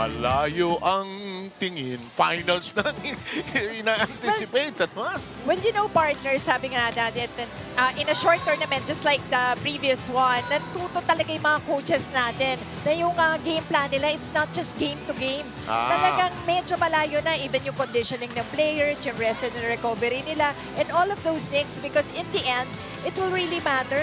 Malayo ang tingin. Finals na ina-anticipate at what? Well, you know, partner, sabi nga natin, in a short tournament, just like the previous one, natuto talaga yung mga coaches natin na yung game plan nila, it's not just game to game. Talagang medyo malayo na, even yung conditioning ng players, yung rest and recovery nila, and all of those things, because in the end, it will really matter.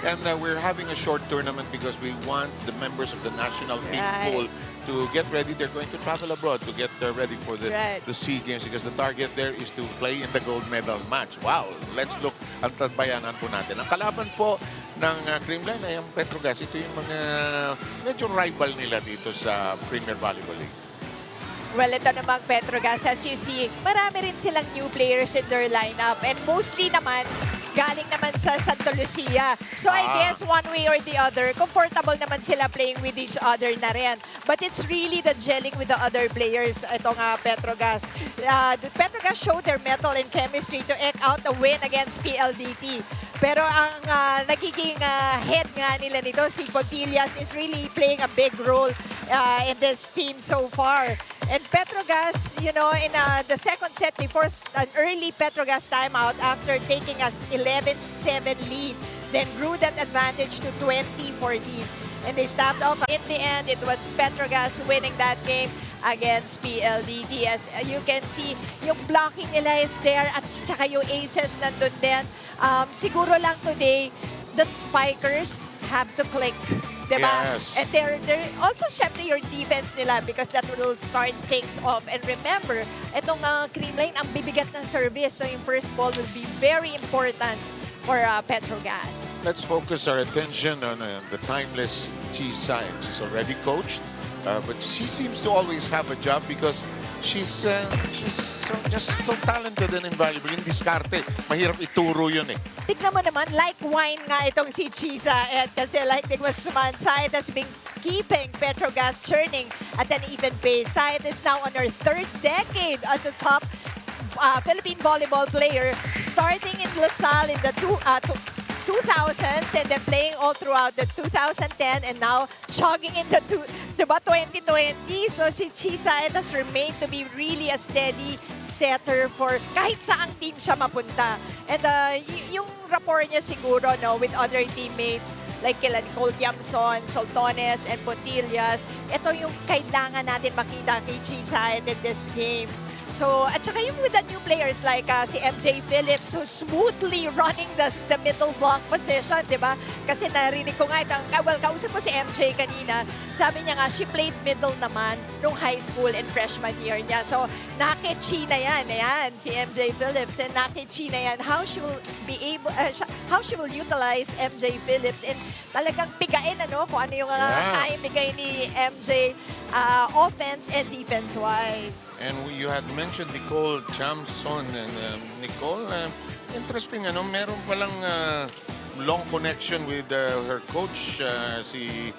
And we're having a short tournament because we want the members of the national team pool to get ready. They're going to travel abroad to get ready for the SEA Games because the target there is to play in the gold medal match. Wow! Let's look at tabayanan po natin. Ang kalaban po ng CREAMLINE ay ang PETRO GAZZ. Ito yung mga medyo rival nila dito sa Premier Volleyball League. Well, ito namang PETRO GAZZ, as you see, marami rin silang new players in their lineup. And mostly naman, galing naman sa Santa Lucia. So I guess one way or the other, comfortable naman sila playing with each other na rin. But it's really the gelling with the other players, itong PETRO GAZZ. The PETRO GAZZ showed their mettle and chemistry to eke out a win against PLDT. Pero ang nagiging head nga nila nito, si Pontillas, is really playing a big role in this team so far. And PETRO GAZZ, you know, in the second set, before an early PETRO GAZZ timeout after taking us 11-7 lead, then grew that advantage to 20-14. And they stopped off. In the end, it was PETRO GAZZ winning that game against PLDT. As you can see, yung blocking nila is there at saka yung aces nandun din. Siguro lang today, the spikers have to click. Diba? Yes. And they're also, syempre, your defense nila because that will start things off. And remember, itong CREAMLINE, ang bibigat ng service. So yung first ball will be very important for PETRO GAZZ. Let's focus our attention on the timeless Chisa. She's already coached, but she seems to always have a job because she's just so talented and invaluable. Yung diskarte, mahirap ituro yun eh. Tignan mo naman, like wine nga itong si Chisa. And kasi like Nick was Side has been keeping PETRO GAZZ churning at an even pace. Side is now on her third decade as a top Philippine volleyball player, starting in LaSalle in the 2000s and then playing all throughout the 2010 and now jogging in the 2020. So si Chisa has remained to be really a steady setter for kahit saang team siya mapunta. And yung rapport niya siguro with other teammates like kila Nicole Tiamson, Soltones, and Pontillas, ito yung kailangan natin makita kay Chisa in this game. So, at saka yung with the new players like si MJ Phillips, so smoothly running the middle block position, di ba? Kasi narinig ko nga itong, well, kausap ko si MJ kanina, sabi niya nga, she played middle naman nung high school and freshman year niya. So, nakichi na yan, si MJ Phillips, and nakichi na yan, how she will be able, how she will utilize MJ Phillips and talagang pigain, kung ano yung kaya bigay ni MJ offense and defense-wise. And you had mentioned Nicole Tiamson. And Nicole, interesting, meron palang long connection with her coach, si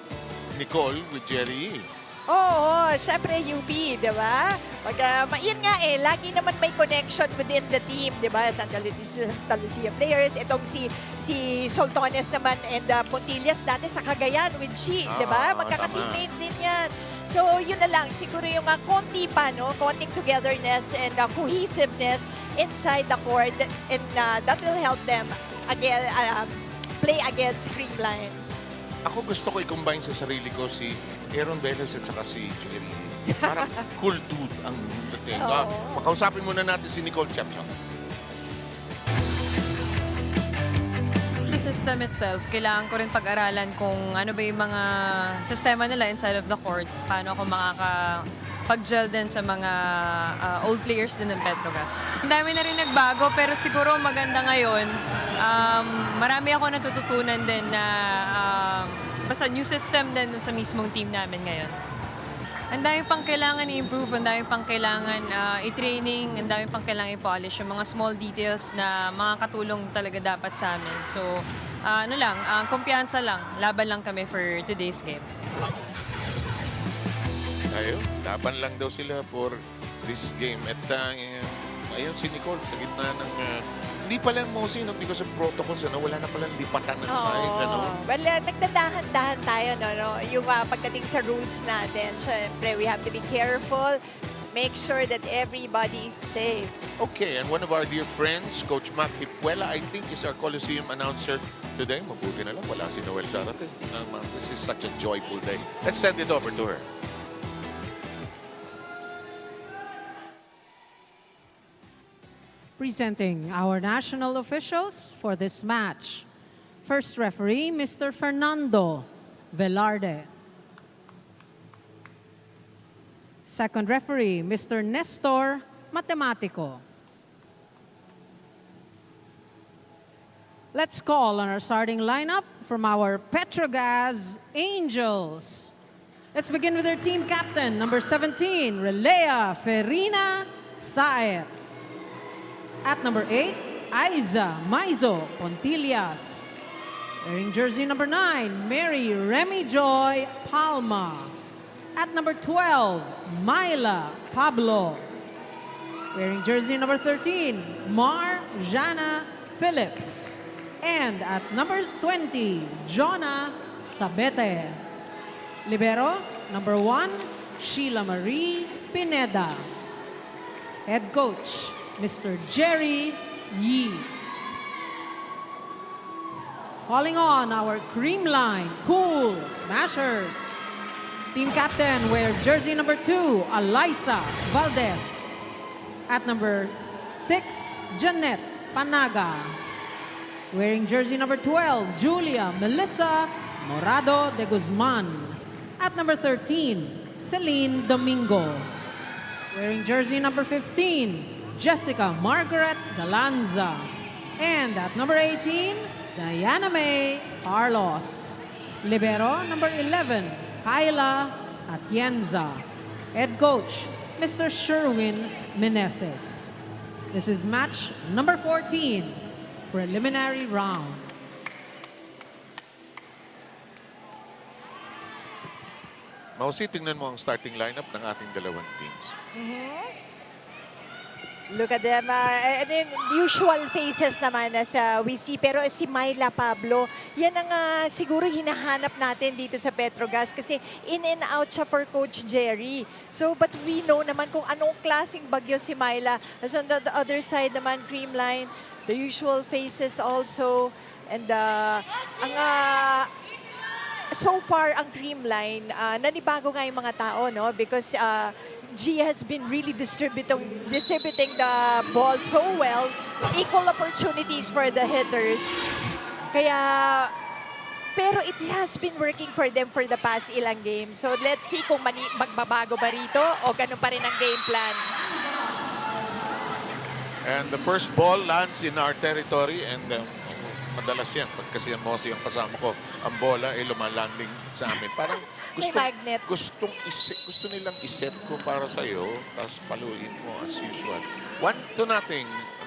Nicole, with Jerry. Oo, syempre UP, di ba? Yun nga lagi naman may connection within the team, di ba? Santa Lucia players. Itong si Soltones naman and Pontillas dati sa Cagayan with Chi, di ba? Magkaka-teammate din yan. So, yun na lang. Siguro yung konti pa, konting togetherness and cohesiveness inside the court and that will help them again play against CREAMLINE. Ako gusto ko i-combine sa sarili ko si Aaron Velez at saka si Jerry. Parang cool dude ang dating. Makausapin muna natin si Nicole Tiamson. The system itself, kailangan ko rin pag-aralan kung ano ba yung mga sistema nila inside of the court. Paano ako makakapag-gel din sa mga old players din ng PETRO GAZZ. Ang dami na rin nagbago pero siguro maganda ngayon. Marami ako natututunan din na basta new system din dun sa mismong team namin ngayon. Ang dami pang kailangan i-improve, ang dami pang kailangan i-training, ang dami pang kailangan i-polish, yung mga small details na makakatulong talaga dapat sa amin. So, kumpiyansa lang, laban lang kami for today's game. Ayun, laban lang daw sila for this game. At ayun si Nicole sa gitna ng Hindi pala Mosi, no, because of protocols, ano, wala na palang lipatan ng sides. Ano? Well, nagdadahan-dahan tayo, no? Yung pagdating sa rules natin, syempre, we have to be careful. Make sure that everybody is safe. Okay, and one of our dear friends, Coach Mac Hipuela, I think is our Coliseum announcer today. Mabuti na lang, wala si Noel Zarate. This is such a joyful day. Let's send it over to her. Presenting our national officials for this match. First referee, Mr. Fernando Velarde. Second referee, Mr. Nestor Matematico. Let's call on our starting lineup from our PETRO GAZZ Angels. Let's begin with our team captain, number 17, Relea Ferina Saer. At number 8, Aiza Maizo Pontillas. Wearing jersey number 9, Mary Remy Joy Palma. At number 12, Myla Pablo. Wearing jersey number 13, Mar Jana Phillips. And at number 20, Jonna Sabete. Libero, number 1, Sheila Marie Pineda. Head coach, Mr. Jerry Yee. Calling on our CREAMLINE Cool Smashers. Team captain wears jersey number 2, Alyssa Valdez. At number 6, Janet Panaga. Wearing jersey number 12, Julia Melissa Morado de Guzman. At number 13, Celine Domingo. Wearing jersey number 15, Jessica Margaret Galanza. And at number 18, Diana May Carlos. Libero number 11, Kyla Atienza. Head coach, Mr. Sherwin Meneses. This is match number 14, preliminary round. Mausi, tingnan mo ang starting lineup ng ating dalawang teams. Look at them. I mean, usual faces naman as we see. Pero si Myla Pablo, yan ang siguro hinahanap natin dito sa PETRO GAZZ kasi in and out siya for Coach Jerry. So, but we know naman kung anong klaseng bagyo si Myla. As on the other side naman, CREAMLINE, the usual faces also. And so far, ang CREAMLINE, nanibago nga yung mga tao, no? Because G has been really distributing the ball so well. Equal opportunities for the hitters. Kaya, pero it has been working for them for the past ilang games. So let's see kung magbabago ba rito o ganun pa rin ang game plan. And the first ball lands in our territory and madalas yan. Pag kasi ang Mosi ang kasama ko, ang bola ay lumalanding sa amin. Parang gusto nilang iset ko para sa'yo, tapos paluin mo as usual. 1-0.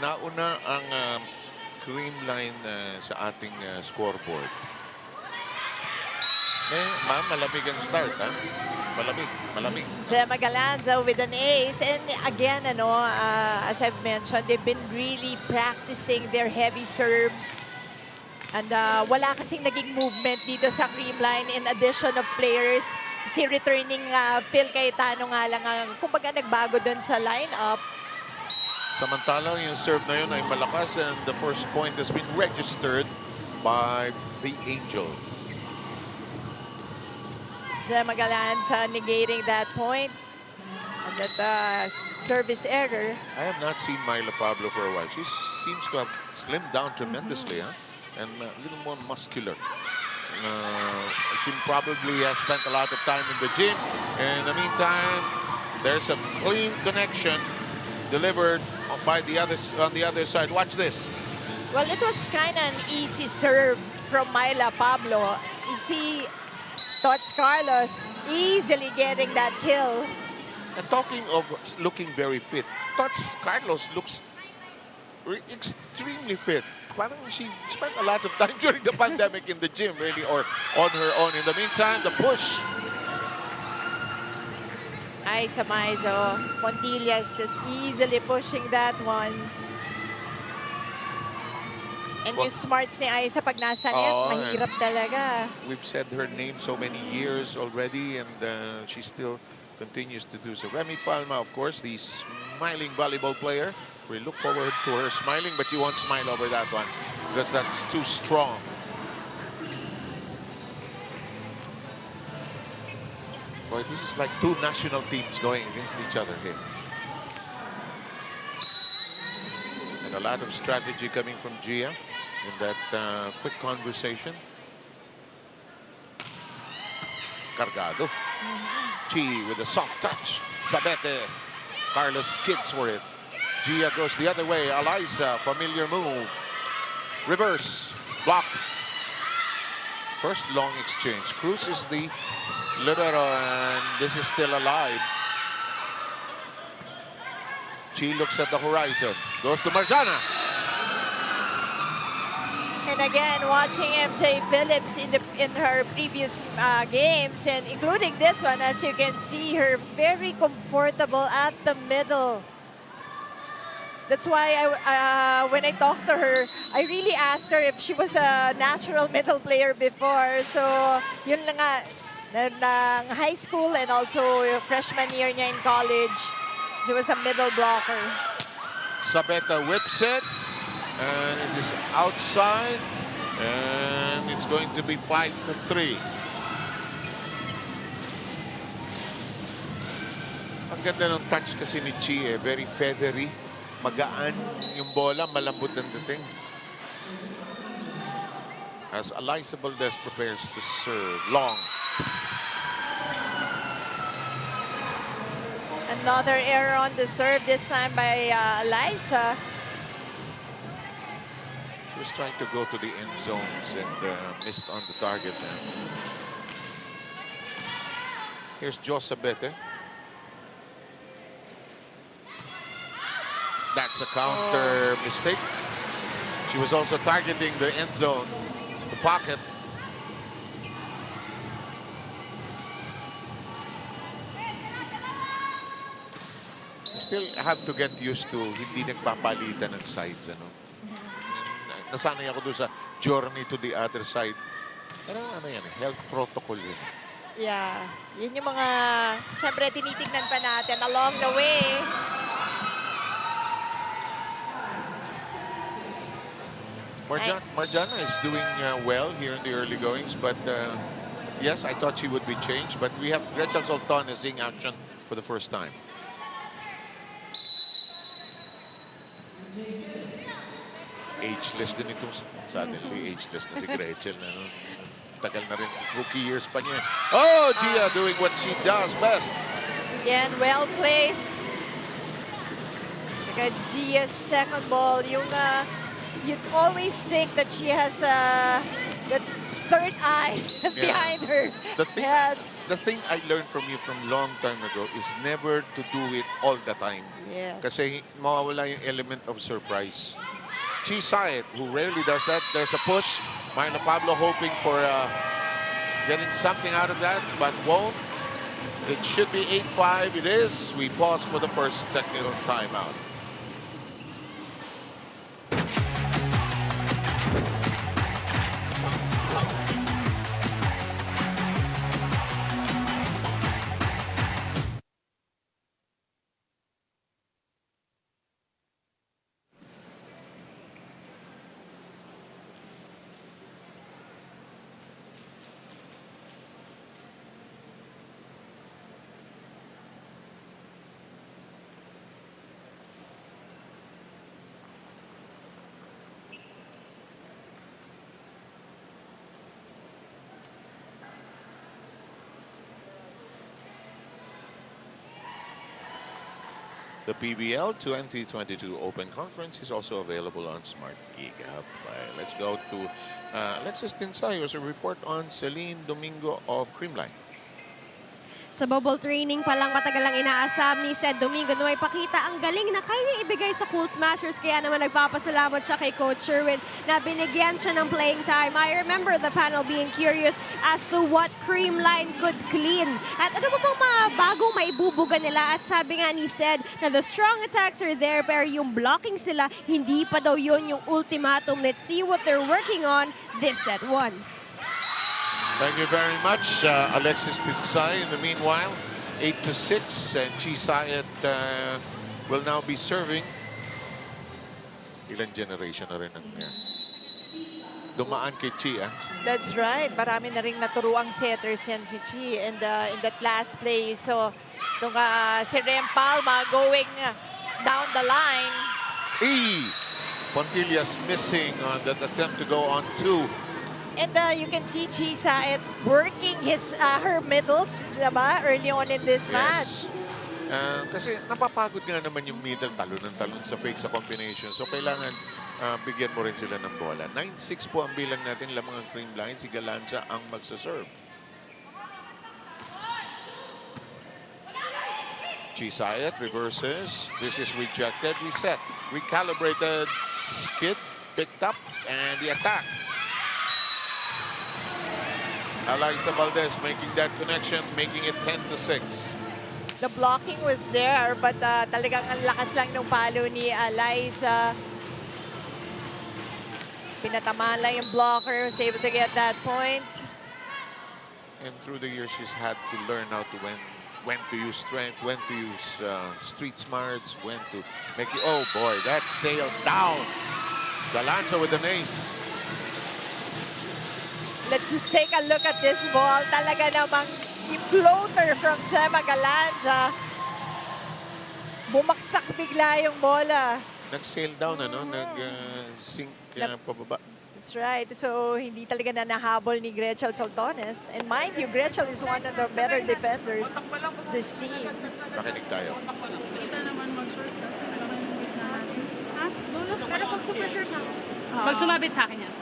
Nauna ang CREAMLINE sa ating scoreboard. Malamig ang start, ha? Malamig. Gemma Galanza with an ace. And again, as I've mentioned, they've been really practicing their heavy serves. And wala kasing naging movement dito sa CREAMLINE in addition of players. Si returning Phil Cayetano nga lang ang kumbaga nagbago doon sa lineup. Samantalang yung serve na yun ay malakas and the first point has been registered by the Angels. Gemma Galanza negating that point. And that service error. I have not seen Myla Pablo for a while. She seems to have slimmed down tremendously, huh? And a little more muscular. She probably has spent a lot of time in the gym. In the meantime, there's a clean connection delivered by on the other side. Watch this. Well, it was kind of an easy serve from Myla Pablo. You see Tots Carlos easily getting that kill. And talking of looking very fit, Tots Carlos looks extremely fit. Parang she spent a lot of time during the pandemic in the gym, really, or on her own. In the meantime, the push. Ay, sa Maizo. Pontillas just easily pushing that one. And yung smarts ni Aiza pag nasa net, mahirap talaga. We've said her name so many years already, and she still continues to do so. Remy Palma, of course, the smiling volleyball player. We look forward to her smiling, but she won't smile over that one because that's too strong. Boy, this is like two national teams going against each other here. And a lot of strategy coming from Gia in that quick conversation. Cargado. Chi with a soft touch. Sabete. Carlos skids for it. Gia goes the other way. Eliza, familiar move. Reverse. Blocked. First long exchange. Cruz is the libero, and this is still alive. Chi looks at the horizon. Goes to Marjana. And again, watching MJ Phillips in her previous games, and including this one, as you can see, her very comfortable at the middle. That's why when I talked to her, I really asked her if she was a natural middle player before. So yun lang nga, ng high school and also freshman year niya in college, she was a middle blocker. Sabeta whips it, and it is outside, and it's going to be 5-3. Ang ganda ng touch kasi ni Chi, very feathery, magaan yung bola, malambot ang dating. As Eliza Valdez prepares to serve, long. Another error on the serve, this time by Eliza. She was trying to go to the end zones and missed on the target now. Here's Josabete. That's a counter mistake. She was also targeting the end zone, the pocket. Still have to get used to hindi nagpapalitan ng sides, ano. Nasanay ako doon sa journey to the other side. Pero ano yan, health protocol yun. Yeah, yun yung mga, syempre tinitignan pa natin along the way. Marjana is doing well here in the early goings, but yes, I thought she would be changed, but we have Gretchen Solton seeing action for the first time. Ageless din itong suddenly ageless na si Gretchen. Ano? Tagal na rin, rookie years pa niya. Oh, Gia doing what she does best. Again, well placed. Like Gia's second ball, yung you'd always think that she has the third eye behind her head. The thing I learned from you from long time ago is never to do it all the time. Yes. Kasi mawawala yung element of surprise. Chi saw it, who rarely does that. There's a push. Marna Pablo hoping for getting something out of that, but won't. It should be 8-5. It is. We pause for the first technical timeout. The PVL 2022 Open Conference is also available on Smart Gig Hub. Let's go to Alexis Tinsayos, a report on Celine Domingo of CREAMLINE. Sa bubble training pa lang matagal ang inaasam ni Sed Domingo na may pakita ang galing na kaya niya ibigay sa Cool Smashers. Kaya naman nagpapasalamat siya kay Coach Sherwin na binigyan siya ng playing time. I remember the panel being curious as to what Creamline could clean. At ano pa bang mga bagong maibubuga nila? At sabi nga ni Sed na the strong attacks are there pero yung blocking sila, hindi pa daw yun yung ultimatum. Let's see what they're working on this set 1. Thank you very much, Alexis Tinsay. In the meanwhile, 8-6, and Chi Sayat will now be serving. Ilang generation na rin ang dumaan kay Chi, ah? That's right. Marami na rin naturuang setters yan si Chi. And in that last play, so si Rem Palma going down the line. Pontillas missing on that attempt to go on 2. And you can see Chi Saet working her middles, diba? Early on in this match. Kasi napapagod nga naman yung middle, talon sa fake sa combination. So kailangan bigyan mo rin sila ng bola. 9-6 po ang bilang natin lamang ang Creamline. Si Galanza ang magsaserve. Chi Sayat reverses. This is rejected. Reset. Recalibrated. Skid. Picked up. And the attack. Eliza Valdez making that connection, making it 10-6. The blocking was there, but talagang ang lakas lang ng palo ni Eliza. Pinatamaan lang yung blocker, was able to get that point. And through the years, she's had to learn how to when to use strength, when to use street smarts, when to make it. Oh boy, that sailed down. Galanza with an ace. Let's take a look at this ball. Talaga namang floater from Gemma Galanza. Bumaksak bigla yung bola. Nag-sail down, ano? Nag-sink pababa. That's right. So, hindi talaga na nahabol ni Gretchen Soltones. And mind you, Gretchen is one of the better defenders this team. Makinig tayo. Kita naman mag-short na. Ha? Pero pag super short na. Pag sumabit sa akin yan.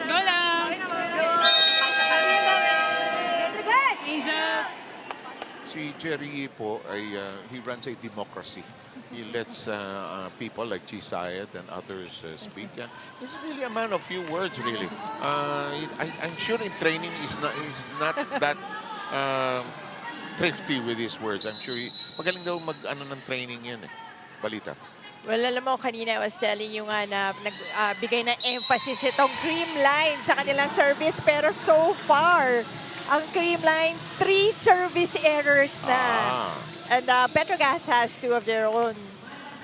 Go lang! Angels! Si Jerry po ay he runs a democracy. He lets people like Chi Sayat and others speak. He's really a man of few words, really. I'm sure in training he's not that thrifty with his words. I'm sure magaling daw mag-ano ng training yan eh. Balita. Well, alam mo, kanina I was telling you nga na nagbigay ng emphasis itong Creamline sa kanilang service. Pero so far, ang Creamline, 3 service errors na. And PETRO GAZZ has 2 of their own.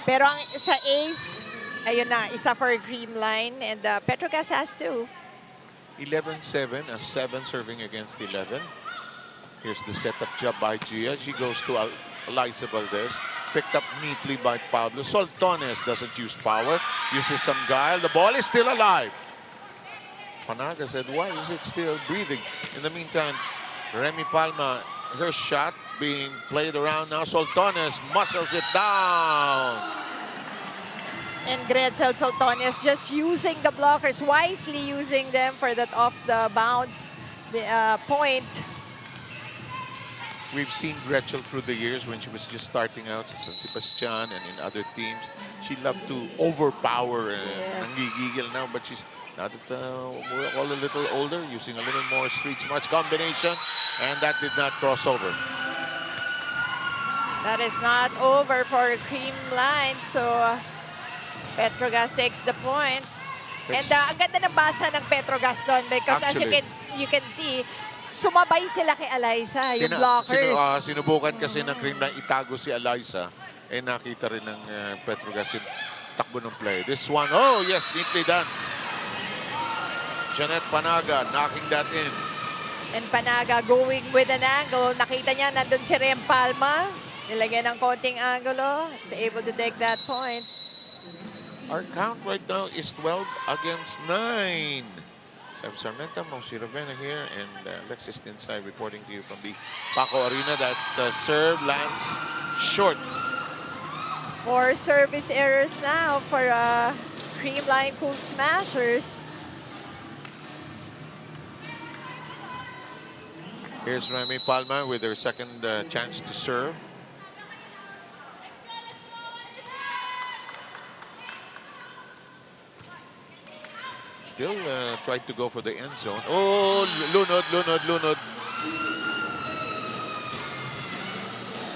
Pero ang sa ace, ayun na, isa for Creamline. And PETRO GAZZ has 2. 11-7, a 7 serving against 11. Here's the setup job by Gia. She goes to Eliza Valdez. Picked up neatly by Pablo. Soltones doesn't use power. Uses some guile. The ball is still alive. Panaga said, why is it still breathing? In the meantime, Remy Palma, her shot being played around now. Soltones muscles it down. And Gretchen Soltones just using the blockers, wisely using them for that off-the-bounce point. We've seen Gretchen through the years when she was just starting out sa San Sebastian and in other teams. She loved to overpower and giggle now, but she's now that we're all a little older, using a little more street smarts combination, and that did not cross over. That is not over for Creamline, so PETRO GAZZ takes the point. And ang ganda ng basa ng PETRO GAZZ doon because actually, as you can see, sumabay sila kay Eliza, yung blockers. Sinubukan kasi ng Creamline itago si Eliza. Eh nakita rin ng PETRO GAZZ yung takbo ng play. This one, oh yes, neatly done. Janet Panaga knocking that in. And Panaga going with an angle. Nakita niya nandun si Rem Palma. Nilagyan ng konting angulo. It's able to take that point. Our count right now is 12 against 9. Sam Sarmenta, Mosi Ravena here, and Alexis Tinsay reporting to you from the Paco Arena. That serve lands short. 4 service errors now for Creamline Cool Smashers. Here's Remy Palma with her second chance to serve. Still tried to go for the end zone. Oh, lunod.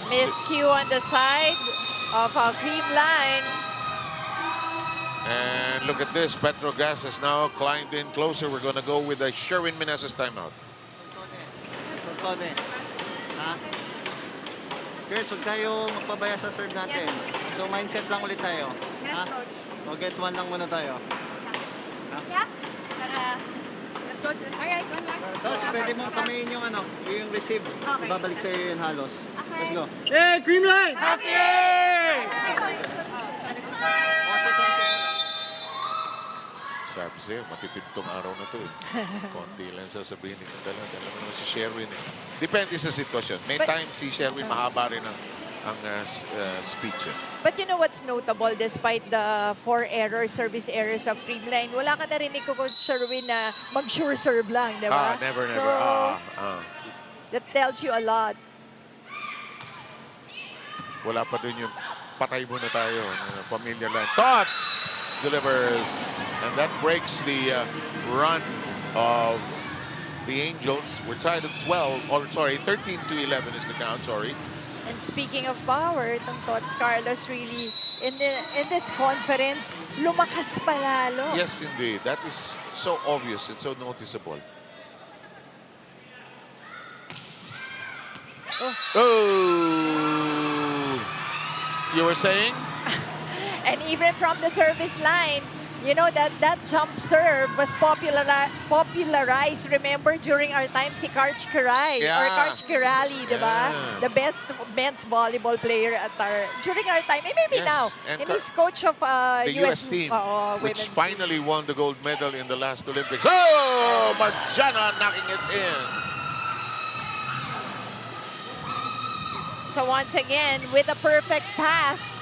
Miscue on the side of Creamline. And look at this. PETRO GAZZ has now climbed in closer. We're going to go with a Sherwin Meneses timeout. Sultanes. Ha? Girls, huwag tayo magpabaya sa serve natin. So, mindset lang ulit tayo. Ha? So, get one lang muna tayo. Let's go. Alright, one more. Coach, pwede mo kamayin yung yung receive. Ibabalik sa'yo yung halos. Let's go. Yeah, Creamline! Sabi sa'yo, matipid tong araw na to. Konti lang sasabihin ni Dala naman si Sherwin. Depende sa sitwasyon. May time si Sherwin mahaba rin ang speech. But you know what's notable, despite the 4 service errors of Creamline, wala ka narinig ko, Coach Sherwin, na mag-sure serve lang, di ba? Never. So, that tells you a lot. Wala pa dun yung patay muna tayo. Familiar line. Tots delivers. And that breaks the run of the Angels. We're tied at 12, or sorry, 13 to 11 is the count, sorry. And speaking of power, itong Tots Carlos really, in this conference, lumakas pa lalo. Yes, indeed. That is so obvious. It's so noticeable. Oh! You were saying? And even from the service line, you know that jump serve was popularized, remember, during our time, si Karch Kiray or Karch Kirali, di ba? The best men's volleyball player at during our time, maybe now. And he's coach of the US team, which finally won the gold medal in the last Olympics. Oh! Marciana knocking it in. So once again, with a perfect pass,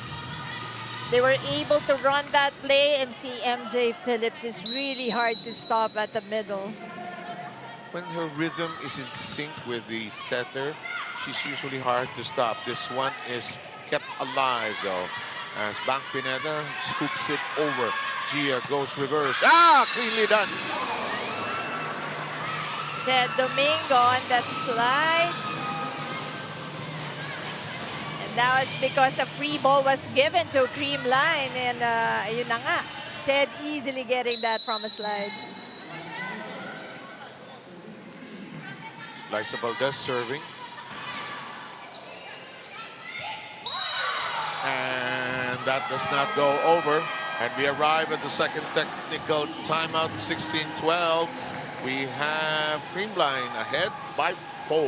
they were able to run that play, and see MJ Phillips is really hard to stop at the middle. When her rhythm is in sync with the setter, she's usually hard to stop. This one is kept alive, though, as Bank Pineda scoops it over. Gia goes reverse. Cleanly done. Said Domingo on that slide. That was because a free ball was given to Creamline, and yun na nga, said easily getting that from a slide. Liza Valdez serving. And that does not go over. And we arrive at the second technical timeout, 16-12. We have Creamline ahead by 4.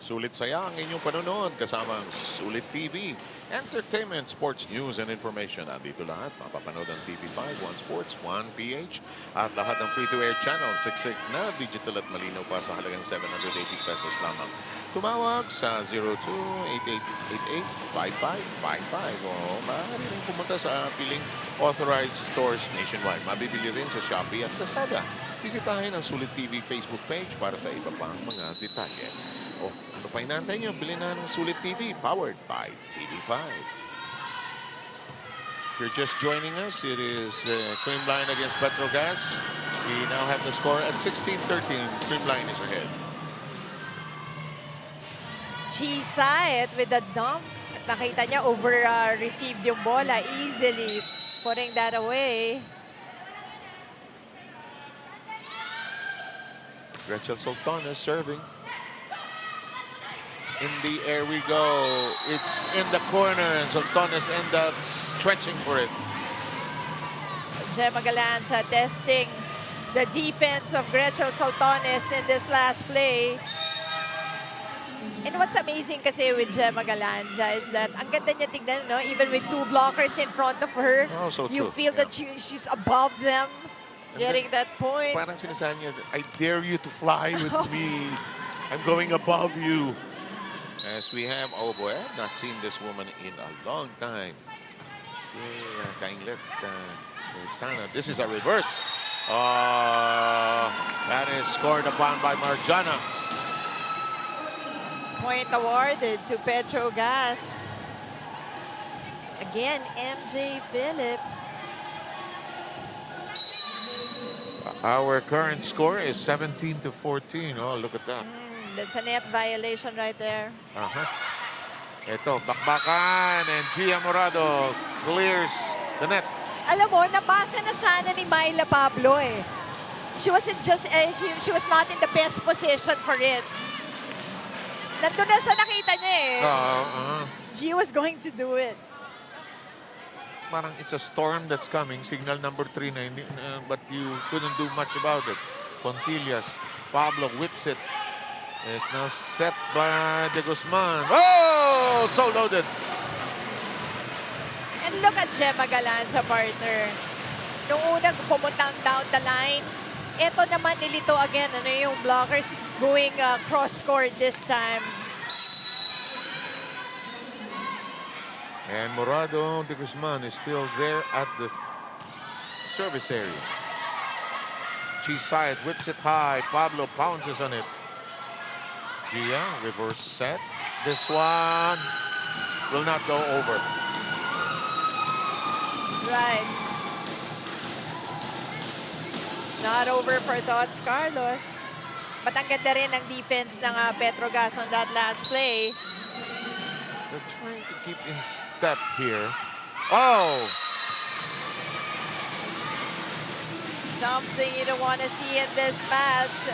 Sulit saya ang inyong panonood kasama ang Sulit TV. Entertainment, sports, news, and information. Andito lahat. Mapapanood ang TV5, One Sports, One PH, at lahat ng free-to-air channel. Siksik na digital at malinaw pa sa halagang 780 pesos lamang. Tumawag sa 02-8888-5555 o maaari rin pumunta sa piling authorized stores nationwide. Mabibili rin sa Shopee at Lazada. Bisitahin ang Sulit TV Facebook page para sa iba pang mga detalye. O, ano pa inaantay nyo? Bilhin na ng Sulit TV, powered by TV5. If you're just joining us, it is Creamline against PETRO GAZZ. We now have the score at 16-13. Creamline is ahead. Chisayet with the dump. At nakita niya over-received yung bola easily, putting that away. Rachel Sultan is serving. In the air we go. It's in the corner, and Soltones end up stretching for it. Gemma Galanza testing the defense of Gretchen Soltones in this last play. And what's amazing kasi with Gemma Galanza is that ang ganda niya tignan, no? Even with two blockers in front of her, Oh, so you true. feel that she's above them, getting that point. Parang sinasabi niya, I dare you to fly with me. I'm going above you. As we have, oh boy, I have not seen this woman in a long time. This is a reverse. That is scored upon by Marjana. Point awarded to Petro Gazz. Again, MJ Phillips. Our current score is 17-14. Oh, look at that. That's a net violation right there. Ito, bakbakan, and Gia Morado clears the net. Alam mo, nabasa na sana ni Myla Pablo eh. She wasn't just, she was not in the best position for it. Nandun na siya, nakita niya eh. Gia was going to do it. Parang it's a storm that's coming. Signal number 3 na, but you couldn't do much about it. Pontillas, Pablo whips it. It's now set by De Guzman. Oh, so loaded. And look at Gemma Galanza, partner. Nung unang pumuntang down the line, eto naman nilito again. Ano yung blockers going cross-court this time. And Morado De Guzman is still there at the service area. Chisayat whips it high. Pablo pounces on it. Gia, reverse set. This one will not go over. Right. Not over for Tots Carlos. But ang ganda rin ng defense ng Petro Gazz on that last play. They're trying to keep in step here. Oh! Something you don't want to see in this match.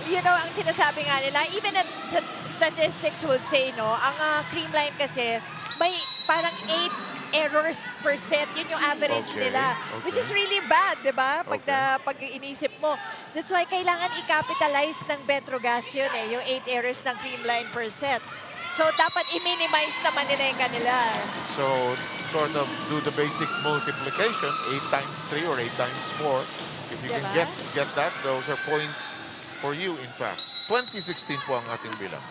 You know, ang sinasabi nga nila, even if statistics will say, no, ang Creamline kasi, may parang 8 errors per set. Yun yung average nila. Which is really bad, di ba? Pag inisip mo. That's why kailangan i-capitalize ng Petro Gazz yun eh, yung 8 errors ng Creamline per set. So, dapat i-minimize naman nila yung kanila. So, sort of do the basic multiplication, 8 times 3 or 8 times 4. If you can get that, those are points for you, in fact. 2016 po ang ating bilang.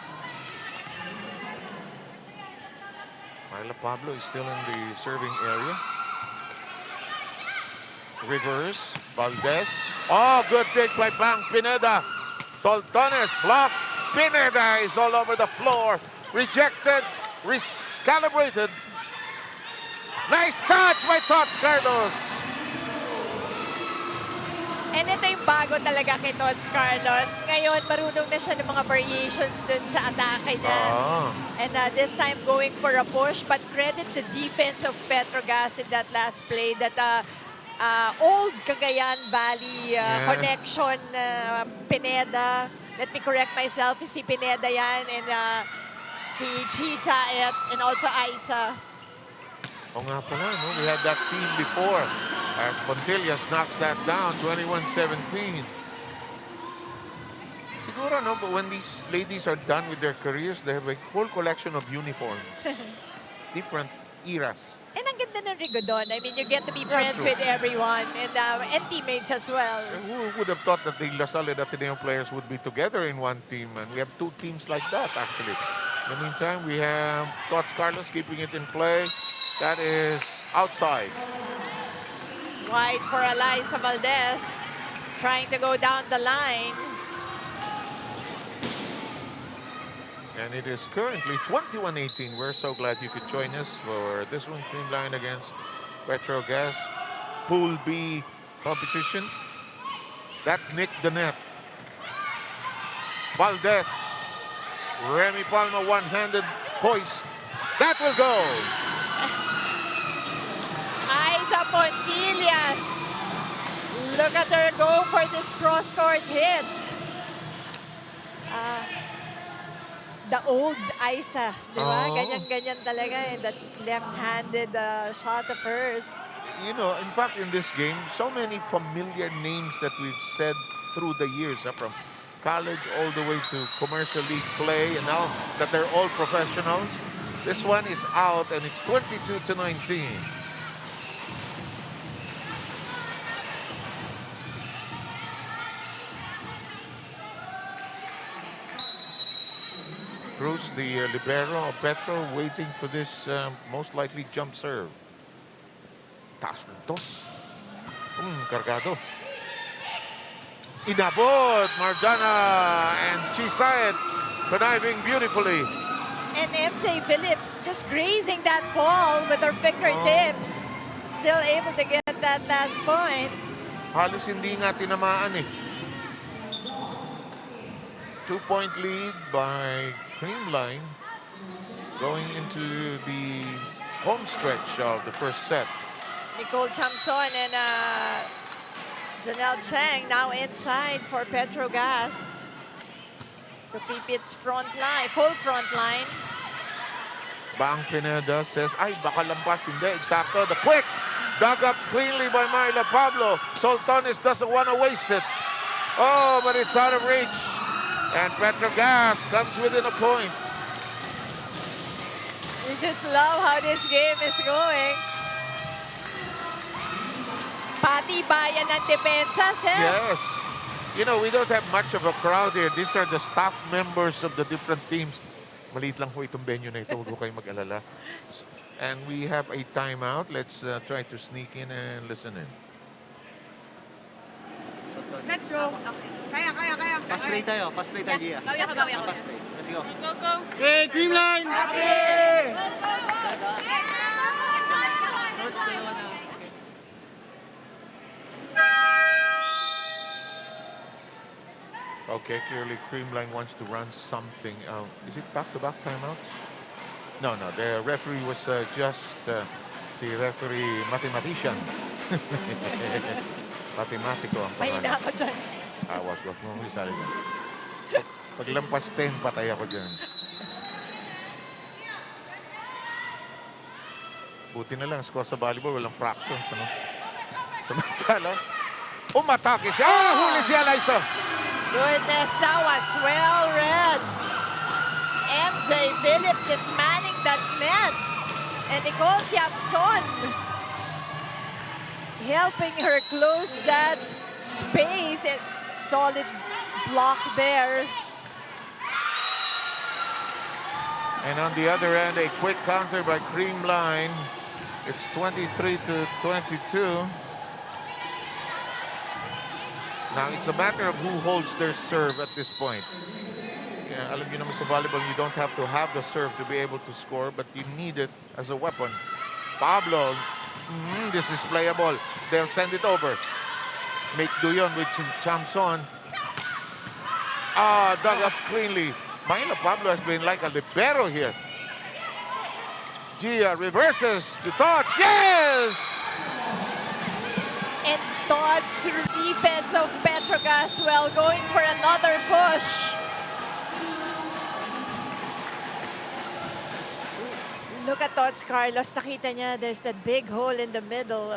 Myla Pablo is still in the serving area. Reverse, Valdez. Oh, good dig by Bang Pineda. Soltones blocked. Pineda is all over the floor. Rejected, recalibrated. Nice touch by Tots Carlos. And ito yung bago talaga kay Tots Carlos. Ngayon, marunong na siya ng mga variations dun sa atake niya. And this time going for a push. But credit the defense of Petro Gazz in that last play. That old Cagayan Valley connection, Pineda. Let me correct myself, si Pineda yan. And si Chisa and also Isa. Oh nga pala, no? We had that team before. As Pontillas knocks that down, 21-17. Siguro, no? But when these ladies are done with their careers, they have a whole collection of uniforms. Different eras. And ang ganda ng Rigodon. I mean, you get to be friends with everyone and teammates as well. And who would have thought that the Lasal and Ateneo players would be together in one team? And we have 2 teams like that, actually. In the meantime, we have Tots Carlos keeping it in play. That is outside. Wide for Eliza Valdez. Trying to go down the line. And it is currently 21-18. We're so glad you could join us for this one, Creamline against Petro Gazz. Pool B competition. That nicked the net. Valdez. Remy Palma one-handed hoist. That will go. Isa Pontillas. Look at her go for this cross-court hit. The old Isa, di ba? Oh. Ganyan-ganyan talaga eh, that left-handed shot of hers. You know, in fact, in this game, so many familiar names that we've said through the years, from college all the way to commercial league play, and now that they're all professionals, this one is out, and it's 22-19. Cruz, the libero of Petro, waiting for this most likely jump serve. Taas ng toss. Cargado. Inabot, Marjana, and she saw it, conniving beautifully. And MJ Phillips just grazing that ball with her fingertips. Still able to get that last point. Halos hindi nga tinamaan eh. 2-point lead by CREAMLINE going into the home stretch of the first set. Nicole Chamson and Janelle Cheng now inside for PETRO GAZZ. To keep its front line, full front line. Bang Pineda says, ay, baka lampas. Hindi, exacto. The quick dug up cleanly by Myla Pablo. Soltones doesn't want to waste it. Oh, but it's out of reach. And PETRO GAZZ comes within a point. You just love how this game is going. Pati bayan ng depensa, sir. Yes. You know, we don't have much of a crowd here. These are the staff members of the different teams. Maliit lang po itong venue na ito. Huwag ko kayong mag-alala. And we have a timeout. Let's try to sneak in and listen in. Let's go. Kaya. Pass play tayo, Gia. Kaya ka. Pass play. Let's go. Go. Hey, CREAMLINE! Okay, clearly CREAMLINE wants to run something out. Is it back-to-back timeouts? No. The referee was just the referee mathematician. Matematiko ang Mahina pangalan. ako dyan. Wag mo isali dyan. Paglampas 10, patay ako dyan. Buti na lang, score sa volleyball, walang fractions, ano? Samantala, umatake siya. Huli siya, Liza. Goodness, that was well read. MJ Phillips just manning that net. And Nicole Tiapson helping her close that space. And solid block there. And on the other end, a quick counter by CREAMLINE. It's 23-22. Now, it's a matter of who holds their serve at this point. Yeah, alam niyo naman sa volleyball, you don't have to have the serve to be able to score, but you need it as a weapon. Pablo, this is playable. They'll send it over. Make do yun with Chamson. Dug up cleanly. Myla Pablo has been like a libero here. Gia reverses to touch. Yes! And Todd's defense of PETRO GAZZ going for another push. Look at Todd's Carlos. Nakita niya, there's that big hole in the middle,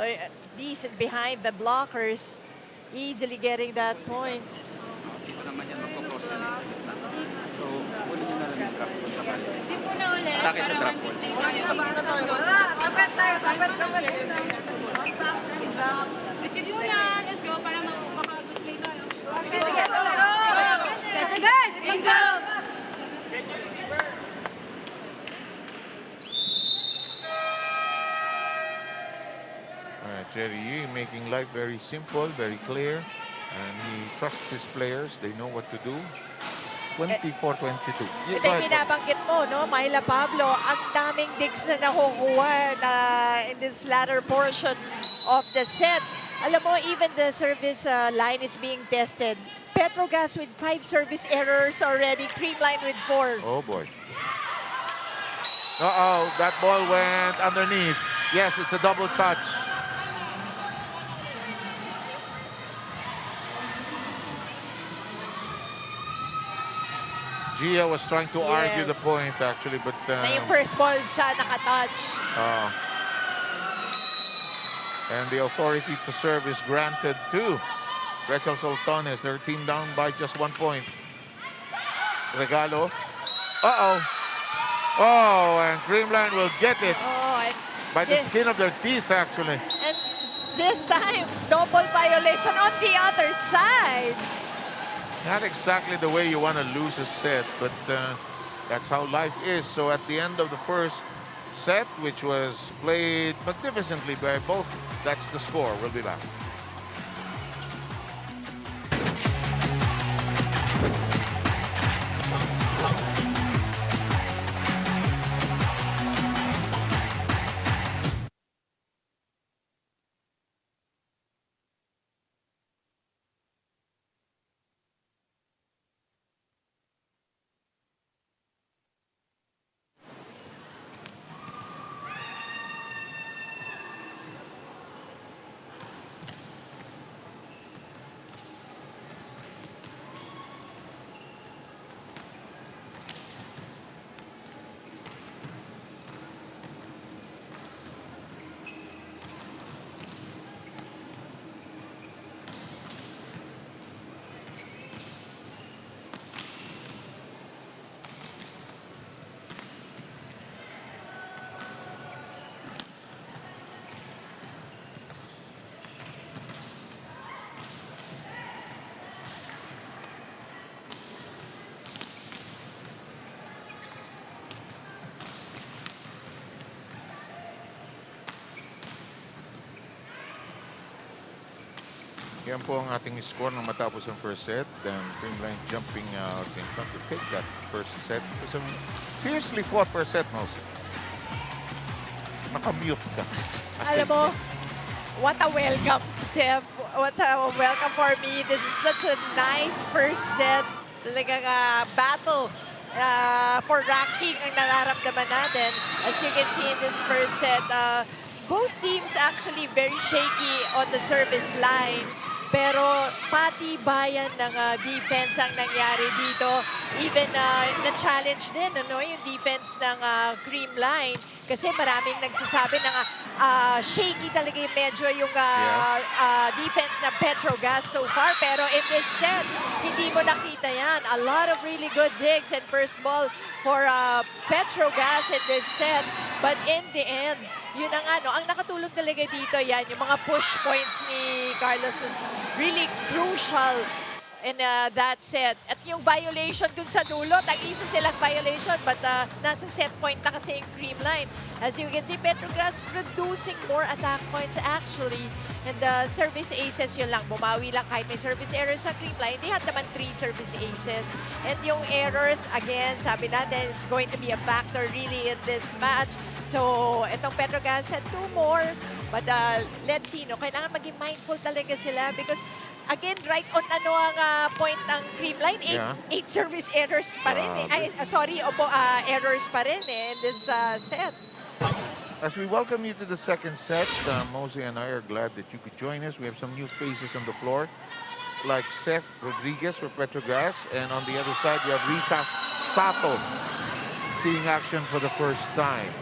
decent behind the blockers. Easily getting that point. Dito naman yan magpo-cross na nito. So, kunin nyo na lang yung drop ball. Simula ulit. Atake sa drop ball. Receive muna. Let's go para maka-good play tayo. Sige, go! PETRO GAZZ! Angels! Jerry Yee making life very simple, very clear. And he trusts his players. They know what to do. 24-22. Ito yung binabanggit mo, no? Myla Pablo, ang daming digs na nakukuha in this latter portion of the set. Alam mo, even the service line is being tested. PETRO GAZZ with 5 service errors already. CREAMLINE with 4. Oh, boy. Uh-oh, that ball went underneath. Yes, it's a double touch. Gia was trying to argue the Yes. point actually, but Na yung first ball siya nakatouch. and the authority to serve is granted to Rachel Soltones. Their team down by just 1 point. Regalo. Uh-oh. Oh, and Creamline will get it Oh, and by the this- skin of their teeth, actually. And this time, double violation on the other side. Not exactly the way you want to lose a set, but that's how life is. So at the end of the first set, which was played magnificently by both, that's the score. We'll be back. Yan po ang ating score ng matapos ang first set. Then Creamline jumping out in front to take that first set. It was a fiercely fought first set, Mouse. Nakamute ka. Alam mo, what a welcome, Seb. What a welcome for me. This is such a nice first set. Talagang battle for ranking ang nararamdaman natin. As you can see in this first set, both teams actually very shaky on the service line. Pero pati bayan ng defense ang nangyari dito. Even na-challenge din yung defense ng Creamline. Kasi maraming nagsasabi na shaky talaga yung medyo yung defense ng Petro Gazz so far. Pero in this set, hindi mo nakita yan. A lot of really good digs and first ball for Petro Gazz in this set. But in the end, yun ang ang nakatulong talaga dito yan, yung mga push points ni Carlos was really crucial in that set. At yung violation dun sa dulo, tag-isa silang violation, but nasa set point na kasi yung Creamline. As you can see, Petro Gazz producing more attack points actually. And the service aces yun lang, bumawi lang kahit may service errors sa Creamline. They had naman 3 service aces. And yung errors, again, sabi natin, it's going to be a factor really in this match. So, itong Petro Gazz had 2 more. But let's see, kailangan maging mindful talaga sila because, again, right on ang point ng Creamline, 8 service errors pa rin. Errors pa rin in this set. As we welcome you to the second set, Mosey and I are glad that you could join us. We have some new faces on the floor, like Seth Rodriguez for Petro Gazz, and on the other side, we have Risa Sato seeing action for the first time.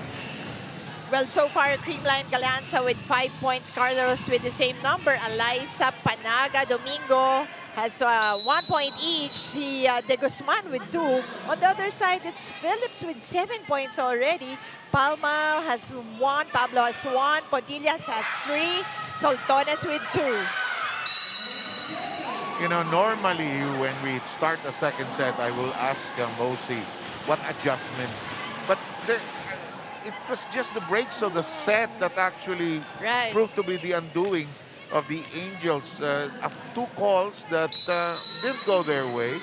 Well, so far, Creamline Galanza with 5 points, Carlos with the same number, Eliza, Panaga, Domingo has 1 point each, si De Guzman with 2. On the other side, it's Phillips with 7 points already. Palma has 1, Pablo has 1, Podillas has 3, Soltones with 2. You know, normally when we start the second set, I will ask Mosey what adjustments. But it was just the breaks of the set that actually proved to be the undoing of the Angels. 2 calls that didn't go their way.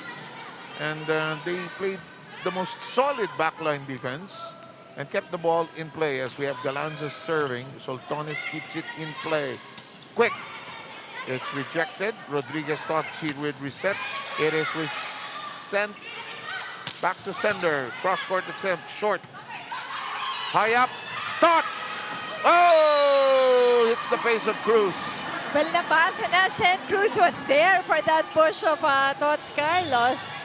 And they played the most solid backline defense and kept the ball in play as we have Galanza serving. Soltones keeps it in play. Quick. It's rejected. Rodriguez thought she would reset. It is sent back to sender. Cross-court attempt, short. High up. Tots! Oh! Hits the face of Cruz. Well, nabasa na. Shen Cruz was there for that push of Tots Carlos.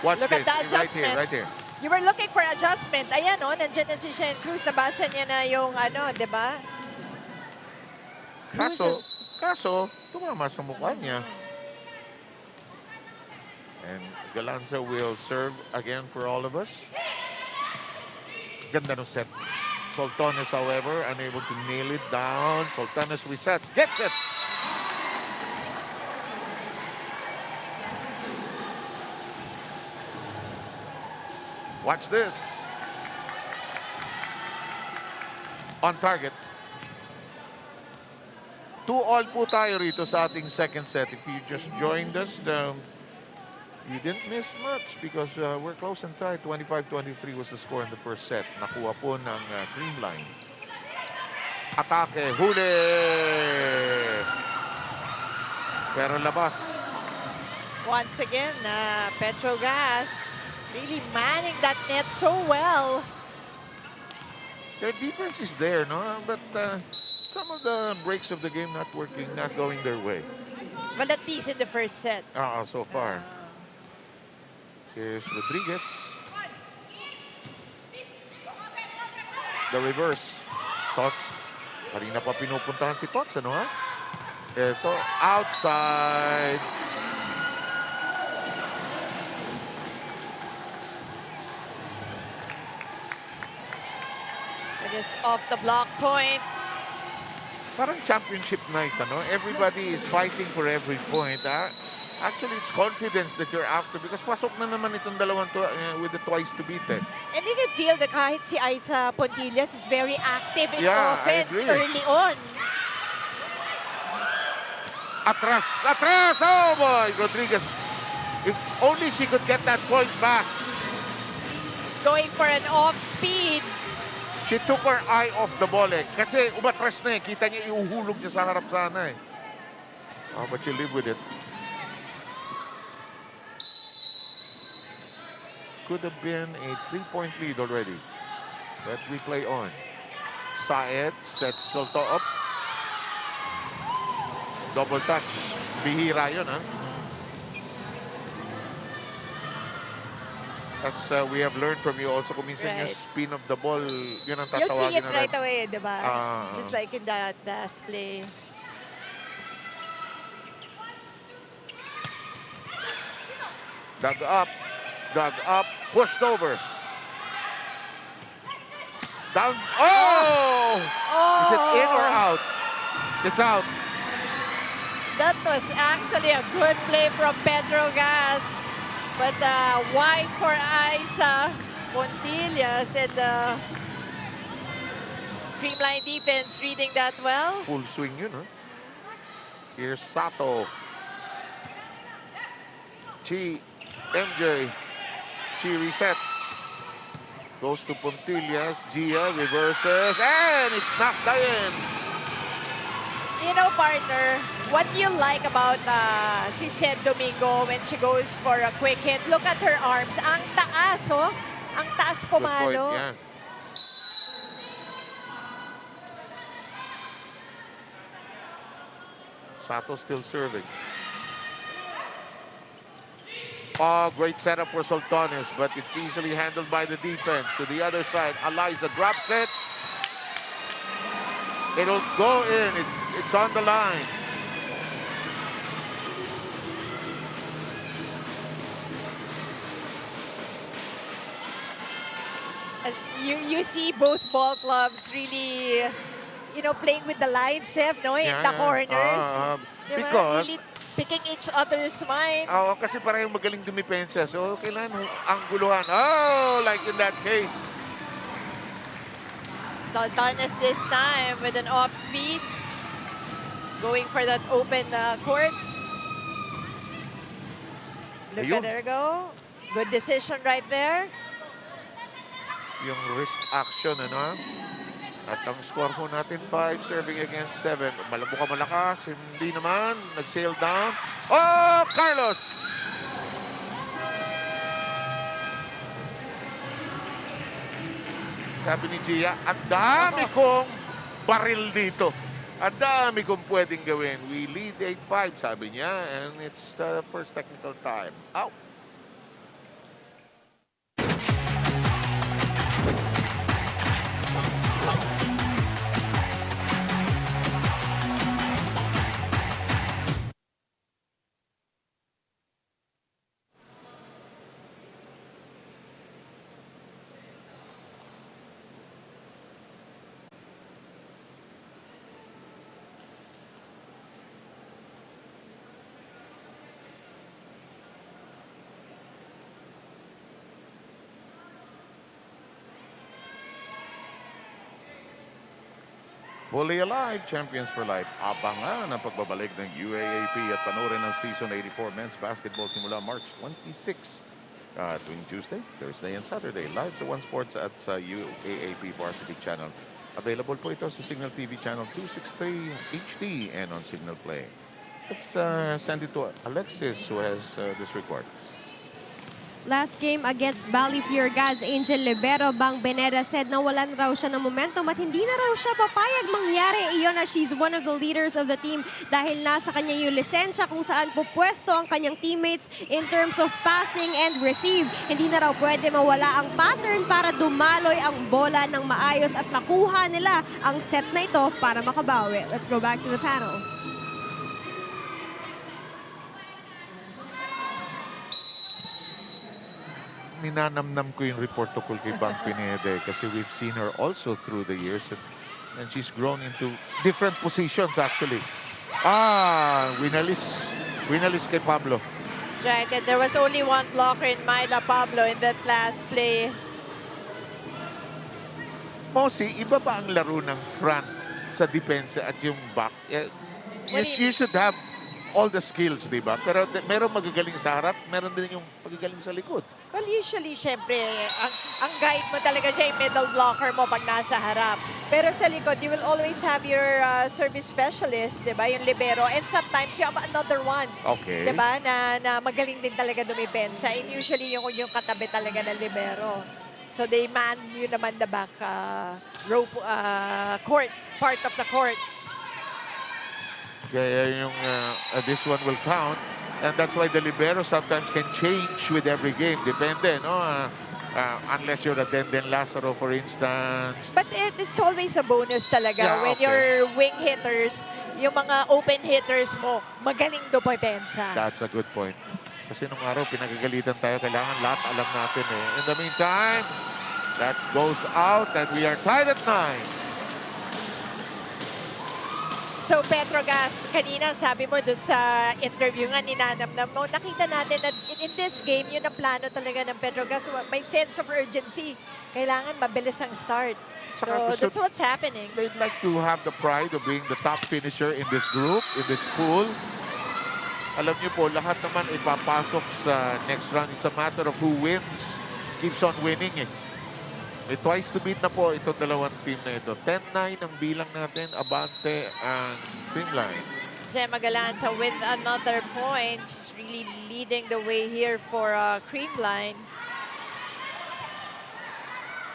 Watch Look this. at the Right adjustment. here, right here. You were looking for adjustment. Ayan, oh, nandiyan na si Shane Cruz. Nabasa niya na yung ano, di ba? Cruz is... Kaso, tumama sa mukha niya. And Galanza will serve again for all of us. Ganda ng set. Sultanes, however, unable to nail it down. Sultanes resets. Gets it! Watch this. On target. 2-all po tayo rito sa ating second set. If you just joined us, you didn't miss much because we're close and tied. 25-23 was the score in the first set. Nakuha po ng Creamline. Atake, huli! Pero labas. Once again, Petro Gazz really manning that net so well. Their defense is there, no? But some of the breaks of the game not working, not going their way. Well, at least in the first set. So far. Here's Rodriguez. The reverse. Tots. Kanina pa pinupuntahan si Tots, ano ha? Ito, outside. It is off the block point. Parang championship night, ano? Everybody is fighting for every point, ha? Actually, it's confidence that you're after because pasok na naman itong dalawang with the twice to beat, eh. And you can feel that kahit si Aiza Pontillas is very active in offense I agree. early on. Atras! Atras! Oh, boy! Rodriguez. If only she could get that point back. He's going for an off-speed. She took her eye off the ball, eh. Kasi umatras na, eh. Kita niya iuhulog niya sa harap sana, eh. Oh, but you live with it. Could have been a 3-point lead already. But we play on. Saed sets Solto up. Double touch. Bihira yun, ha? As we have learned from you also, kung minsan yung spin of the ball, yun ang You'll see tatawagin it na right away, di ba? Ah. Just like in that display. Dug up, pushed over. Down, oh! Is it in or out? It's out. That was actually a good play from Petro Gazz. But wide for Aiza Pontillas and the Creamline defense reading that well. Full swing yun, huh? Here's Sato. Chi, MJ. Chi resets. Goes to Pontillas. Gia reverses. And it's knocked in. You know, partner, what do you like about si Sed Domingo when she goes for a quick hit? Look at her arms. Ang taas, oh. Ang taas Good point, pumalo. yeah. Sato still serving. Oh, great setup for Sultanes, but it's easily handled by the defense. To the other side, Eliza drops it. It'll go in. It's on the line. As you see both ball clubs really, you know, playing with the line, Seb, no? In the corners. Diba? Because Really picking each other's mind. Oo, kasi parang magaling dumipensa. So, kailangan ang guluhan. Oh, like in that case. Sultanes this time with an off speed. Going for that open court. Look Ayun. at her go. Good decision right there. Yung wrist action, ano? At ang score po natin, 5, serving against 7. Malabo ka malakas, hindi naman. Nag-sail down. Oh, Carlos! Sabi ni Gia, ang dami kong baril dito. Ang dami kong pwedeng gawin. We lead 8-5, sabi niya. And it's the first technical time. Out. Fully alive, Champions for Life. Abangan ang pagbabalik ng UAAP at panoorin ng Season 84 Men's Basketball simula March 26. Tuwing Tuesday, Thursday, and Saturday. Live sa One Sports at sa UAAP Varsity Channel. Available po ito sa Signal TV Channel 263 HD and on Signal Play. Let's send it to Alexis, who has this report. Last game against PETRO GAZZ, Angel Libero Bang Beneda said na walan raw siya ng momentum at hindi na raw siya papayag mangyari iyon na she's one of the leaders of the team dahil nasa kanya yung lisensya kung saan pupwesto ang kanyang teammates in terms of passing and receive. Hindi na raw pwede mawala ang pattern para dumaloy ang bola ng maayos at makuha nila ang set na ito para makabawi. Let's go back to the panel. Ninanamnam ko yung report tukol kay Bang Pineda kasi we've seen her also through the years and she's grown into different positions actually. Winalis kay Pablo. Right, and there was only one blocker in Myla Pablo in that last play. Mosi, iba ba ang laro ng front sa depensa at yung back? You should have all the skills, di ba? Pero meron magagaling sa harap, meron din yung magagaling sa likod. Well, usually, syempre, ang guide mo talaga siya yung middle blocker mo pag nasa harap. Pero sa likod, you will always have your service specialist, di ba? Yung libero. And sometimes, you have another one. Okay. Di ba? Na magaling din talaga dumipensa. And usually, yung katabi talaga ng libero. So, they man yun naman the back rope, court, part of the court. Kaya yung this one will count. And that's why the libero sometimes can change with every game. Depende, no? Unless you're a Denden Lazaro, for instance. But it's always a bonus talaga Yeah, when okay. your wing hitters, yung mga open hitters mo, magaling dumipensa. That's a good point. Kasi nung araw, pinagagalitan tayo. Kailangan lahat alam natin eh. In the meantime, that goes out and we are tied at 9. So, PETRO GAZZ, kanina sabi mo dun sa interview nga, ninanamnam mo, nakita natin na in this game, yun ang plano talaga ng PETRO GAZZ. May sense of urgency. Kailangan mabilis ang start. So, that's what's happening. They'd like to have the pride of being the top finisher in this group, in this pool. Alam niyo po, lahat naman ipapasok sa next round. It's a matter of who wins, keeps on winning eh. May twice to beat na po itong dalawang team na ito. 10-9 ang bilang natin, abante ang CREAMLINE. Jose Magalanza with another point. She's really leading the way here for CREAMLINE.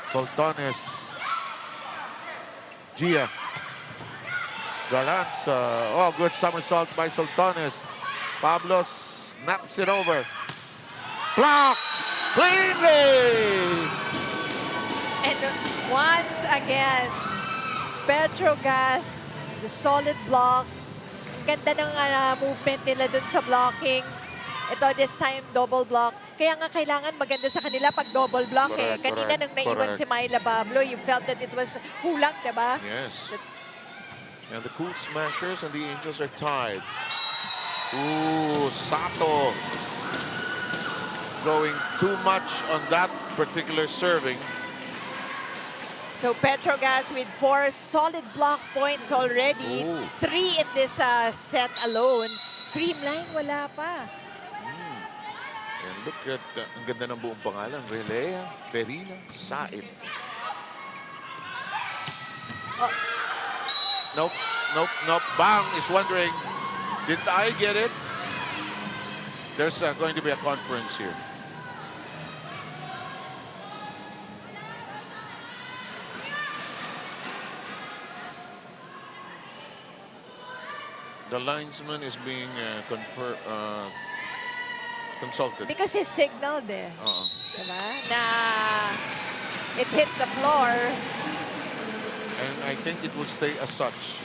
Soltones. Gia. Galanza. Oh, good somersault by Soltones. Pablo snaps it over. Blocked cleanly! And once again, PETRO GAZZ, the solid block. Ang ganda ng movement nila dun sa blocking. Ito, this time, double block. Kaya nga kailangan maganda sa kanila pag double block eh. Correct, Kanina nang naiwan si Myla Pablo, you felt that it was kulang, diba? Yes. And the Cool Smashers and the Angels are tied. Ooh, Sato. Throwing too much on that particular serving. So PETRO GAZZ with 4 solid block points already. Ooh. 3 in this set alone. CREAMLINE, wala pa. And look at, ang ganda ng buong pangalan. Relea, Ferina, Said. Oh. Nope. Bang is wondering, did I get it? There's going to be a conference here. The linesman is being consulted. Because he signaled eh. Diba? Na it hit the floor. And I think it will stay as such.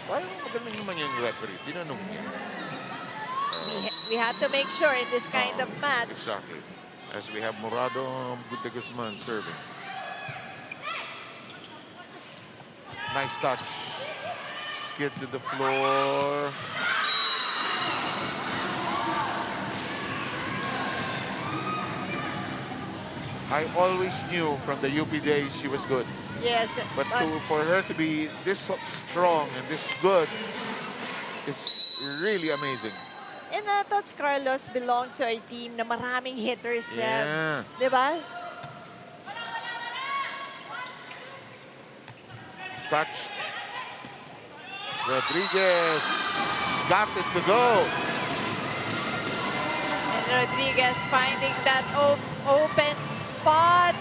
Why magaling naman yung referee? Tinanong niya. We had to make sure in this kind of match. Exactly. As we have Morado de Guzman serving. Nice touch. Skid to the floor. I always knew from the UP days she was good. Yes. But for her to be this strong and this good, it's really amazing. And Tots Carlos belongs to a team na maraming hitters. Yeah. Diba? Touched. Rodriguez got it to go. And Rodriguez finding that open spot.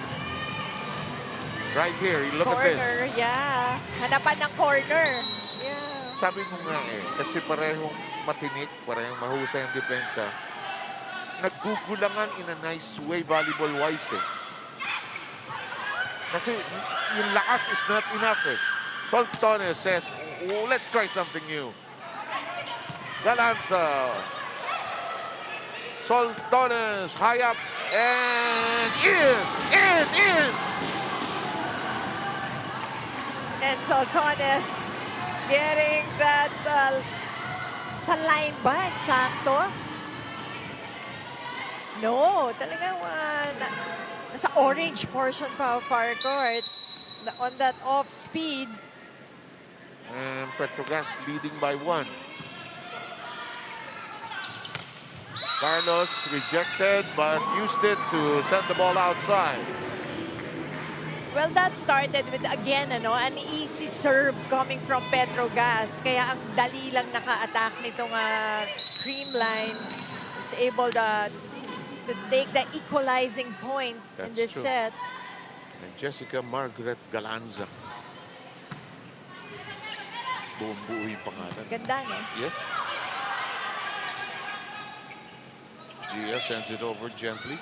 Right here, look Corner, at this. yeah. Hanapan ng corner. Yeah. Sabi mo nga kasi parehong matinik, parehong mahusay ang depensa. Naggugulangan in a nice way, volleyball-wise Kasi yung lakas is not enough Soltones says, oh, let's try something new. Galanza. Soltones, high up, and in! And Soltones getting that sa line ba? Eksakto? No, talagang sa orange portion pa of our court. On that off speed. And Petro Gazz leading by 1. Carlos rejected, but used it to send the ball outside. Well, that started with, again, an easy serve coming from Petro Gazz. Kaya ang dali lang naka-attack nitong Creamline is able to take the equalizing point in this set. And Jessica Margaret Galanza. Buong-buo yung pangalan. Ganda, no? Yes. Gia sends it over gently.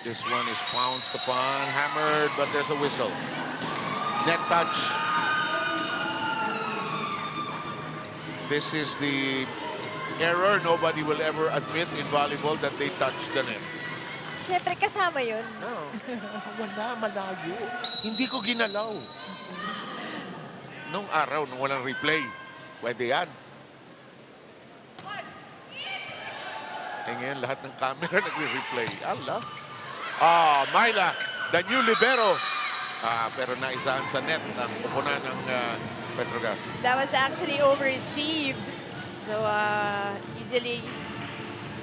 This one is pounced upon, hammered, but there's a whistle. Net touch. This is the error nobody will ever admit in volleyball, that they touch the net. Siyempre, kasama yun. No. Wala, malayo. Hindi ko ginalaw. Nung araw, nung walang replay, pwede yan. Eh ngayon, lahat ng camera nagre-replay. Allah. Myla, the new libero. Pero naisaan sa net ang kupuna ng Petro Gazz. That was actually over-received. So, easily,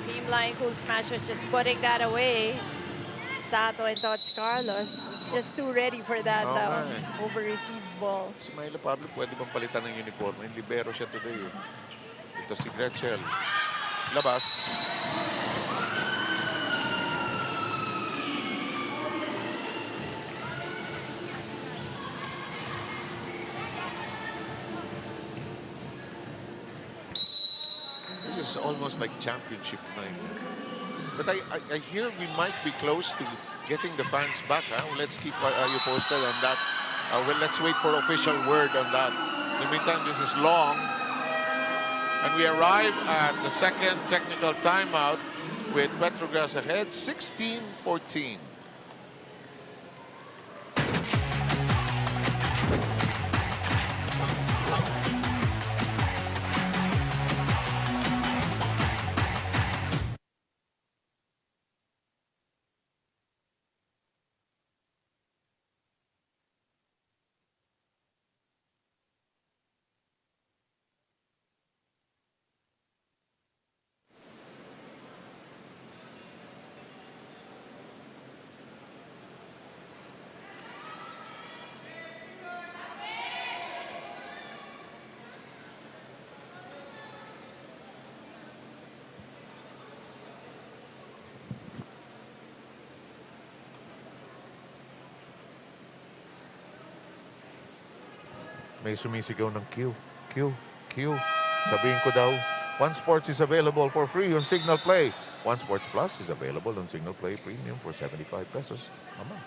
Creamline Cool Smash was just putting that away. Sato and Tots Carlos is just too ready for that over-received ball. Si Myla Pablo, pwede bang palitan ng uniform? Yung libero siya today. Ito si Gretchen. Labas. This is almost like championship night. But I hear we might be close to getting the fans back. Let's keep you posted on that. Well, let's wait for official word on that. In the meantime, this is long. And we arrive at the second technical timeout with Petro Gazz ahead, 16-14. May sumisigaw ng Q. Sabihin ko daw, One Sports is available for free on Signal Play. One Sports Plus is available on Signal Play Premium for 75 pesos a month.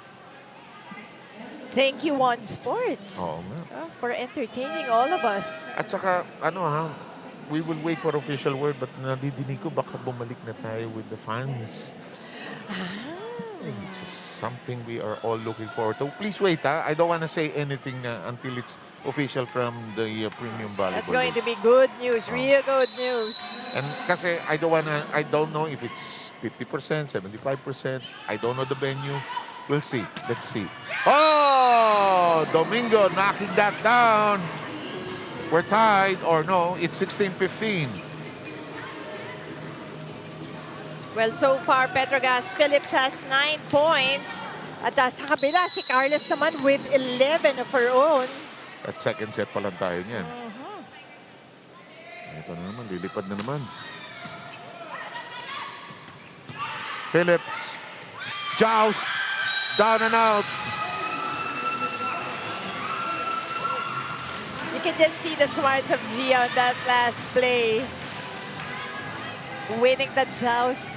Thank you, One Sports, for entertaining all of us. At saka, we will wait for official word, but nadidinig ko baka bumalik na tayo with the fans. It's just something we are all looking forward to. Please wait, I don't want to say anything until it's official from the premium volleyball. That's going to be good news, real good news. And kasi I don't know if it's 50%, 75%. I don't know the venue. We'll see. Let's see. Oh! Oh, Domingo knocking that down. We're tied, or no, it's 16-15. Well, so far, PETRO GAZZ Philips has 9 points. At sa kabila, si Carlos naman with 11 of her own. At second set pa lang tayo niyan. Ito na naman, lilipad na naman. Philips. Joust. Down and out. You can just see the smarts of Gia on that last play. Winning the joust.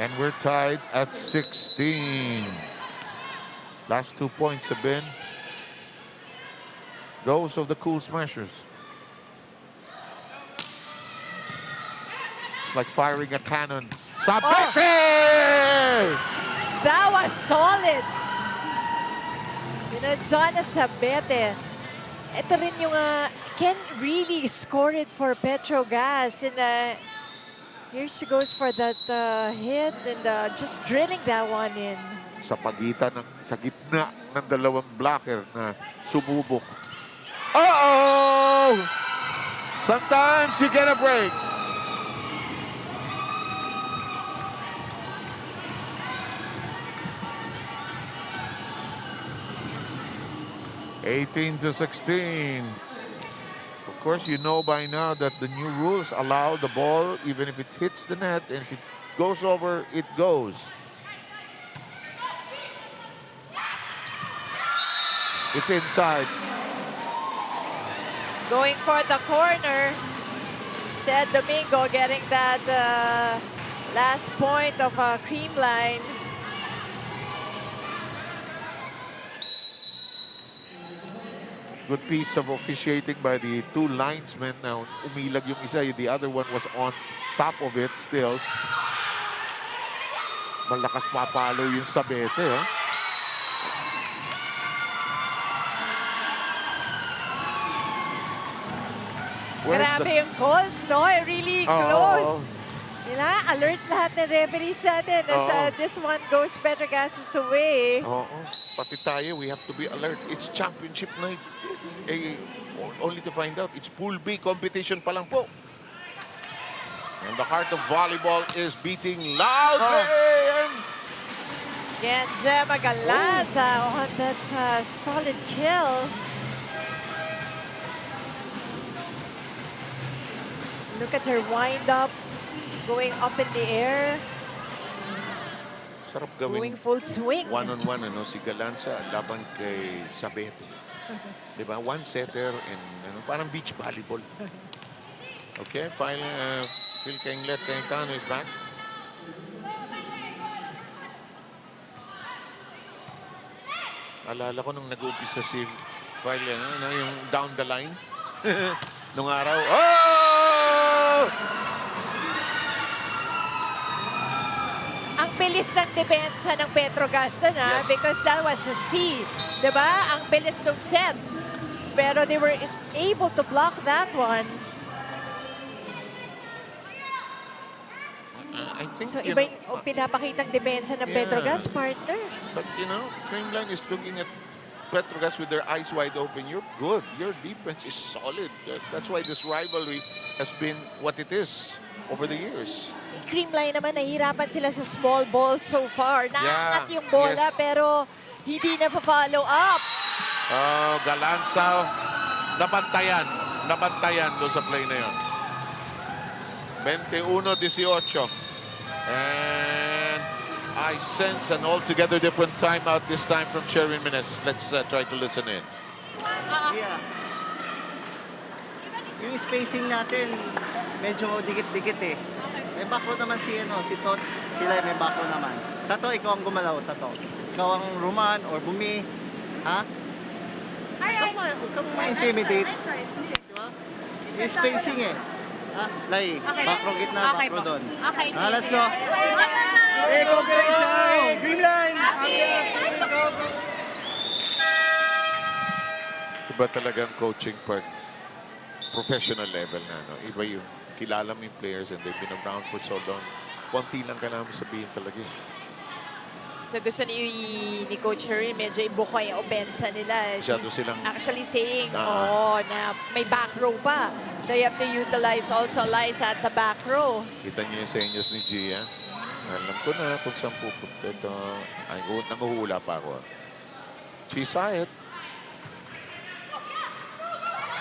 And we're tied at 16. Last 2 points have been those of the Cool Smashers. It's like firing a cannon. Sabete! That was solid. You know, John Sabete. Ito rin yung can really score it for PETRO GAZZ. And here she goes for that hit and just drilling that one in. Sa pagitan ng, sa gitna ng dalawang blocker na sumubok. Uh-oh! Sometimes you get a break. (18-16). Of course, you know by now that the new rules allow the ball, even if it hits the net, and if it goes over, it goes. It's inside. Going for the corner. Said Domingo getting that last point of CREAMLINE. Good piece of officiating by the two linesmen. Now, umilag yung isa. The other one was on top of it still. Malakas papalo yung Sabete. Oh. Grabe yung calls, no? Really close. Alert lahat ng referees natin as this one goes PETRO GAZZ's away. Pati tayo, we have to be alert. It's championship night. Only to find out, it's Pool B competition pa lang po. And the heart of volleyball is beating loudly. Again, Gemma Galanza on that solid kill. Look at her wind up, going up in the air. Sarap gawin. Going full swing. One-on-one, si Galanza laban kay Sabete. Diba? One setter and parang beach volleyball. Okay, Phil Kenglet Cayetano is back. Alala ko nung nag-uumpisa si Phil, yung down the line. Nung araw. Oh! Ang bilis ng depensa ng PETRO GAZZ Yes. because that was a C. Diba? Ang bilis ng set. Pero they were able to block that one. I think, So iba yung pinapakitang depensa ng PETRO GAZZ, partner. But CREAMLINE is looking at PETRO GAZZ with their eyes wide open. You're good. Your defense is solid. That's why this rivalry has been what it is over the years. CREAMLINE naman, nahihirapan sila sa small ball so far. Naangat yung bola, pero hindi na follow up. Oh, Galanza, nabantayan doon sa play na yun. 21-18. And I sense an altogether different timeout this time from Sherwin Meneses. Let's try to listen in. Yeah. Yung spacing natin, medyo dikit-dikit eh. May backrow naman si Tots, sila may backrow naman. Sato, ikaw ang gumalaw, Sato. Ikaw ang Roman or Bumi. Ha? Huwag kang ma-intimidate. Diba? Yung spacing eh. Ha? Lai, backrow gitna, backrow doon. Okay, Let's go. Hey, go, CREAMLINE! Iba talagang coaching part. Professional level na. Iba yung kilala mo yung players and they've been around for so long. Konti lang kailangan mo sabihin talaga. So gusto ni Coach Herring medyo ibuko yung opensa nila. Masyado He's silang- actually saying, Ah. na may back row pa. So you have to utilize also lies at the back row. Kita niyo yung senyas ni Gia. Alam ko na kung saan pupunta ito. Ay, nanguhula pa ako. She saw it.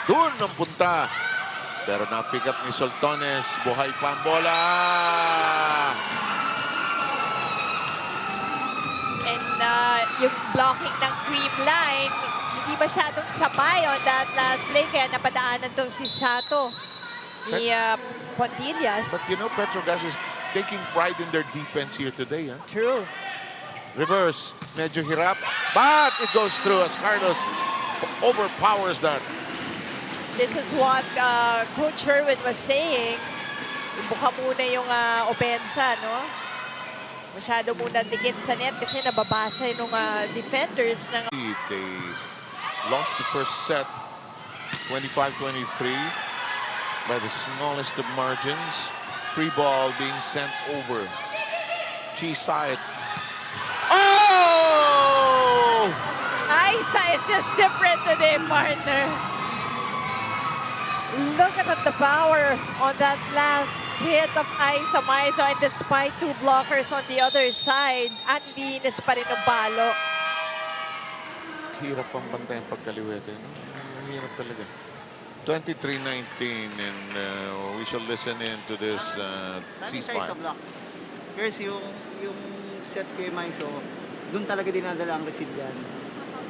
Doon ang punta. Pero na-pick up ni Soltones. Buhay pa ang bola. And yung blocking ng Creamline, hindi masyadong sabay on that last play. Kaya napadaanan tong si Sato ni Pontillas. But you know, PETRO GAZZ is taking pride in their defense here today. Huh? True. Reverse. Medyo hirap. But it goes through as Carlos overpowers that. This is what Coach Sherwin was saying. Ibuka muna yung opensa, no? Masyado muna dikit sa net kasi nababasa yung defenders ng... They lost the first set, 25-23, by the smallest of margins. Free ball being sent over. G-side. Oh! Isa is just different today, partner. Look at the power on that last hit of Isa Maizo, and despite two blockers on the other side, ang linis pa rin ng balo. Hirap ang bantay ang pagkaliwete. No? Hirap talaga. 23-19, and we shall listen in to this Lagi tayo ceasefire. sa block. Kasi yung set kay Maiso, doon talaga dinadala ang receive yan.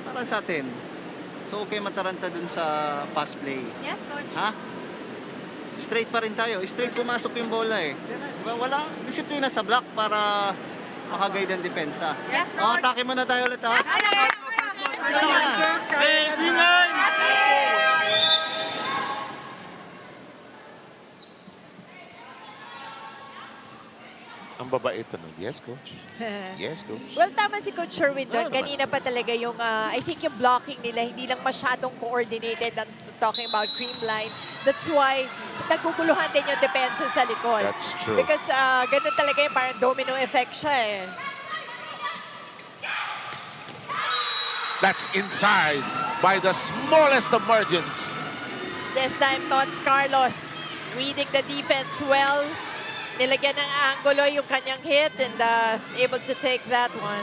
Para sa atin. So, okay mataranta dun sa pass play. Yes, Coach. Ha? Straight pa rin tayo. Straight pumasok yung bola eh. Diba? Walang disiplina sa block para makaguide ang depensa. Yes, O, Coach. atake muna tayo ulit ha. Ang babait tanong, yes, coach. Yes, coach. Well, tama si Coach Sherwin doon. Oo naman. Kanina pa talaga yung, I think yung blocking nila, hindi lang masyadong coordinated. I'm talking about Creamline. That's why naguguluhan din yung depensa sa likod. That's true. Because ganun talaga yung parang domino effect siya eh. That's inside by the smallest of margins. This time, Tots Carlos reading the defense well. Nilagyan ng angulo yung kanyang hit and able to take that one.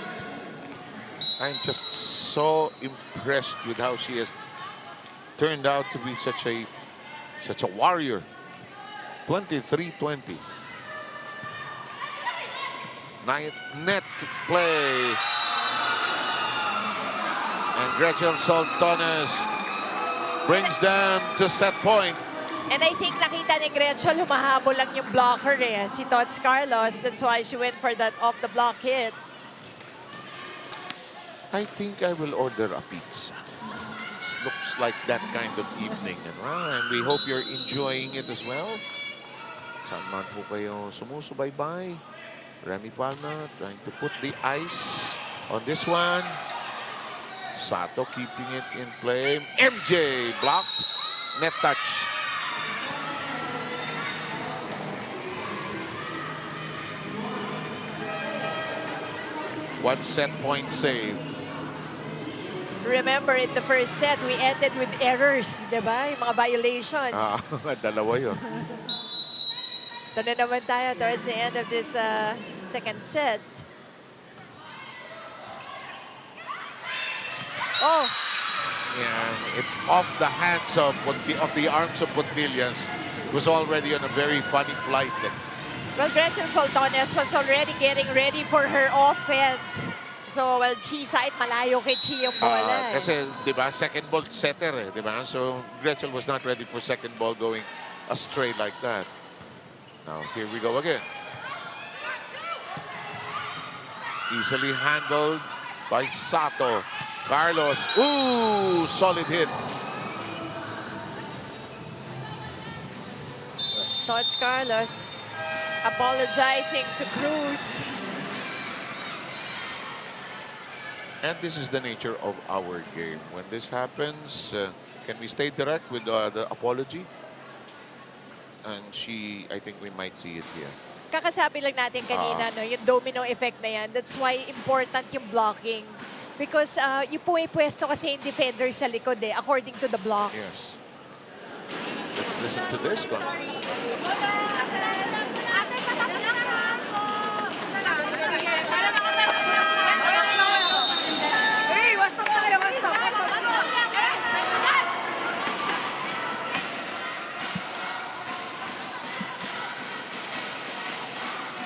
I'm just so impressed with how she has turned out to be such a warrior. 23-20. Net play. And Gretchen Soltones brings them to set point. And I think nakita ni Gretchen, humahabol lang yung blocker eh, si Tots Carlos. That's why she went for that off-the-block hit. I think I will order a pizza. This looks like that kind of evening. And we hope you're enjoying it as well. Saan man po kayo sumusubaybay. Remy Palma trying to put the ice on this one. Sato keeping it in play. MJ blocked. Net touch. One set point save. Remember, in the first set, we ended with errors, di ba? Yung mga violations. Dalawa yun. Ito na naman tayo towards the end of this second set. Oh, Yeah, it off the hands of the arms of Pontillas. It was already on a very funny flight. well, Gretchen Soltones was already getting ready for her offense. So, well, Chi side, malayo kay Chi yung bola. Kasi, di ba, second ball setter eh, di ba? So, Gretchen was not ready for second ball going astray like that. Now, here we go again. Easily handled by Sato. Carlos, ooh, solid hit. Tots Carlos apologizing to Cruz. And this is the nature of our game. When this happens, can we stay direct with the apology? And I think we might see it here. kakasabi lang natin kanina, no, yung domino effect na yan. That's why important yung blocking. Because yung pumipwesto kasi yung defender sa likod according to the block. Yes. Let's listen to this one.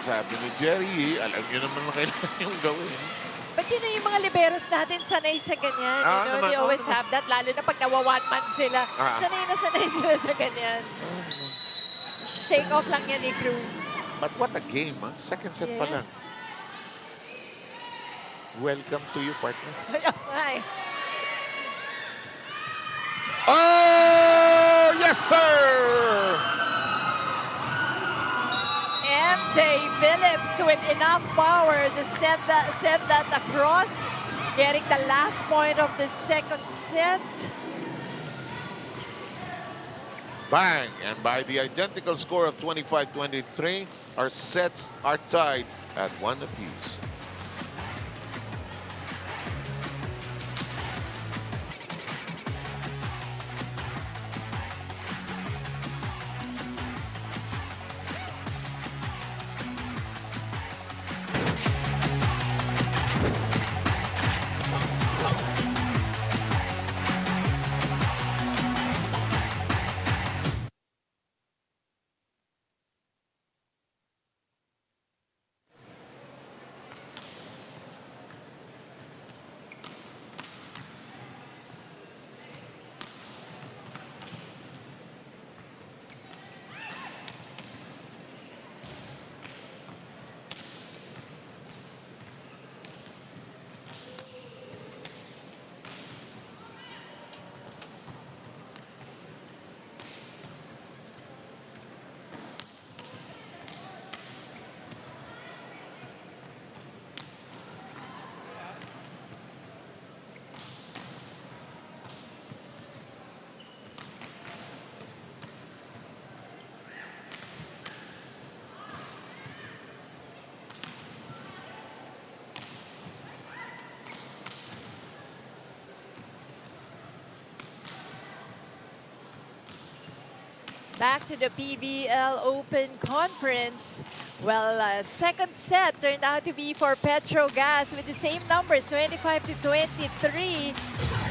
Sabi ni Jerry, alam niyo naman na kailangan yung gawin. But yun yung mga liberos natin, sanay sa ganyan. You know, they always have that. Lalo na pag nawa-one man sila, sanay na sanay sila sa ganyan. Shake off lang yan ni Cruz. But what a game, huh? Second set pa lang. Welcome to you, partner. Ay. Oh, yes, sir! MJ Phillips with enough power to send that across, getting the last point of the second set. Bang! And by the identical score of 25-23, our sets are tied at 1 apiece. Back to the PVL Open Conference. Well, second set turned out to be for Petro Gazz with the same numbers, 25-23.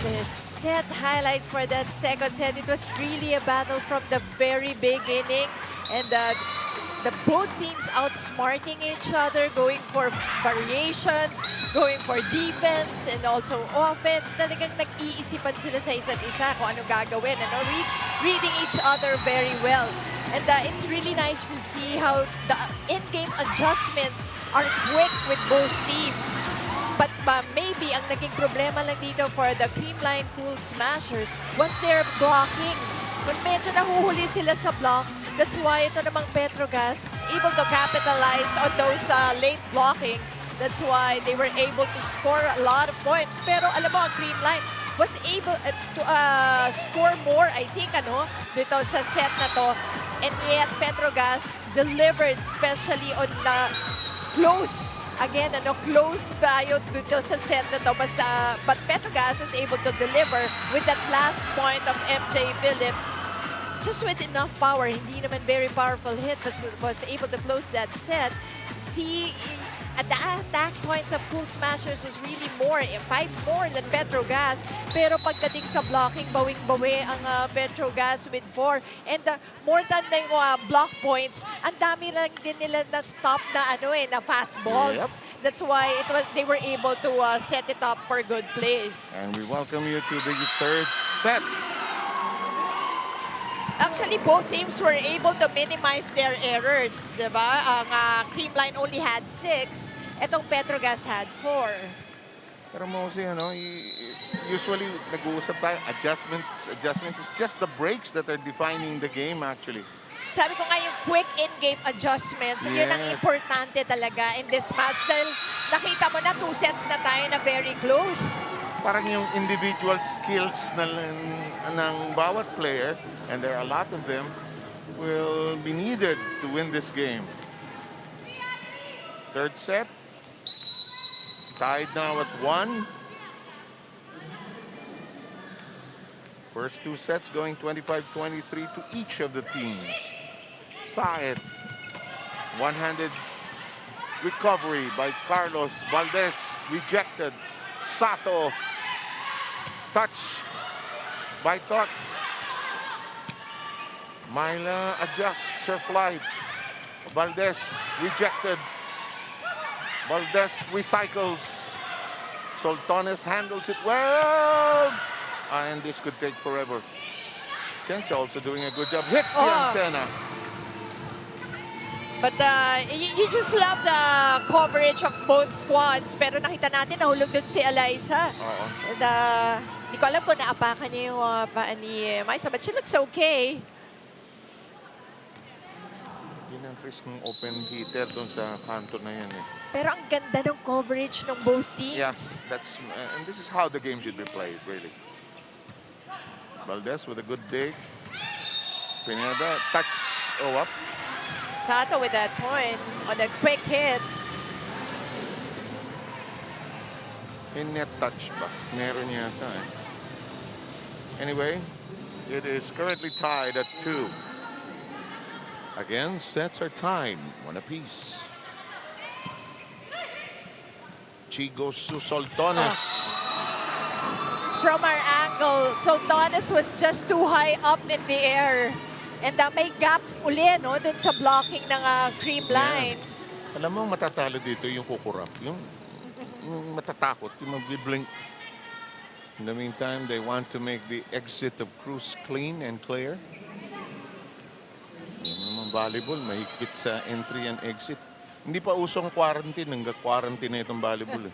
The set highlights for that second set. It was really a battle from the very beginning. And both teams outsmarting each other, going for variations, going for defense and also offense. Talagang nag-iisipan sila sa isa't isa kung anong gagawin. Reading each other very well. And it's really nice to see how the in-game adjustments are quick with both teams. But maybe ang naging problema lang dito for the Creamline Cool Smashers was their blocking. Kung medyo nahuhuli sila sa block, that's why ito namang Petro Gazz is able to capitalize on those late blockings. That's why they were able to score a lot of points. Pero alam mo, ang Creamline was able to score more, I think, dito sa set na to. And yet, Petro Gazz delivered, especially on the close. Again, close tayo dito sa set na to. But Petro Gazz is able to deliver with that last point of MJ Phillips. Just with enough power, hindi naman very powerful hit, but was able to close that set. See, the attack points of Cool Smashers was really more, 5 more than Petro Gazz. Pero pagdating sa blocking, bawing-bawi ang Petro Gazz with 4. And more than the block points, ang dami lang din nila na stop na na fast balls. Yep. That's why they were able to set it up for good plays. And we welcome you to the third set. Actually, both teams were able to minimize their errors, diba? Ang Creamline only had 6. Etong Petro Gazz had 4. Pero mostly, usually nag-uusap tayo, adjustments. It's just the breaks that are defining the game, actually. Sabi ko nga yung quick in-game adjustments, yun ang importante talaga in this match. Dahil nakita mo na 2 sets na tayo na very close. Parang yung individual skills ng bawat player, and there are a lot of them, will be needed to win this game. Third set. Tied now at 1. First 2 sets going 25-23 to each of the teams. Saed. One-handed recovery by Carlos. Valdez rejected. Sato. Touch by Tots. Myla adjusts her flight. Valdez rejected. Valdez recycles. Soltones handles it well. And this could take forever. Chencha also doing a good job. Hits the antenna. But you just love the coverage of both squads. Pero nakita natin, nahulog dun si Eliza. Oo. And hindi ko alam kung naapakan niya yung paa ni Maisa. But she looks okay. Yun ang Chris ng open hitter dun sa kanto na yan eh. Pero ang ganda ng coverage ng both teams. Yes, that's and this is how the game should be played, really. Valdez with a good dig. Pineda, touch, up. Sato with that point on the quick hit. In net touch ba? Meron yata eh. Anyway, it is currently tied at 2. Again, sets are tied, 1 apiece. Chigo Soltones. From our angle, Soltones was just too high up in the air. And may gap uli, no, dun sa blocking ng Creamline. Yeah. Alam mo, matatalo dito yung kukurap. Yung matatakot, yung mag-blink. In the meantime, they want to make the exit of Cruz clean and clear. Yung naman volleyball, mahigpit sa entry and exit. Hindi pa usong quarantine, hanggang-quarantine na itong volleyball.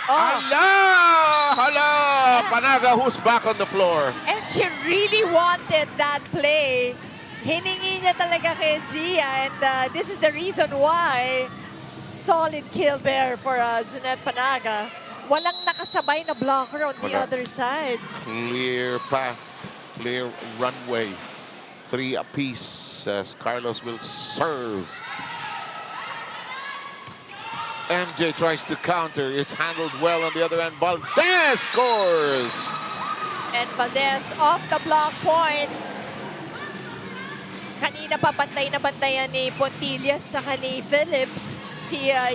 Hala! Hala! Panaga, who's back on the floor? And she really wanted that play. Hiningi niya talaga kay Gia. And this is the reason why. Solid kill there for Jeanette Panaga. Walang nakasabay na blocker on the other side. Clear path, clear runway. 3 apiece as Carlos will serve. MJ tries to counter. It's handled well on the other end. Valdez scores! And Valdez off the block point. Kanina pa bantay na bantayan ni Pontillas saka ni Phillips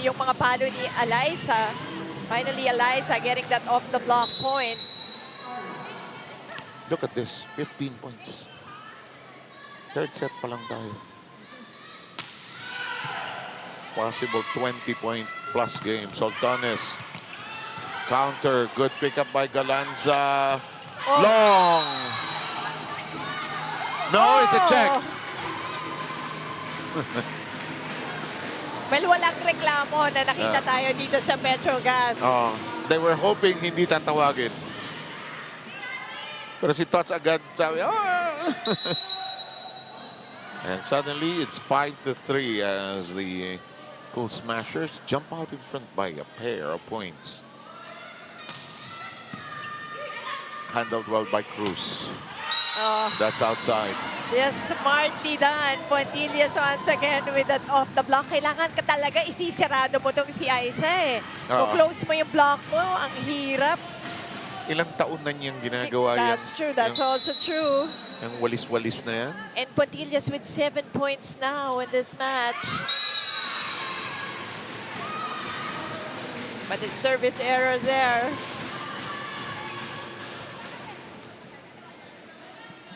yung mga palo ni Eliza. Finally, Eliza getting that off the block point. Look at this, 15 points. Third set pa lang tayo. Possible 20-point plus game. Soltones. Counter. Good pickup by Galanza. Long. No, it's a check. Well, walang reklamo na nakita tayo dito sa Petro Gas. They were hoping hindi tatawagin. Pero si Tots agad sabi, And suddenly it's 5-3 as the Cool Smashers jump out in front by a pair of points. Handled well by Cruz. That's outside. Yes, smartly done. Pontillas once again with that off the block. Kailangan ka talaga isisirado mo tong si Aiza eh. Kung close mo yung block mo, ang hirap. Ilang taon na niyang ginagawa yan. That's true. That's also true. Ang walis-walis na yan. And Pontillas with 7 points now in this match. But the service error there.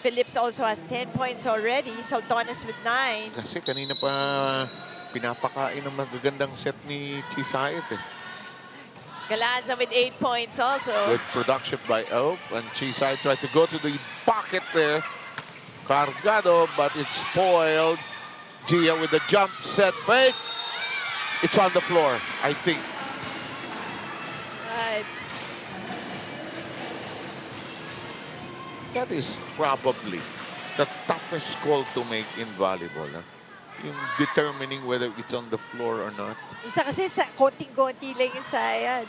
Phillips also has 10 points already. Soltones with 9. Kasi kanina pa pinapakain ng magagandang set ni Chisayet eh. Galanza with 8 points also. Good production by Ope. And Chisayet tried to go to the pocket there. Cargado, but it's spoiled. Gia with the jump set fake. It's on the floor, I think. Right. That is probably the toughest call to make in volleyball. Huh? Yung determining whether it's on the floor or not. Isa kasi sa konting-konti lang yung sayad.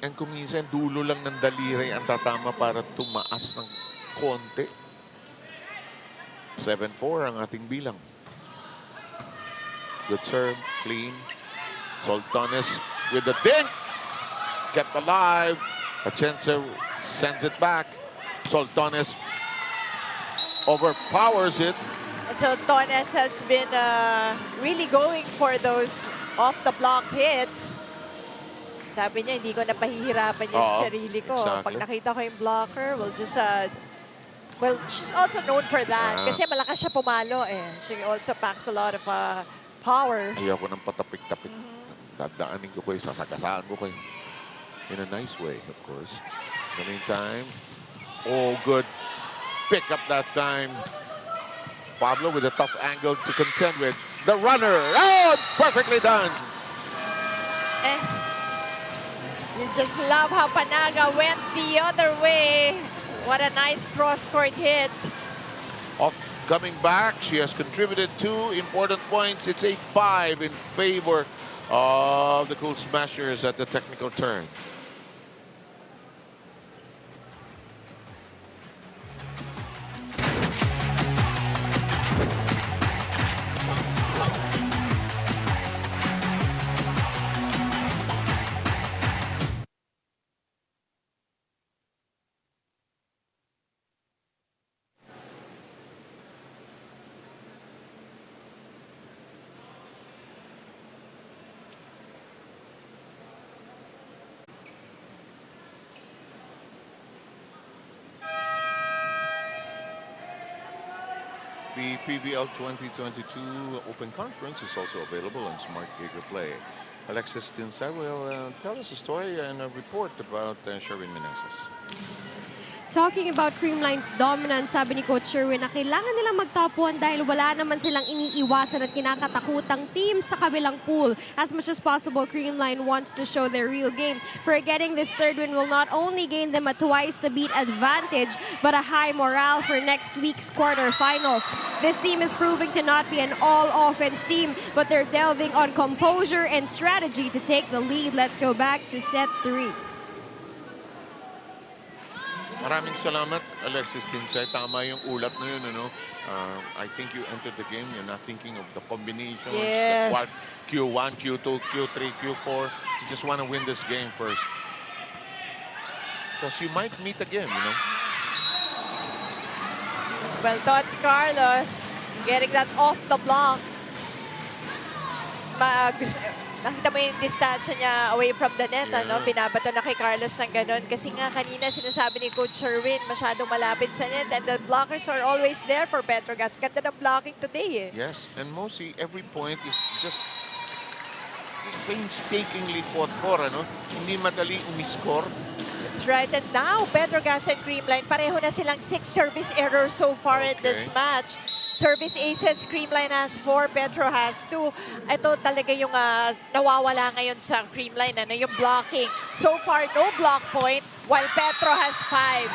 And kung minsan dulo lang ng daliri ang tatama para tumaas ng konti. 7-4 ang ating bilang. Good serve, clean. Soltones with the dink. Kept alive. Atienza sends it back. Soltones overpowers it. And so Tones has been really going for those off-the-block hits. Sabi niya, hindi ko na pahihirapan yung Oo, sarili ko. exactly. Pag nakita ko yung blocker, we'll just... well, she's also known for that. Kasi malakas siya pumalo eh. She also packs a lot of power. Ayoko ng patapik-tapik. Dadaanin ko kayo, sasagasaan ko kayo. In a nice way, of course. In the meantime, oh, good pick up that time. Pablo with a tough angle to contend with. The runner, oh, perfectly done. Eh, you just love how Panaga went the other way. What a nice cross-court hit. Coming back, she has contributed 2 important points. It's a 5 in favor of the Cool Smashers at the technical turn. The PVL 2022 Open Conference is also available on Smart Giga Play. Alexis Tinsay will tell us a story and a report about Sherwin Meneses. Talking about Creamline's dominance, sabi ni Coach Sherwin na kailangan nilang magtapuan dahil wala naman silang iniiwasan at kinakatakutang team sa kabilang pool. As much as possible, Creamline wants to show their real game. For getting this third win will not only gain them a twice-to-beat advantage, but a high morale for next week's quarterfinals. This team is proving to not be an all-offense team, but they're delving on composure and strategy to take the lead. Let's go back to set 3. Maraming salamat, Alexis Tinsay. Tama yung ulat na yun, ano? I think you entered the game. You're not thinking of the combinations. Yes. The Q1, Q2, Q3, Q4. You just want to win this game first. Because you might meet again, you know? Well, Tots Carlos getting that off the block. Nakita mo yung distansya niya away from the net, Yeah. ano? Binabato na kay Carlos ng ganun. Kasi nga kanina sinasabi ni Coach Sherwin, masyadong malapit sa net. And the blockers are always there for PETRO GAZZ. Ganda ng blocking today eh. Yes, and mostly every point is just painstakingly fought for, ano? Hindi madali umiscore. That's right. And now, PETRO GAZZ and Creamline, pareho na silang 6 service errors so far in this match. Service aces, Creamline has 4, Petro has 2. Ito talaga yung nawawala ngayon sa Creamline, ano, yung blocking. So far, no block point, while Petro has 5.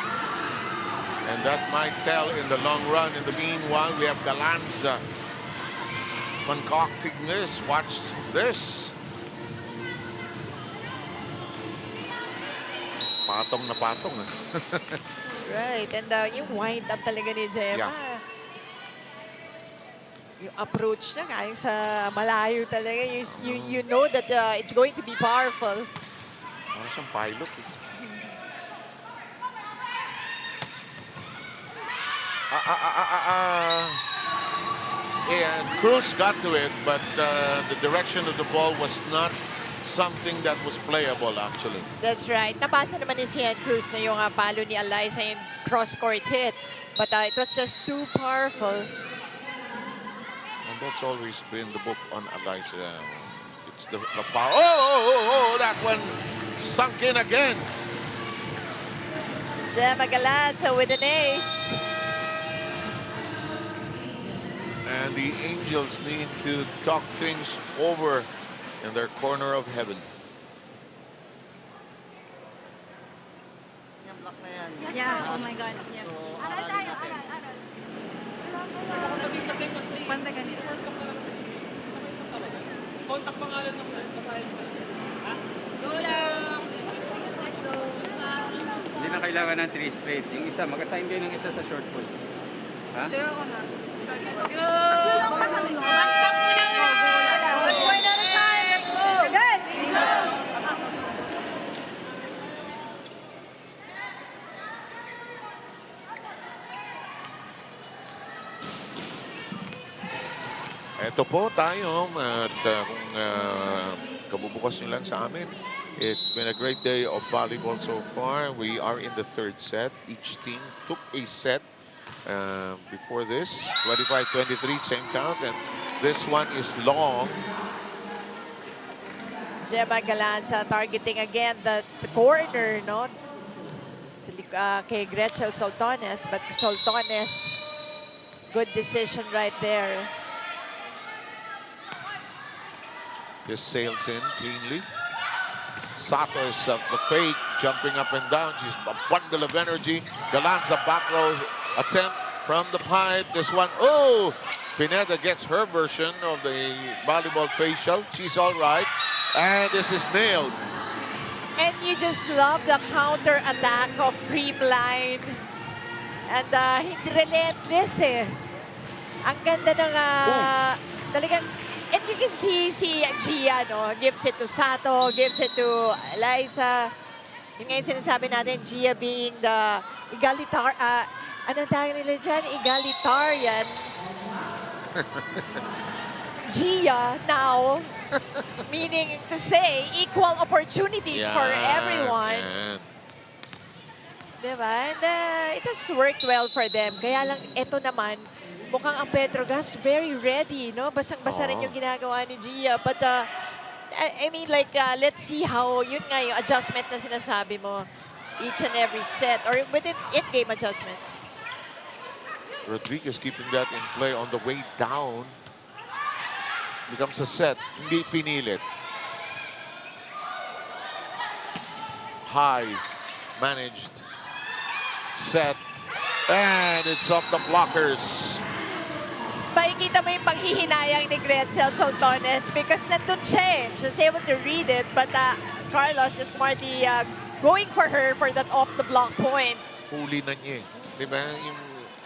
And that might tell in the long run. In the meanwhile, we have Galanza concocting this. Watch this. Patong na patong. That's right. And yung wind-up talaga ni Gemma. Yeah. Yung approach niya, kaya sa malayo talaga. You know that it's going to be powerful. Parang siyang pilot. Yeah, Cruz got to it, but the direction of the ball was not something that was playable, actually. That's right. Nabasa naman ni Cian Cruz na yung palo ni Eliza yung cross-court hit. But it was just too powerful. And that's always been the book on Eliza. It's the power. Oh, that one sunk in again. Gemma Galanza with an ace. And the Angels need to talk things over in their corner of heaven. Yung block na yan. Yeah, oh my God, yes. So, aralin natin. Panda ganito. Contact pangalan ng sir, basahin mo. Ha? Go lang! Let's go! Hindi na kailangan ng 3 straight. Yung isa, mag-assign kayo ng isa sa short pull. Ha? Let's go! One stop muna! Eto po tayo at kung kabubukas nyo lang sa amin. It's been a great day of volleyball so far. We are in the third set. Each team took a set before this. 25-23, same count. And this one is long. Gemma Galanza targeting again the corner, no? Kay Gretchen Soltones, but Soltones, good decision right there. This sails in cleanly. Sato is the fake, jumping up and down. She's a bundle of energy. Galanza back row attempt from the pipe. This one, oh! Pineda gets her version of the volleyball facial. She's all right. And this is nailed. And you just love the counter-attack of CREAMLINE. And hindi relentless eh. Ang ganda ng talagang, and you can see si Gia, no? Gives it to Sato, gives it to Eliza. Yung nga yung sinasabi natin, Gia being the anong tawag nila dyan? Egalitarian. Gia now, meaning to say equal opportunities for everyone. Yan. Diba? And it has worked well for them. Kaya lang, ito naman, mukhang ang Petro Gazz very ready, no? Basang-basa rin yung ginagawa ni Gia. But, I mean, like, let's see how, yun nga yung adjustment na sinasabi mo. Each and every set, or within in-game adjustments. Rodriguez keeping that in play on the way down. Becomes a set. Hindi pinilit. High. Managed. Set. And it's off the blockers. Makikita mo yung panghihinayang ni Gretzel Soltones because nandun siya eh. She's able to read it, but Carlos is smartly going for her for that off-the-block point. Huli na niya eh. Diba?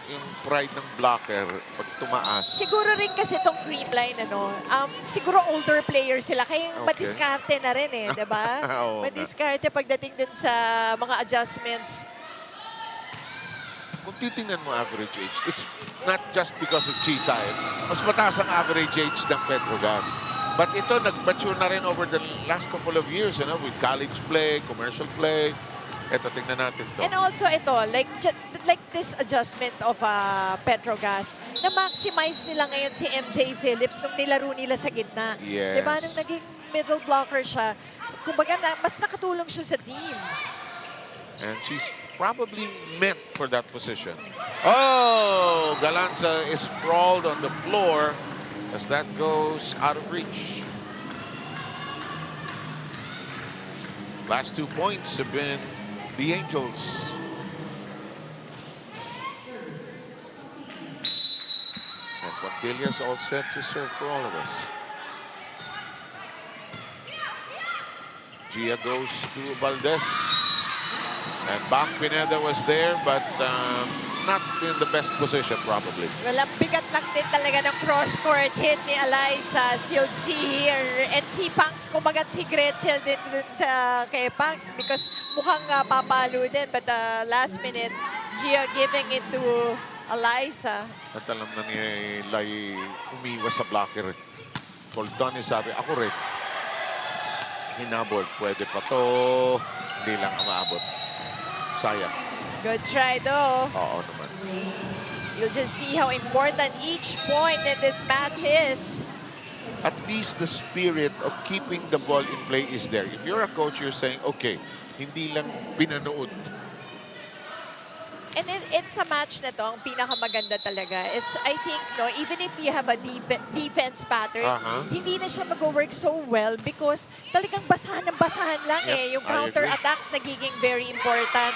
Yung pride ng blocker pag tumaas. Siguro rin kasi itong CREAMLINE, ano, siguro older player sila, kaya madiskarte na rin eh, diba? Madiskarte pagdating dun sa mga adjustments. Kung titingnan mo average age, it's not just because of Chisay. Mas mataas ang average age ng Petro Gazz. But ito, nag-mature na rin over the last couple of years, you know, with college play, commercial play. Ito, tingnan natin to. And also ito, like this adjustment of Petro Gazz, na-maximize nila ngayon si MJ Phillips nung nilaro nila sa gitna. Yes. Diba? Nung naging middle blocker siya, kumbaga mas nakatulong siya sa team. And she's probably meant for that position. Oh! Galanza is sprawled on the floor as that goes out of reach. Last 2 points have been the Angels. And Quintilia's all set to serve for all of us. Gia goes to Valdez. And back Pineda was there, but not in the best position probably. Well, ang bigat lang din talaga ng cross-court hit ni Eliza, as you'll see here. And si Pangs, kumagat si Gretchen din sa kay Pangs because mukhang papalo din. But last minute, Gia giving it to Eliza. At alam na ni Lai umiwas sa blocker. Colton sabi, ako rin. Hinabol, pwede pa to. Hindi lang umabot. Sayang. Good try though. Oo naman. You'll just see how important each point in this match is. At least the spirit of keeping the ball in play is there. If you're a coach, you're saying, okay, hindi lang pinanood. And it's a match na to, ang pinakamaganda talaga. It's, I think, no, even if you have a defense pattern, hindi na siya mag-work so well because talagang basahan ng basahan lang eh. Yung counter-attacks nagiging very important.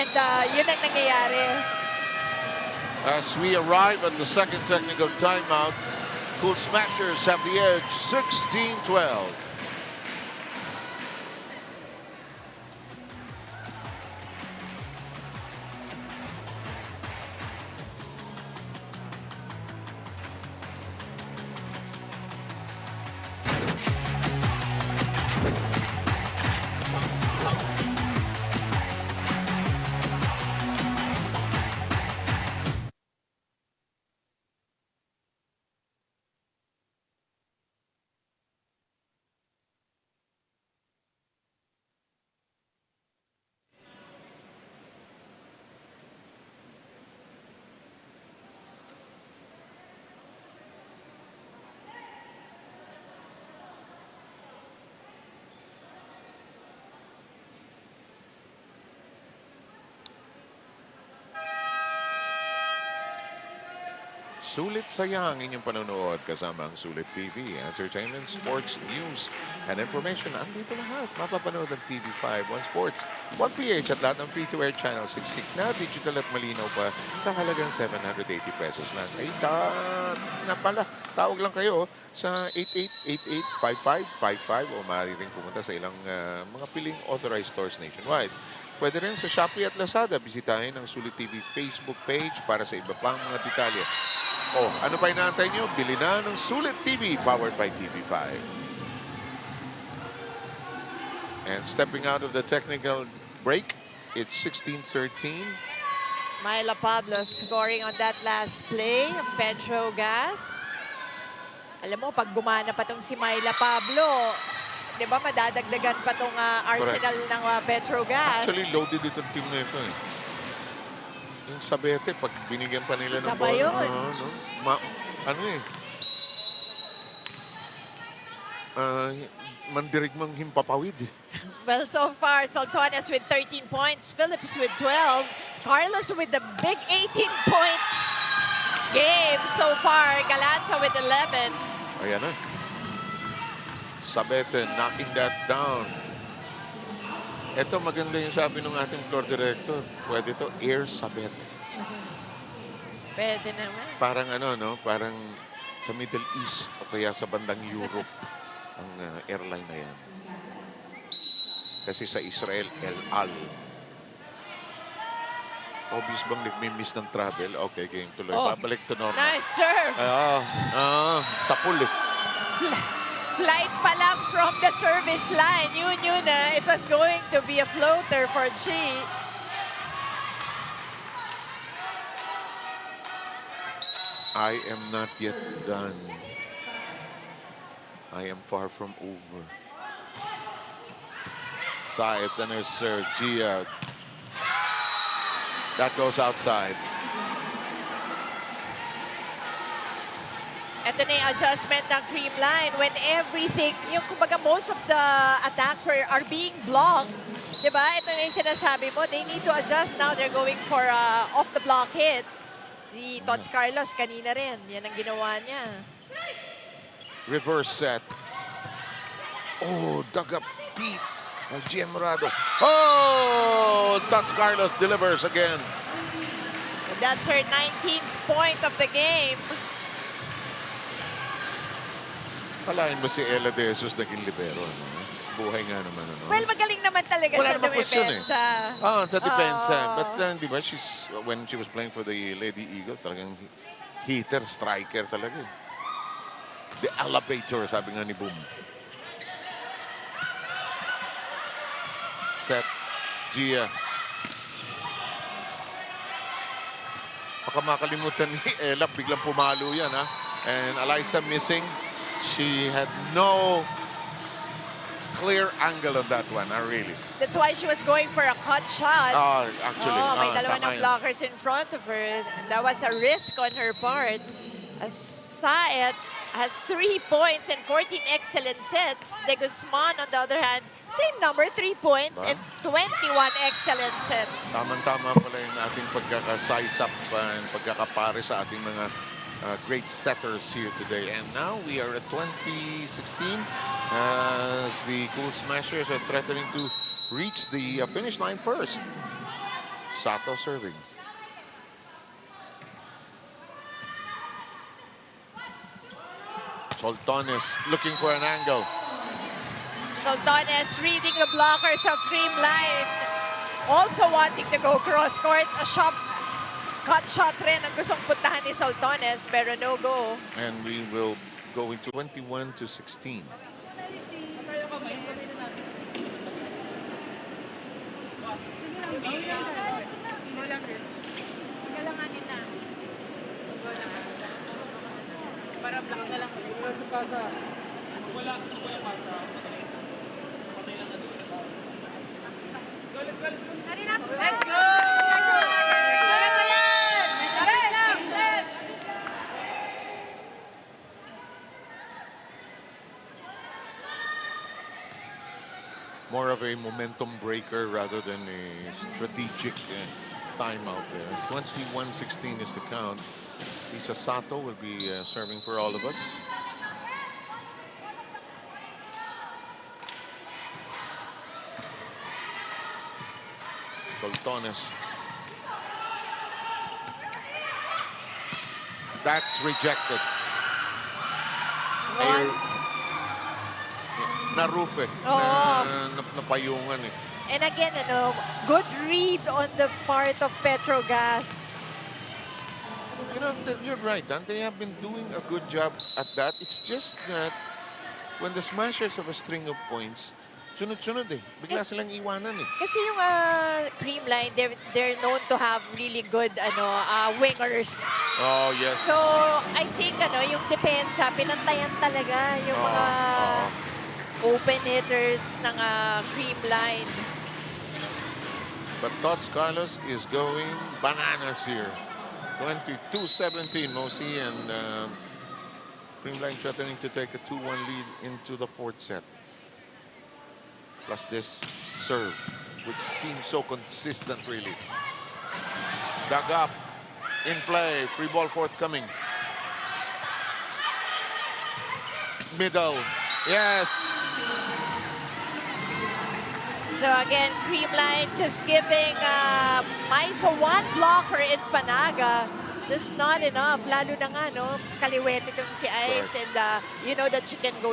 And yun ang nangyayari. As we arrive at the second technical timeout, Cool Smashers have the edge, 16-12. Sulit sayang inyong panonood kasama ang Sulit TV. Entertainment, sports, news, and information. Andito lahat. Mapapanood ang TV5, One Sports, One PH at lahat ng free-to-air channel. Siksik na, digital at malinaw pa sa halagang 780 pesos lang. Ay, tawag lang kayo sa 8888-5555 o maaari rin pumunta sa ilang mga piling authorized stores nationwide. Pwede rin sa Shopee at Lazada. Bisitahin ang Sulit TV Facebook page para sa iba pang mga detalye. O, ano pa inaantay nyo? Bili na ng Sulit TV powered by TV5. And stepping out of the technical break, it's 16-13. Myla Pablo scoring on that last play of Petro Gazz. Alam mo, pag gumana pa tong si Myla Pablo, di ba, madadagdagan pa tong arsenal ng Petro Gazz. Actually, loaded itong team na ito eh. Yung Sabete, pag binigyan pa nila Isa ng ba ball. yun? Ano eh. Mandirigmang himpapawid eh. Well, so far, Saltones with 13 points, Phillips with 12, Carlos with the big 18-point game so far, Galanza with 11. Ayan na. Sabete knocking that down. Ito maganda yung sabi ng ating floor director. Pwede to Air Sabete. Pwede naman. Parang ano, no? Parang sa Middle East o kaya sa bandang Europe ang airline na yan. Kasi sa Israel, El Al. Obvious bang nagmi-miss ng travel? Okay, game tuloy. Oh. Babalik to normal. Nice serve. Sa pool eh. Flight pa lang from the service line. You knew na it was going to be a floater for Chi. I am not yet done. I am far from over. Saet and her serve. Gia. That goes outside. Ito na yung adjustment ng CREAMLINE when everything, yung kumbaga most of the attacks are being blocked. Diba? Ito na yung sinasabi mo, they need to adjust now. They're going for off-the-block hits. Si Tots Carlos kanina rin. Yan ang ginawa niya. Reverse set. Oh, dug up deep. Gian Morado. Oh, Tots Carlos delivers again. And that's her 19th point of the game. Palain mo si Ella De Jesus naging libero. Ano? Buhay nga naman. Ano? Well, magaling naman talaga siya namang question eh. dumipensa. Sa depensa. But di ba, when she was playing for the Lady Eagles, talagang hitter, striker talaga. The elevator, sabi nga ni Boom. Set. Gia. Baka makalimutan ni Ella, biglang pumalo yan, ha? And Eliza missing. She had no clear angle on that one, really. That's why she was going for a cut shot. Actually. May dalawa tama ng blockers in front of her. And that was a risk on her part. As Saet has 3 points and 14 excellent sets. De Guzman, on the other hand, same number, 3 points and 21 excellent sets. Tama-tama pala yung ating pagkaka-size up and pagkakapare sa ating mga great setters here today. And now we are at 2016 as the Cool Smashers are threatening to reach the finish line first. Sato serving. Soltones looking for an angle. Saltones reading the blockers of CREAMLINE. Also wanting to go cross-court. A cut shot rin ang gustong puntahan ni Saltones, pero no go. And we will go into 21-16. Para black na lang. Let's go! More of a momentum breaker rather than a strategic timeout there. 21-16 is the count. Lisa Sato will be serving for all of us. Soltones. That's rejected. Once. Na-roof eh. Oo. Napayungan eh. And again, good read on the part of Petro Gazz. You know, you're right, Dan. They have been doing a good job at that. It's just that when the Smashers have a string of points, sunod-sunod eh. Bigla silang iwanan eh. Kasi yung Creamline, they're known to have really good wingers. Oh, yes. So, I think yung depensa, pinantayan talaga yung mga open hitters ng Creamline. But Tots Carlos is going bananas here. 22-17, Mosi, and Creamline threatening to take a 2-1 lead into the fourth set. Plus this serve, which seems so consistent, really. Dug up, in play, free ball forthcoming. Middle, yes! So again, Creamline just giving Maiso one blocker in Panaga. Just not enough. Lalo na nga, kaliwete itong si Ice. Correct. And you know that she can go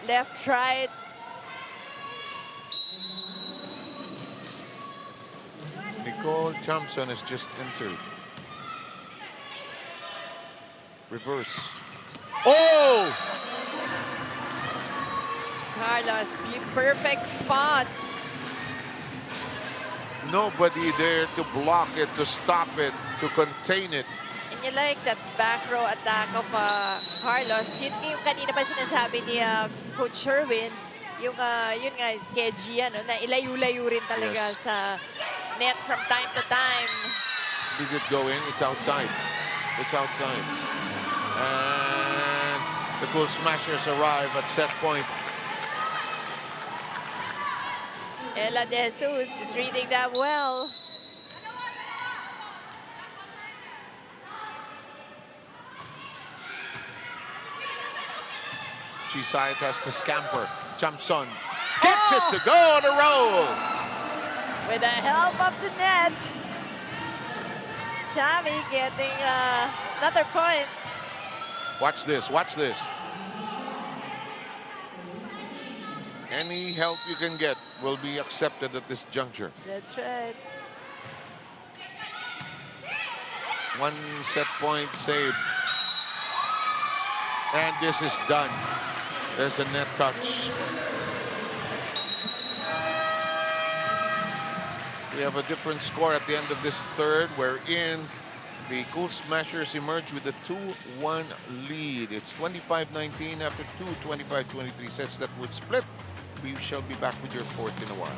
left, right. Nicole Thompson has just entered. Reverse. Oh! Carlos, perfect spot. Nobody there to block it, to stop it, to contain it. And you like that back row attack of Carlos. Yun yung kanina pa sinasabi ni Coach Sherwin. Yun nga, kay Gia, na ilayo-layo rin talaga Yes. sa net from time to time. Did it go in? It's outside. It's outside. And the Cool Smashers arrive at set point. Ella De Jesus is reading that well. Chisayat has to scamper. Thompson gets it to go on a roll. With the help of the net. Xavi getting another point. Watch this. Watch this. Any help you can get will be accepted at this juncture. That's right. One set point saved. And this is done. There's a net touch. We have a different score at the end of this third, wherein the Cool Smashers emerge with a 2-1 lead. It's 25-19 after two 25-23 sets that would split. We shall be back with your fourth in a while.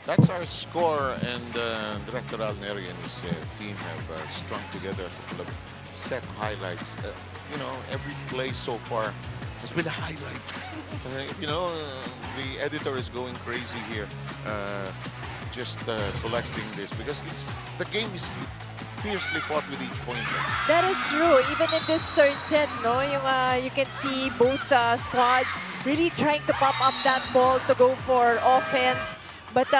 That's our score, and Director Alneri and his team have strung together a couple of set highlights. You know, every play so far has been a highlight. You know, the editor is going crazy here, just collecting this because the game is fiercely fought with each pointer. That is true. Even in this third set, no, you can see both squads really trying to pop up that ball to go for offense. But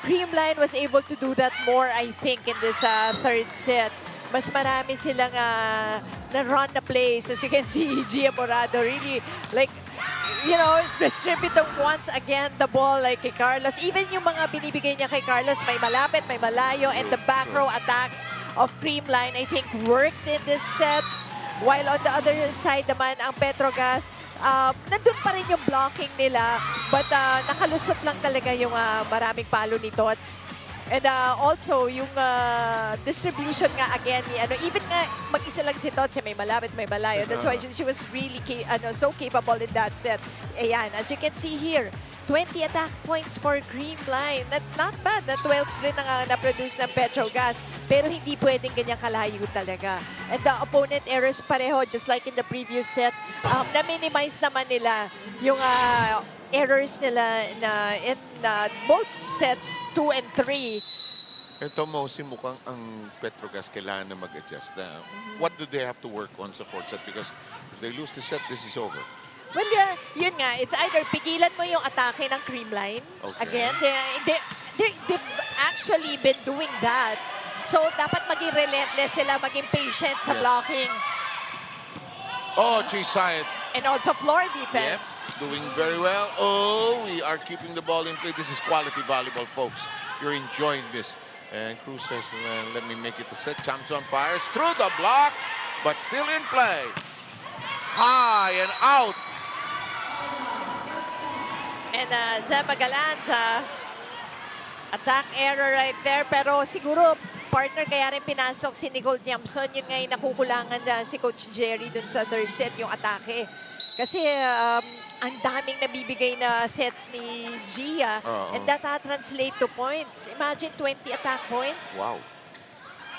Creamline was able to do that more, I think, in this third set. Mas marami silang na-run na plays. As you can see, Gia Morado really, like, you know, distributing once again the ball like kay Carlos. Even yung mga binibigay niya kay Carlos, may malapit, may malayo, and the back row attacks of Creamline, I think, worked in this set. While on the other side naman, ang Petro Gazz, nandun pa rin yung blocking nila, but nakalusot lang talaga yung maraming palo ni Tots. And also, yung distribution nga again, even nga mag-isa lang si Tots, may malapit, may malayo. That's why she was really so capable in that set. Ayan, as you can see here, 20 attack points for Creamline. Not bad, na 12 rin ang na-produce ng Petro Gazz. Pero hindi pwedeng ganyan kalayo talaga. And the opponent errors pareho, just like in the previous set, na-minimize naman nila yung errors nila in both sets 2 and 3. Ito, Mosi, mukhang ang Petro Gazz kailangan na mag-adjust. What do they have to work on sa fourth set? Because if they lose the set, this is over. Well, yun nga, it's either pigilan mo yung atake ng Creamline. Okay. Again, they've actually been doing that. So, dapat maging relentless sila, maging patient sa blocking. Oh, Chisayat. And also floor defense. Yep, doing very well. Oh, we are keeping the ball in play. This is quality volleyball, folks. You're enjoying this. And Cruz says, let me make it a set. Champs on fires through the block, but still in play. High and out. And Jem Magalanza, attack error right there. Pero siguro, partner, kaya rin pinasok si Nicole Tiamson. Yun nga yung nakukulangan si Coach Jerry dun sa third set, yung atake. Kasi ang daming nabibigay na sets ni Gia. And that translate to points. Imagine 20 attack points. Wow.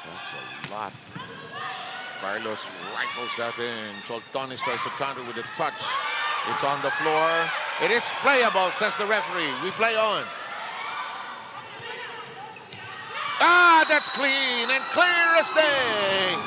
That's a lot. Carlos rifles that in. Soltonis tries to counter with a touch. It's on the floor. It is playable, says the referee. We play on. Ah, that's clean and clear as day.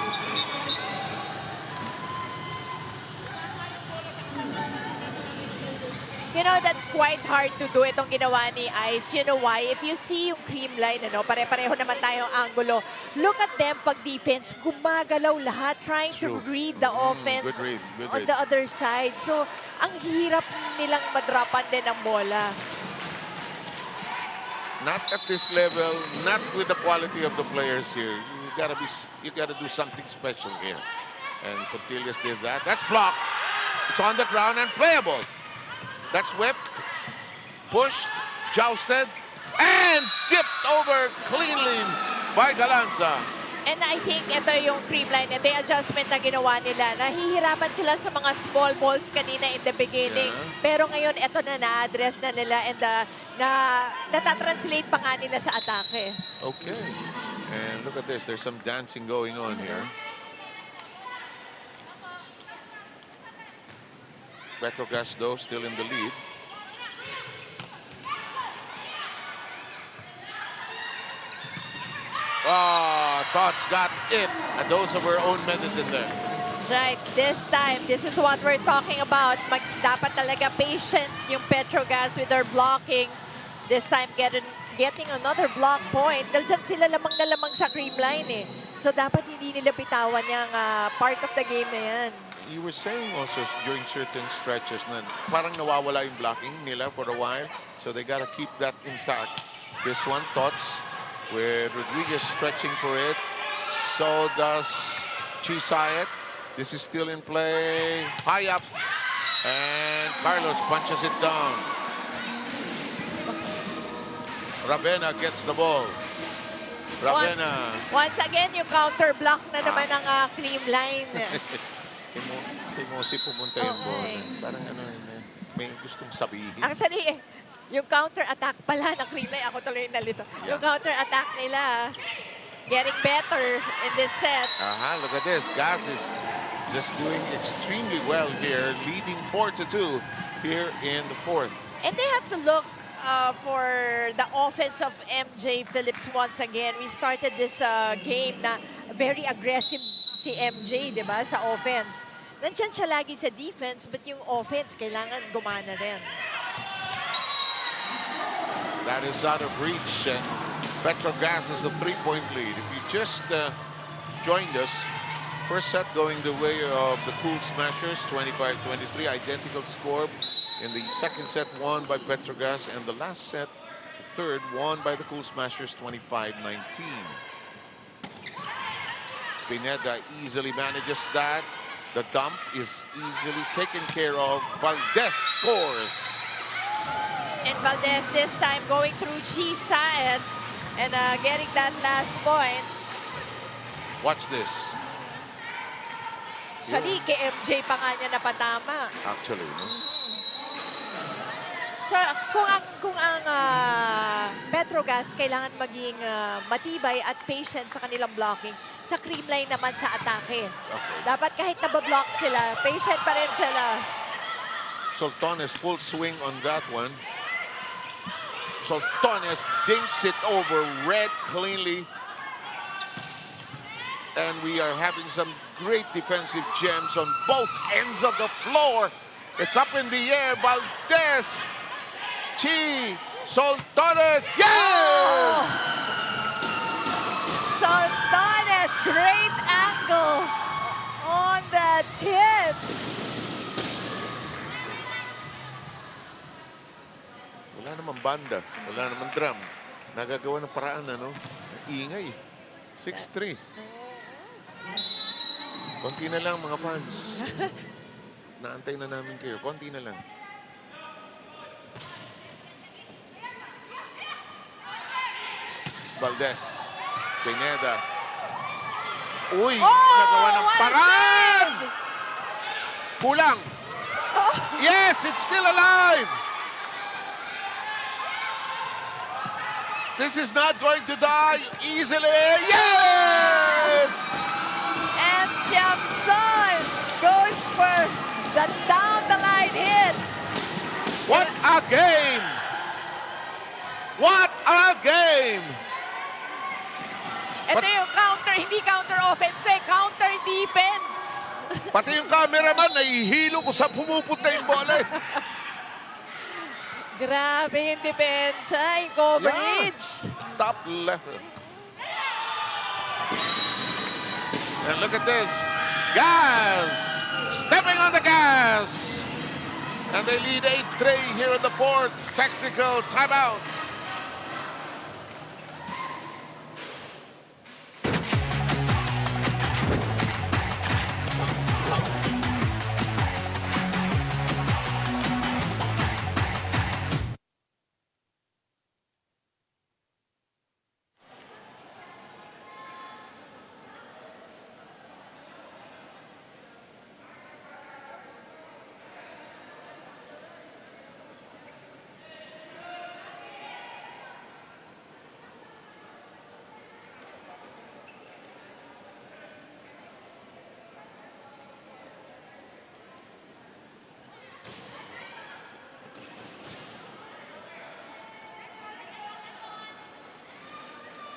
You know, that's quite hard to do itong ginawa ni Ice. You know why? If you see yung Creamline, pare-pareho naman tayong angulo. Look at them pag defense, gumagalaw lahat, trying to read the offense on the other side. So, ang hirap nilang madrapan din ang bola. Not at this level, not with the quality of the players here. You gotta do something special here. And Portillas did that. That's blocked. It's on the ground and playable. That's whipped, pushed, jousted, and tipped over cleanly by Galanza. And I think ito yung Creamline, ito yung adjustment na ginawa nila. Nahihirapan sila sa mga small balls kanina in the beginning. Pero ngayon, ito na-address na nila and natatranslate pa nga nila sa atake. Okay. And look at this. There's some dancing going on here. Petro Gazz, though, still in the lead. Ah, Tots got it. A dose of her own medicine there. Right. This time, this is what we're talking about. Dapat talaga patient yung Petro Gazz with their blocking. This time, getting another block point. Dahil dyan sila lamang na lamang sa Creamline eh. So dapat hindi nila bitawan yung part of the game na yan. You were saying also during certain stretches na parang nawawala yung blocking nila for a while. So they gotta keep that intact. This one, Tots, with Rodriguez stretching for it. So does Chisayat. This is still in play. High up. And Carlos punches it down. Ravena gets the ball. Ravena. Once again, yung counter block na naman ng Creamline. Kay Mosi pumunta yung ball. Parang may gustong sabihin. Actually, yung counter-attack pala ng Creamline, ako tuloy nalito. Yung counter-attack nila, getting better in this set. Look at this. Gazz is just doing extremely well here, leading 4-2 here in the fourth. And they have to look for the offense of MJ Phillips once again. We started this game na very aggressive si MJ, di ba, sa offense. Nandiyan siya lagi sa defense, but yung offense, kailangan gumana rin. That is out of reach, and PETRO GAZZ is a 3-point lead. If you just joined us, first set going the way of the Cool Smashers, 25-23, identical score. In the second set, won by PETRO GAZZ, and the last set, the third, won by the Cool Smashers, 25-19. Pineda easily manages that. The dump is easily taken care of. Valdez scores. And Valdez this time going through Chisa and getting that last point. Watch this. Actually, kay MJ pa nga niya napatama. Actually, no? So, kung ang PETRO GAZZ kailangan maging matibay at patient sa kanilang blocking, sa CREAMLINE naman sa atake. Okay. Dapat kahit nabablock sila, patient pa rin sila. Sultanes full swing on that one. Sultanes dinks it over, red cleanly. And we are having some great defensive gems on both ends of the floor. It's up in the air. Valdez. Chi. Sultanes. Yes! Sultanes, great angle on the tip. Wala namang banda. Wala namang drum. Nagagawa ng paraan, ano? Ingay. 6-3. Konti na lang, mga fans. Naantay na namin kayo. Konti na lang. Valdez. Pineda. Uy! Nagawa ng paraan! Kulang! Yes! It's still alive! This is not going to die easily. Yes! And Tiamson goes for the down-the-line hit. What a game! What a game! Ito yung counter, hindi counter offense, ito counter defense. Pati yung cameraman, nahihilo kung saan pumupunta yung bola. Grabe yung depensa, yung coverage. Yeah. Top left. And look at this. Gazz stepping on the gas. And they lead 8-3 here in the fourth. Technical timeout.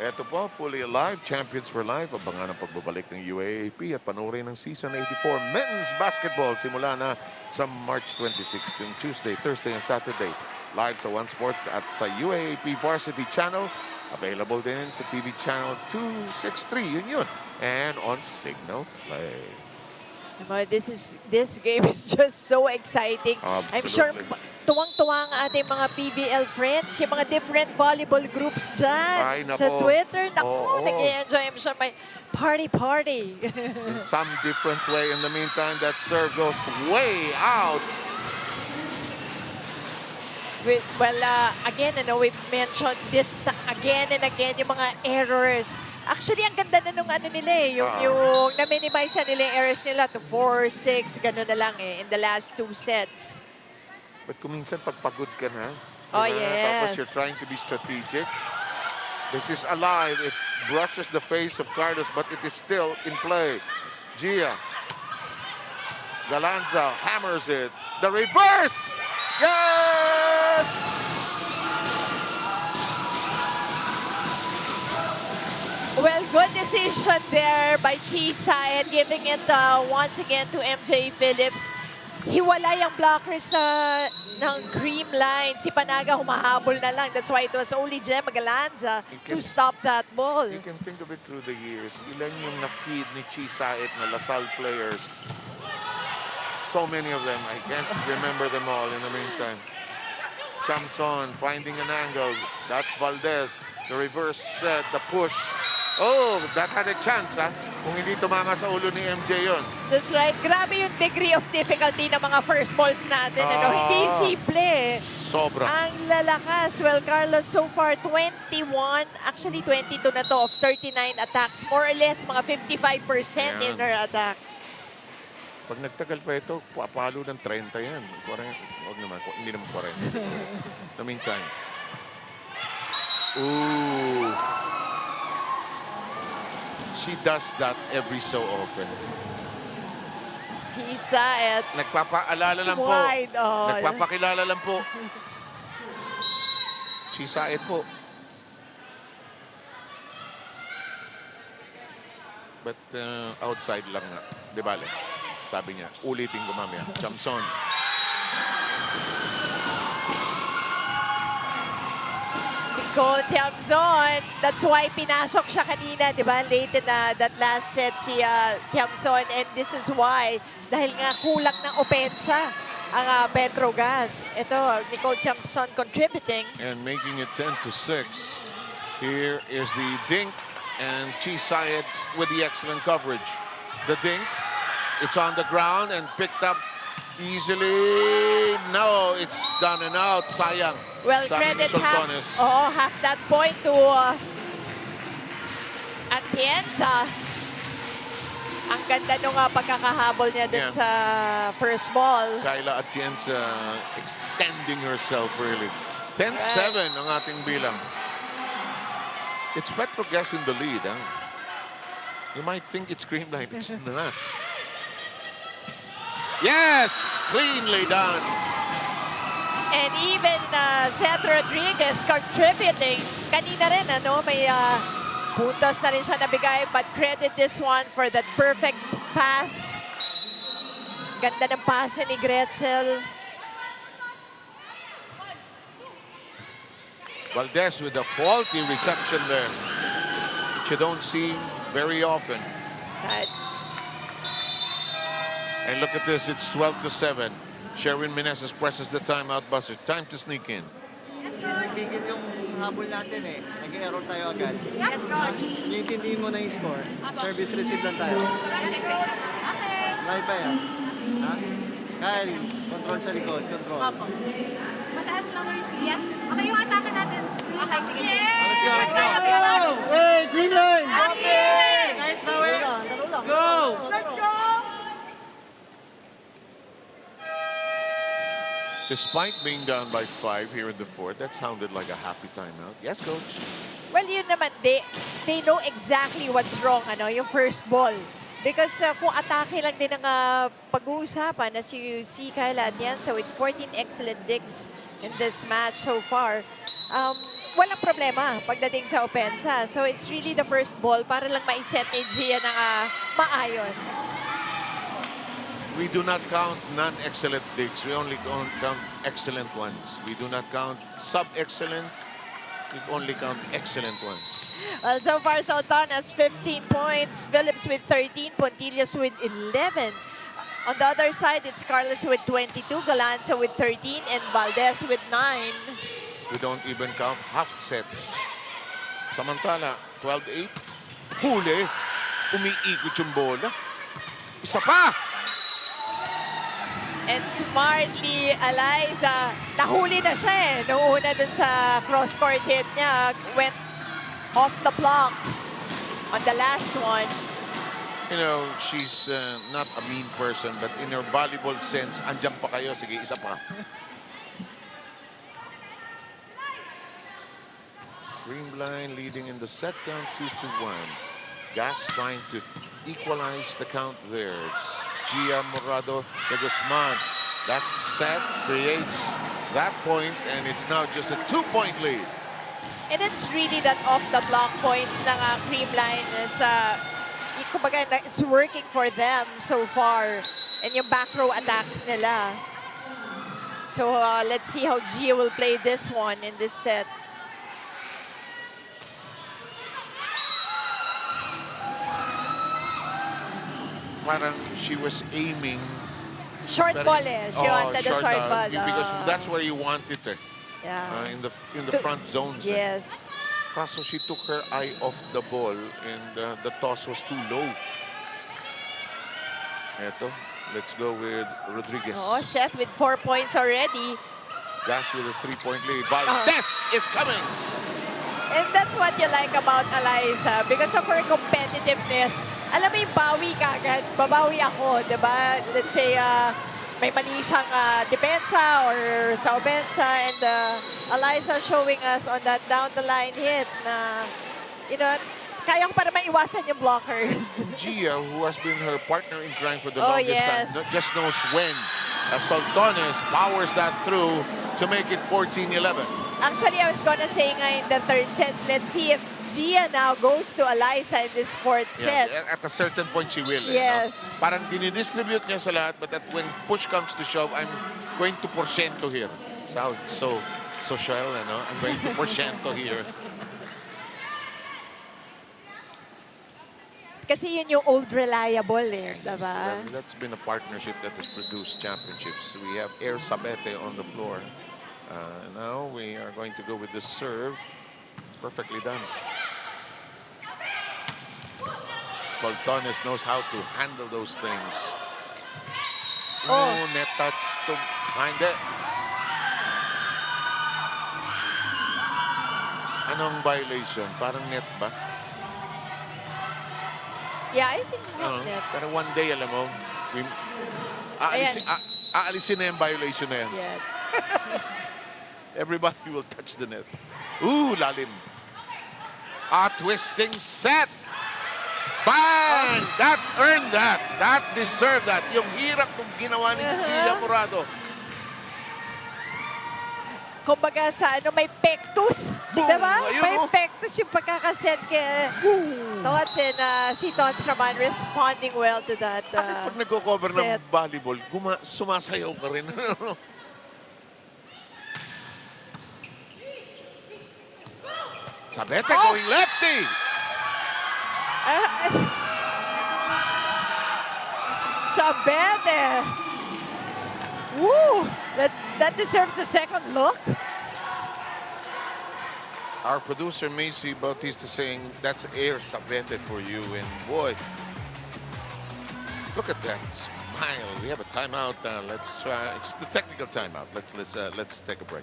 Ito po, fully alive, champions for life. Abangan ang pagbabalik ng UAAP at panoorin ng Season 84 Men's Basketball simula na sa March 26 tuwing Tuesday, Thursday, and Saturday. Live sa One Sports at sa UAAP Varsity Channel. Available din sa TV Channel 263, yun. And on Signal Play. This game is just so exciting. Absolutely. I'm sure tuwang-tuwa ang ating mga PVL friends, yung mga different volleyball groups dyan sa Twitter. Naku, nag-i-enjoy. I'm sure may party. In some different way. In the meantime, that serve goes way out. Well, again, we've mentioned this again and again, yung mga errors. Actually, ang ganda na nung ano nila yung na-minimize na nila yung errors nila to 4, 6, gano'n na lang in the last 2 sets. But kung minsan pagpagod ka na, Oh, diba? yes. Tapos you're trying to be strategic. This is alive. If brushes the face of Carlos, but it is still in play. Gia. Galanza hammers it. The reverse! Yes! Well, good decision there by Chisa and giving it once again to MJ Phillips. Hiwalay ang blockers ng Creamline. Si Panaga humahabol na lang. That's why it was only Gemma Galanza to stop that ball. You can think of it through the years. Ilan yung na-feed ni Chisaet na Lasal players. So many of them. I can't remember them all in the meantime. Samson finding an angle. That's Valdez. The reverse set, the push. Oh, that had a chance, ha? Kung hindi tumama sa ulo ni MJ yon. That's right. Grabe yung degree of difficulty ng mga first balls natin. Hindi simple. Sobra. Ang lalakas. Well, Carlos, so far 21, actually 22 na to of 39 attacks. More or less, mga 55% in her attacks. Pag nagtagal pa ito, papalo ng 30 yan. 40, wag naman, hindi naman 40. In the meantime. Ooh. She does that every so often. Chisa at Nagpapaalala lang po. wide all. Nagpapakilala lang po. Chisaet po. But outside lang nga. Di bale. Sabi niya, ulitin ko mamaya. Samson. Nicole Tiamson. That's why pinasok siya kanina, di ba? Late in that last set si Tiamson. And this is why, dahil nga kulang ng opensa ang Petro Gazz. Ito, Nicole Tiamson contributing. And making it 10-6. Here is the dink. And Chisaet with the excellent coverage. The dink. It's on the ground and picked up easily. No, it's done and out. Sayang. Well, Sabi ni credit Sultanes. half that point to Atienza. Ang ganda nung pagkakahabol niya dun sa first ball. Kyla Atienza extending herself really. 10-7 ang ating bilang. It's Petro Gazz in the lead. Huh? You might think it's Creamline. It's not. Yes! Cleanly done. And even Seth Rodriguez contributing. Kanina rin, may puntos na rin siya nabigay. But credit this one for that perfect pass. Ganda ng pass ni Gretzel. Valdez with a faulty reception there, which you don't see very often. Right. And look at this, it's 12-7. Sherwin Meneses presses the timeout buzzer. Time to sneak in. Tigil yung habol natin eh. Nag-error tayo agad. Yes, coach. Iintindihin mo na yung score. Service receive lang tayo. Live pa yan. Ha? Kyle, control sa likod. Control. Opo. Mataas lang ang receive. Yes. Okay, yung atake natin. Okay, sige. Let's go, let's go. Hey, Creamline! Okay! Nice power. Go! Let's go! Despite being down by 5 here in the fourth, that sounded like a happy timeout. Yes, coach. Well, yun naman, they know exactly what's wrong, yung first ball. Because kung atake lang din ang pag-uusapan, as you see Kyla Atienza with 14 excellent digs in this match so far, walang problema pagdating sa opensa. So it's really the first ball para lang maiset ni Gia ng maayos. We do not count non-excellent digs. We only count excellent ones. We do not count sub-excellent. We only count excellent ones. Well, so far, Sultan has 15 points. Phillips with 13. Pontillas with 11. On the other side, it's Carlos with 22. Galanza with 13. And Valdez with 9. We don't even count half sets. Samantala, 12-8. Huli. Umiikot yung bola. Isa pa! And smartly, Eliza, nahuli na siya Noong una dun sa cross-court hit niya, went off the block on the last one. You know, she's not a mean person, but in her volleyball sense, andyan pa kayo, sige, isa pa. Creamline leading in the set count 2-1. Gas trying to equalize the count there. It's Gia Morado de Guzman. That set creates that point, and it's now just a 2-point lead. And it's really that off-the-block points ng Creamline is, kumbaga, it's working for them so far. And yung back row attacks nila. So let's see how Gia will play this one in this set. Parang she was aiming. Short ball eh. She wanted the short ball. Because that's where you want it eh. Yeah. In the front zones. Yes. Kaso she took her eye off the ball and the toss was too low. Eto, let's go with Rodriguez. Oh, Seth with 4 points already. Gas with a 3-point lead. Valdez is coming. And that's what you like about Eliza. Because of her competitiveness, alam mo yung bawi kagad, babawi ako, di ba? Let's say, may mali isang depensa or sa opensa, and Eliza showing us on that down-the-line hit na, you know, kaya ko para maiwasan yung blockers. Gia, who has been her partner in crime for the Oh, longest yes. time, just knows when. Soltones powers that through to make it 14-11. Actually, I was gonna say nga in the third set, let's see if Gia now goes to Eliza in this fourth set. At a certain point, she will. Yes. No? Parang dinidistribute niya sa lahat, but when push comes to shove, I'm going to porsyento here. Sounds so social, ano? I'm going to porsyento here. Kasi yun yung old reliable eh, diba? That's been a partnership that has produced championships. We have Air Sabete on the floor. Now we are going to go with the serve. Perfectly done. Soltones knows how to handle those things. Oh, net touch to hindi. Anong violation? Parang net ba? Yeah, I think net. Pero one day, alam mo, aalisin na yung violation na yan. Yeah. Everybody will touch the net. Ooh, lalim. A twisting set. Bang! That earned that. That deserved that. Yung hirap ng ginawa ni Gia Morado. Kumbaga sa ano, may pectus. Boom! Diba? Ayun, May oh. pectus yung pagkakaset kay Tots, and si Tots naman responding well to that Bakit pag nagko-cover ng set. volleyball, sumasayaw ka rin? Sabete going lefty. Sabete. Woo! That deserves a second look. Our producer Macy Bautista saying that's Air Sabete for you, and boy, look at that smile. We have a timeout. Let's try. It's the technical timeout. Let's take a break.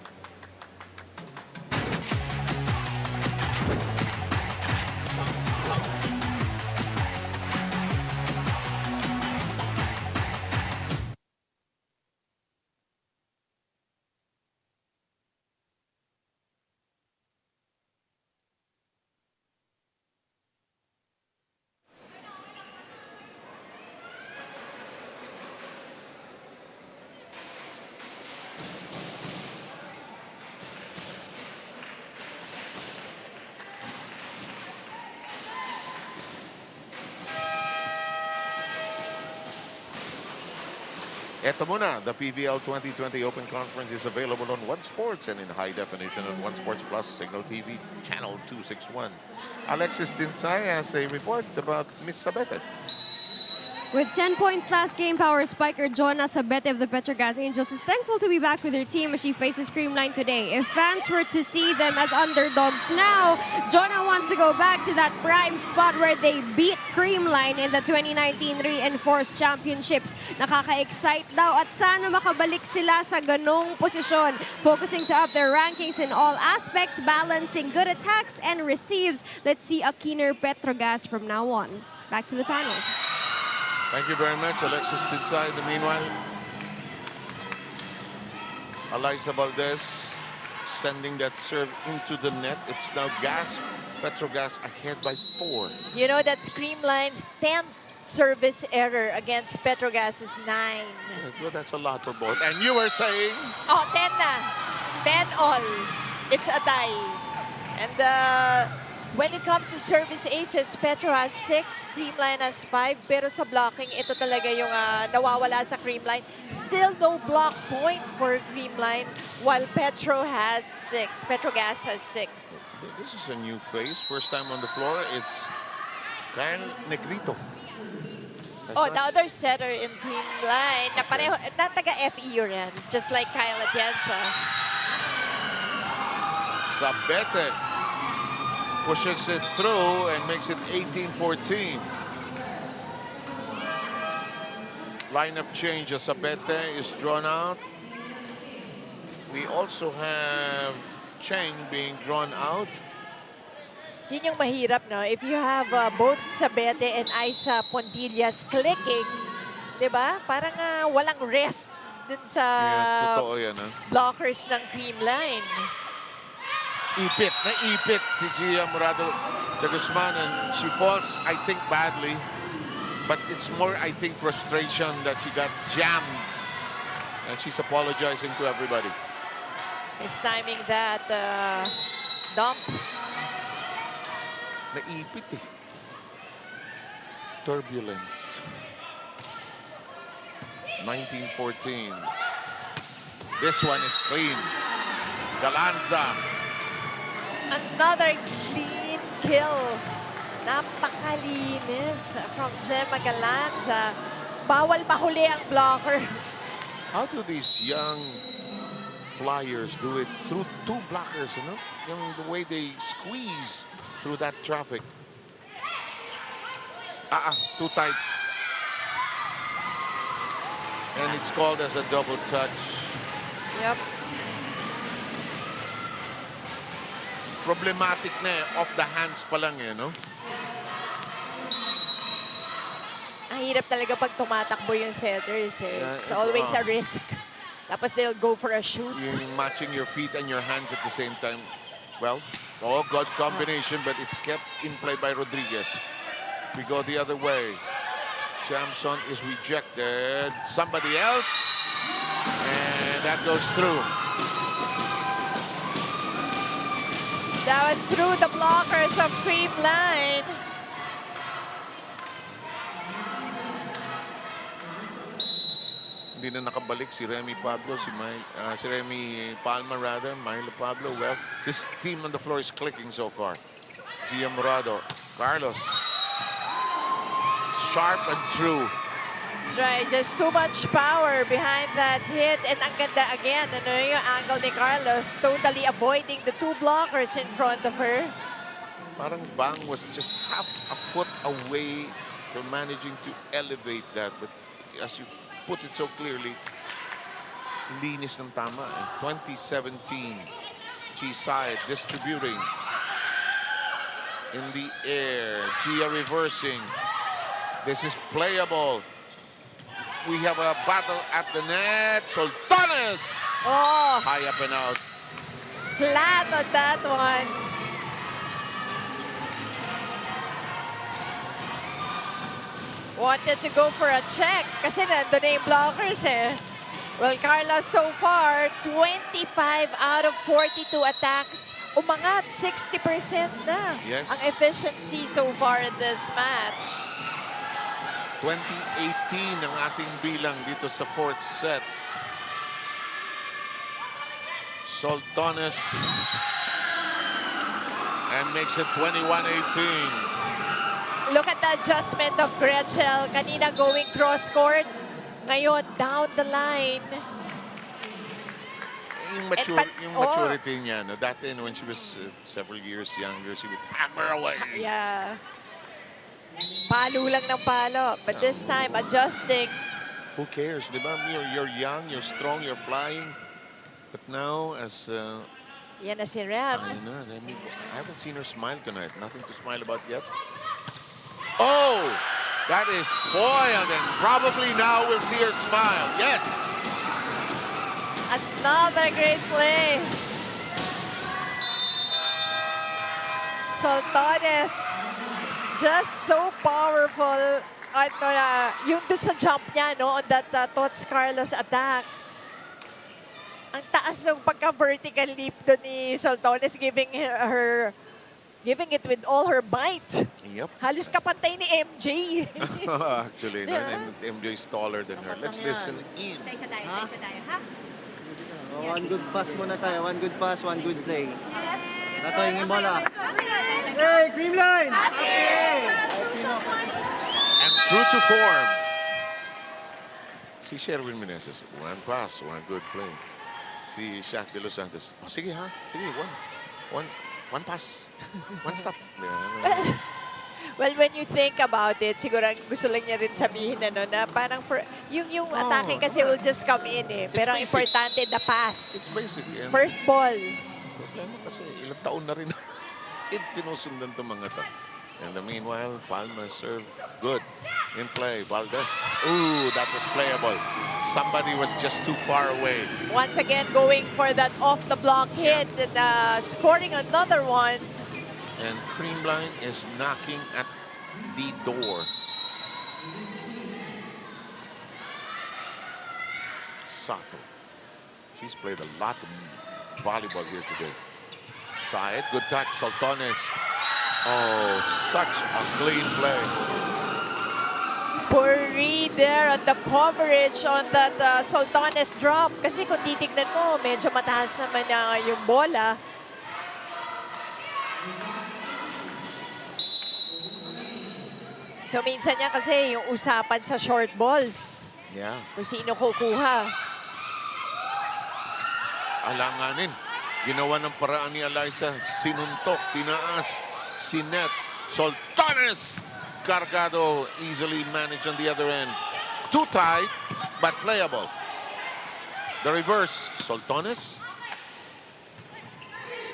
Eto muna, the PVL 2020 Open Conference is available on One Sports and in high definition on One Sports Plus Signal TV Channel 261. Alexis Tinsay has a report about Miss Sabete. With 10 points last game, power spiker Jonna Sabete of the PETRO GAZZ Angels is thankful to be back with her team as she faces Creamline today. If fans were to see them as underdogs now, Jonna wants to go back to that prime spot where they beat Creamline in the 2019 Reinforced Championships. Nakaka-excite daw at sana makabalik sila sa ganong posisyon, focusing to up their rankings in all aspects, balancing good attacks and receives. Let's see a keener PETRO GAZZ from now on. Back to the panel. Thank you very much, Alexis Tinsay. In the meanwhile, Eliza Valdez sending that serve into the net. It's now Petro Gazz ahead by 4. You know, that's CREAMLINE's 10th service error against Petro Gazz's 9. Well, that's a lot for both. And you were saying? Oh, 10 na. 10 all. It's a tie. And when it comes to service aces, Petro has 6, CREAMLINE has 5. Pero sa blocking, ito talaga yung nawawala sa CREAMLINE. Still no block point for CREAMLINE, while Petro has 6. Petro Gazz has 6. This is a new face. First time on the floor. It's Kyle Negrito. Oh, the other setter in CREAMLINE na pareho, na taga-FEU rin, just like Kyle Atienza. Sabete pushes it through and makes it 18-14. Lineup change as Sabete is drawn out. We also have Cheng being drawn out. Yun yung mahirap, no? If you have both Sabete and Isa Pontillas clicking, di ba? Parang walang rest dun sa Totoo yan, blockers ng CREAMLINE. Naipit si Gia Morado de Guzman, and she falls, I think, badly. But it's more, I think, frustration that she got jammed. And she's apologizing to everybody. Mistiming that dump. Naipit eh. Turbulence. 19-14. This one is clean. Galanza. Another clean kill. Napakalinis from Gemma Galanza. Bawal mahuli ang blockers. How do these young Flyers do it through 2 blockers, you know? The way they squeeze through that traffic. Too tight. And it's called as a double touch. Yep. Problematic na eh. Off the hands pa lang eh, no? Ang hirap talaga pag tumatakbo yung setters eh. Yeah, It's always a risk. Tapos they'll go for a shoot. Yung matching your feet and your hands at the same time. Well, good combination, but it's kept in play by Rodriguez. We go the other way. Chamson is rejected. Somebody else. And that goes through. That was through the blockers of CREAMLINE. Hindi na nakabalik si Remy Pablo, si Remy Palma rather, Milo Pablo. Well, this team on the floor is clicking so far. Gia Morado, Carlos. Sharp and true. That's right, just too much power behind that hit. And ang ganda again, ano yung angle ni Carlos, totally avoiding the 2 blockers in front of her. Parang Bang was just half a foot away from managing to elevate that. But as you put it so clearly, linis ng tama. 2017, Chisay distributing in the air. Gia reversing. This is playable. We have a battle at the net. Sultanes! Oh, High up and out. flat on that one. Wanted to go for a check kasi nandun na yung blockers eh. Well, Carlos, so far, 25 out of 42 attacks. Umangat, 60% na Yes. ang efficiency so far in this match. 2018 ang ating bilang dito sa 4th set. Sultanes and makes it 21-18. Look at the adjustment of Gretchel. Kanina going cross-court. Ngayon, down the line. Yung Oh. maturity niya, no? Dati when she was several years younger, she would hammer away. Yeah. Palo lang ng palo. But this time, adjusting. Who cares, di ba? You're young, you're strong, you're flying. But now, as Yan na si Rem. I haven't seen her smile tonight. Nothing to smile about yet. Oh, that is foiled, and probably now we'll see her smile. Yes. Another great play. Soltones. Just so powerful. Ano na, yung doon sa jump niya, no, on that Tots Carlos attack. Ang taas ng pagka-vertical leap doon ni Soltones, giving it with all her might. Yep. Halos kapantay ni MJ. Actually, no, Yeah. and MJ is taller than her. Let's listen in. Isa tayo, ha? One good pass muna tayo. One good pass, one good play. Ito yung bola. Hey, Creamline! And true to form. Si Sherwin Meneses, one pass, one good play. Si Shaq De Los Santos, oh, sige ha, sige, one pass, one stop. Yeah. Well, when you think about it, siguro ang gusto lang niya rin sabihin na parang yung attacking kasi will just come in eh. Pero ang basic. importante, the pass. It's basic. And First ball. problema kasi ilang taon na rin sinusundan itong mga to. And meanwhile, Palma served good in play. Valdez, ooh, that was playable. Somebody was just too far away. Once again, going for that off-the-block hit and scoring another one. And Creamline is knocking at the door. Sato. She's played a lot of volleyball here today. Saed, good touch. Soltones. Oh, such a clean play. Poor read there on the coverage on that Soltones drop. Kasi kung titignan mo, medyo mataas naman yung bola. So minsan niya kasi yung usapan sa short balls. Yeah. Kung sino kukuha. Alanganin. Ginawa ng paraan ni Eliza. Sinuntok, tinaas, sinet. Soltones. Cargado easily managed on the other end. Too tight, but playable. The reverse. Soltones.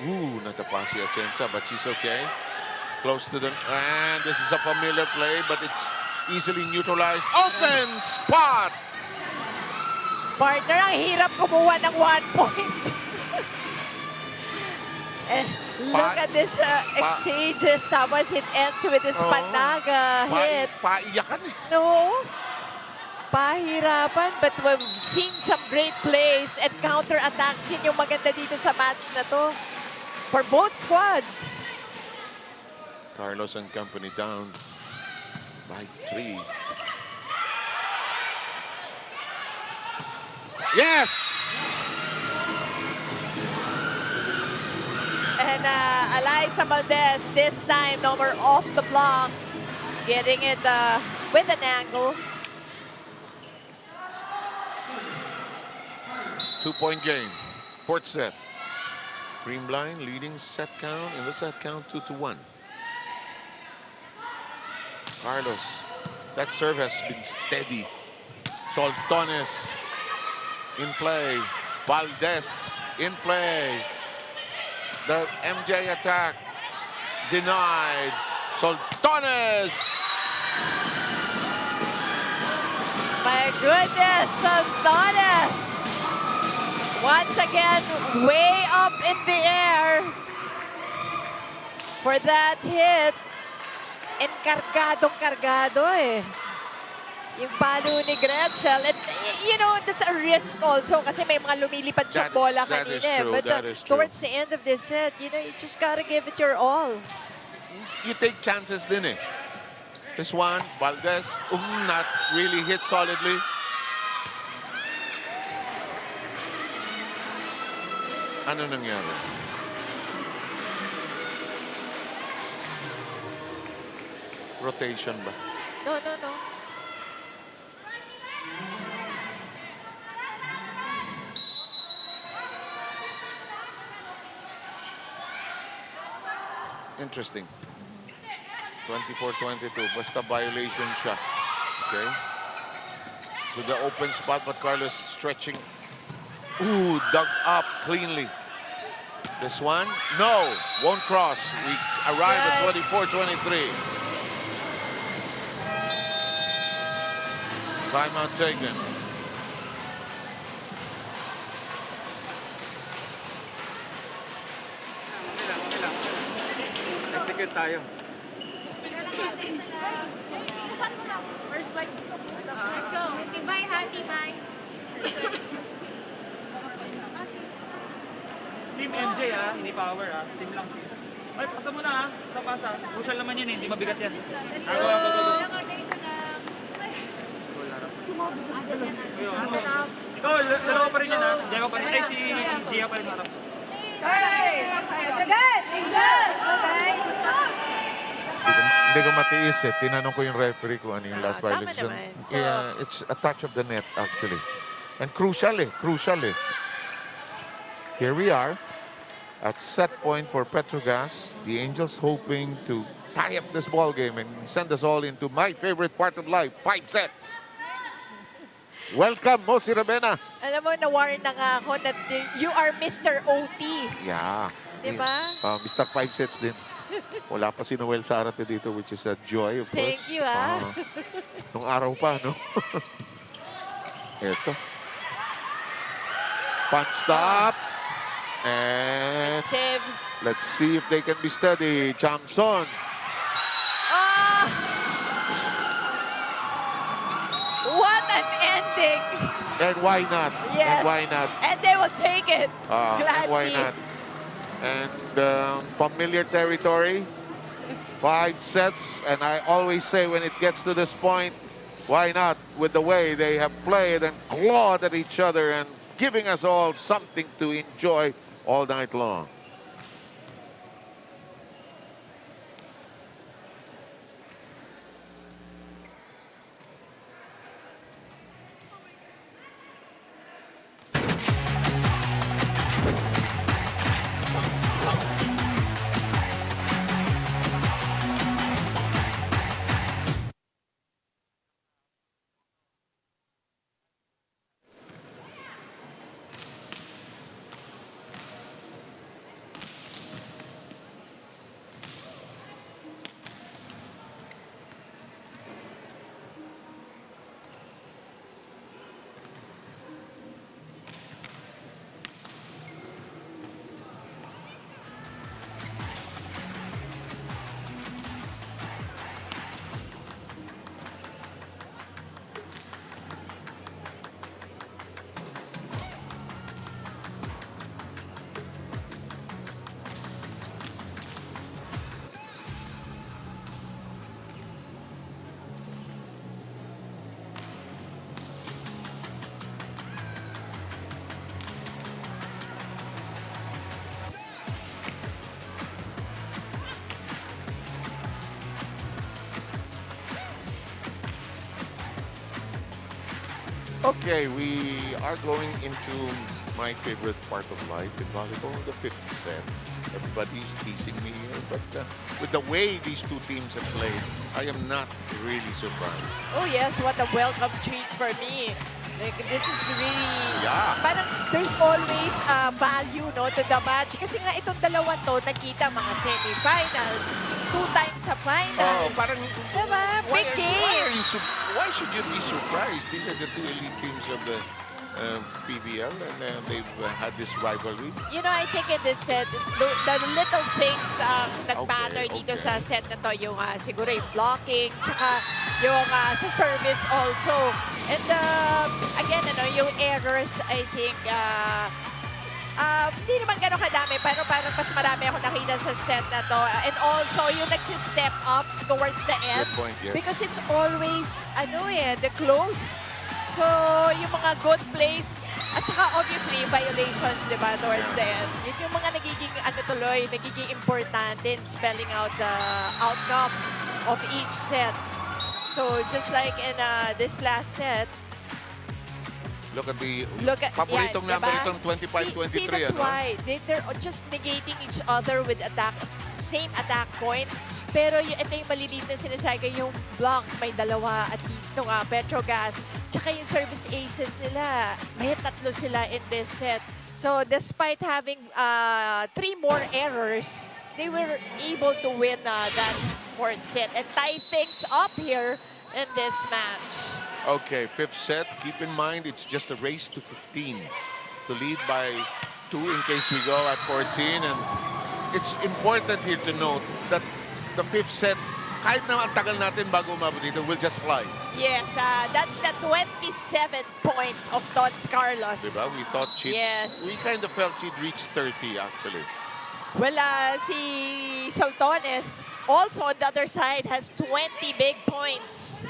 Ooh, natapa si Atienza, but she's okay. Close to the... And this is a familiar play, but it's easily neutralized. Open spot! Partner, ang hirap kumuha ng 1 point. Look at this exchanges. Tapos it ends with this panaga hit. Paiyakan eh. No. Pahirapan. But we've seen some great plays and counter-attacks. Yun yung maganda dito sa match na to. For both squads. Carlos and company down by 3. Yes! And Eliza Valdez, this time number off the block. Getting it with an angle. 2-point game. Fourth set. Creamline leading set count in the set count 2-1. Carlos, that serve has been steady. Soltones in play. Valdez in play. The MJ attack denied. Soltones. My goodness, Soltones. Once again, way up in the air for that hit. And kargadong-kargado eh. Yung palo ni Gretchen. And, you know, that's a risk also kasi may mga lumilipad siyang bola that is kanina. true, But that is true. towards the end of this set, you know, you just gotta give it your all. You take chances din eh. This one, Valdez, not really hit solidly. Ano nangyari? Rotation ba? No. Interesting. 24-22. Basta violation siya. Okay. To the open spot, but Carlos stretching. Ooh, dug up cleanly. This one, no, won't cross. We arrive at 24-23. Timeout taken. Okay lang. weekend tayo. First like, let's go. Okay, bye, Hati, bye. Sim MJ hindi power Sim lang sim. Ay, pasa mo na sa pasa. Crucial naman yun hindi mabigat yan. Go. Ikaw, laro pa rin yan Diego pa rin. Ay, si Gia pa rin harap. Petro Gazz! Angels! So guys, Hindi ko matiis eh. Tinanong ko yung referee kung ano yung last tama violation. naman. So- Yeah, it's a touch of the net actually. And crucial eh. Here we are at set point for PETRO GAZZ. The Angels hoping to tie up this ball game and send us all into my favorite part of life, 5 sets. Welcome, Mosi Rabena. Alam mo, na-warn na nga ako that you are Mr. OT. Yeah. Diba? Mr. 5 sets din. Wala pa si Noel Zarate dito, which is a joy, of course. Thank you, Nung araw pa, no? Ito. Punch stop. And Save. let's see if they can be steady. Chamson. Ah! What an ending! And why not? Yes. And why not? And they will take it. And why Gladly. not? And familiar territory. 5 sets. And I always say when it gets to this point, why not? With the way they have played and clawed at each other and giving us all something to enjoy all night long. Okay, we are going into my favorite part of life in volleyball, the 5th set. Everybody's teasing me here, but with the way these two teams have played, I am not really surprised. Oh yes, what a welcome treat for me. Like, this is really, Yeah. parang there's always value, no, to the match. Kasi nga itong dalawa to, nakita mga semifinals, 2 times sa finals. Parang, Diba? Big games. why should you be surprised? These are the 2 elite teams of the PVL, and they've had this rivalry. You know, I think in this set, the little things nag-matter dito okay. sa set na to, yung siguro yung blocking, tsaka yung sa service also. And again, ano, yung errors, I think, hindi naman gano'ng kadami, pero parang mas marami ako nakita sa set na to. And also, yung nagsi-step up towards the end. Good point, yes. Because it's always, the close. So, yung mga good plays, at saka obviously, violations, di ba, towards the end. Yun yung mga nagiging importante in spelling out the outcome of each set. So, just like in this last set, Look at the diba? paboritong number itong 25-23. See, that's why. They're just negating each other with same attack points. Pero ito yung maliliit na sinasabi ko, yung blocks, may dalawa at least nung PETRO GAZZ. Tsaka yung service aces nila, may 3 sila in this set. So despite having 3 more errors, they were able to win that 4th set and tie things up here in this match. Okay, 5th set. Keep in mind, it's just a race to 15 to lead by 2 in case we go at 14. And it's important here to note that the fifth set, kahit na ang tagal natin bago umabot dito, we'll just fly. Yes, that's the 27th point of Tots Carlos. Diba? We thought Yes. we kind of felt she'd reach 30 actually. Well, si Soltones also on the other side has 20 big points.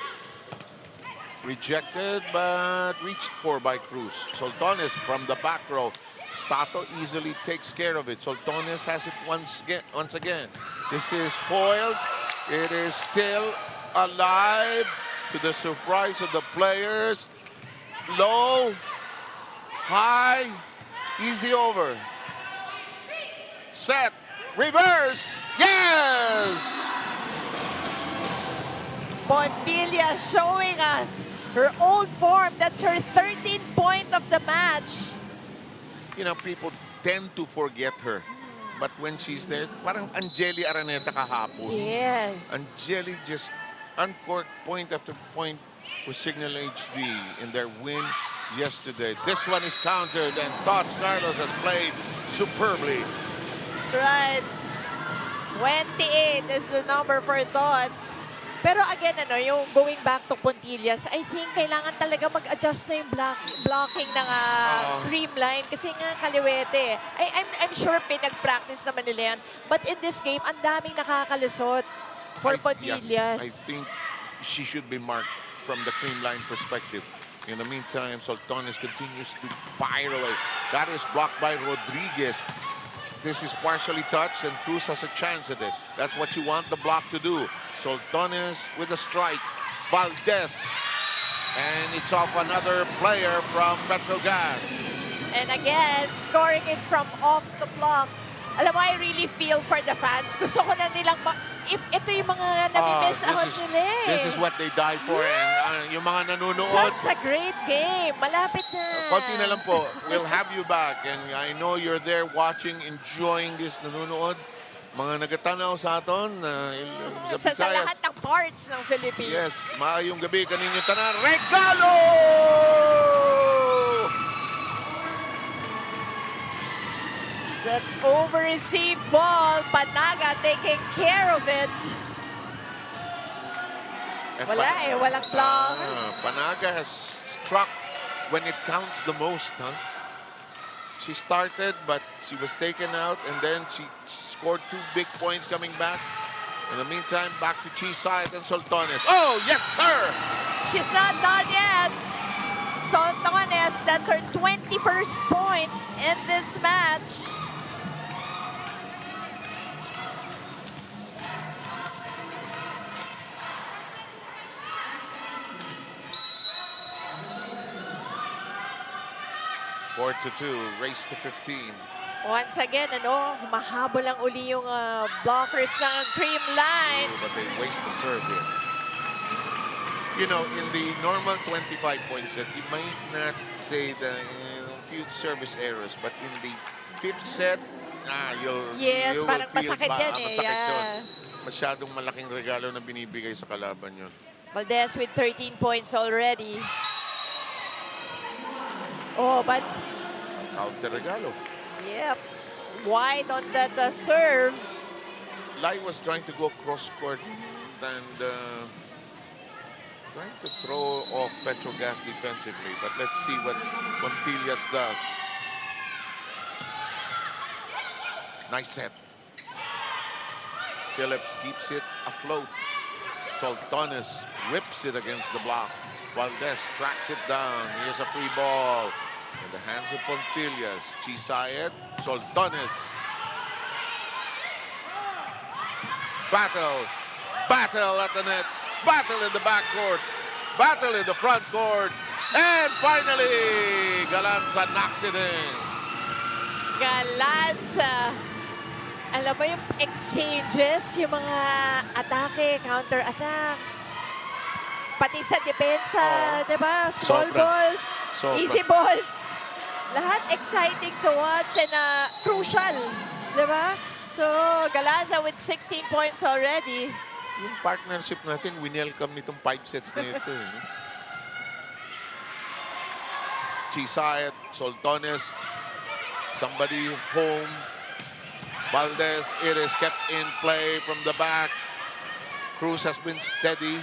Rejected, but reached for by Cruz. Soltones from the back row. Sato easily takes care of it. Soltones has it once again. This is foiled. It is still alive to the surprise of the players. Low, high, easy over. Set, reverse, yes! Pontilla showing us her old form. That's her 13th point of the match. You know, people tend to forget her. But when she's there, parang Angeli Araneta kahapon. Yes. Angeli just uncorked point after point for Signal HD in their win yesterday. This one is countered, and Tots Carlos has played superbly. That's right. 28 is the number for Tots. Pero again, yung going back to Pontillas, I think kailangan talaga mag-adjust na yung blocking ng Creamline kasi nga kaliwete. I'm sure pinag-practice naman nila yan. But in this game, ang daming nakakalusot for Pontillas. Yeah, I think she should be marked from the Creamline perspective. In the meantime, Soltones continues to fire away. That is blocked by Rodriguez. This is partially touched, and Cruz has a chance at it. That's what you want the block to do. Soltones with a strike. Valdez. And it's off another player from PETRO GAZZ. And again, scoring it from off the block. Alam mo, I really feel for the fans. Gusto ko na nilang ito yung mga nami-miss out nila eh. This is what they die for. Yes. And yung mga nanonood, Such a great game. Malapit na. konti na lang po. We'll have you back. And I know you're there watching, enjoying this nanonood. Mga nagatanaw sa aton Sa lahat ng parts ng Philippines. Yes, maayong gabi kaninyo tanan. Regalo! That over-received ball, Panaga taking care of it. And Wala walang block. Panaga has struck when it counts the most, huh? She started, but she was taken out, and then she scored 2 big points coming back. In the meantime, back to Chisayat and Soltones. Oh, yes, sir! She's not done yet. Soltones, that's her 21st point in this match. Four to 2, race to 15. Once again, humahabol lang uli yung blockers ng Creamline. But they waste the serve here. You know, in the normal 25-point set, you might not say the few service errors, but in the 5th set, you'll parang feel masakit yan eh. masakit Yeah. yun. Masyadong malaking regalo na binibigay sa kalaban yun. Valdez with 13 points already. Oh, but Counter regalo. yep, wide on that serve. Lai was trying to go cross-court and trying to throw off PETRO GAZZ defensively. But let's see what Montillas does. Nice set. Phillips keeps it afloat. Soltones whips it against the block. Valdez tracks it down. Here's a free ball. In the hands of Pontillas. Chisayat, Soltones. Battle. Battle at the net. Battle in the backcourt. Battle in the front court. And finally, Galanza knocks it in. Galanza. Alam mo yung exchanges, yung mga atake, counter-attacks. Pati sa depensa, di ba? Small Sobra. balls, Sobra. easy balls. Lahat exciting to watch and crucial, di ba? So, Galanza with 16 points already. Yung partnership natin, winelcome nitong 5 sets na ito. Chisayat, Soltones, somebody home. Valdez, it is kept in play from the back. Cruz has been steady.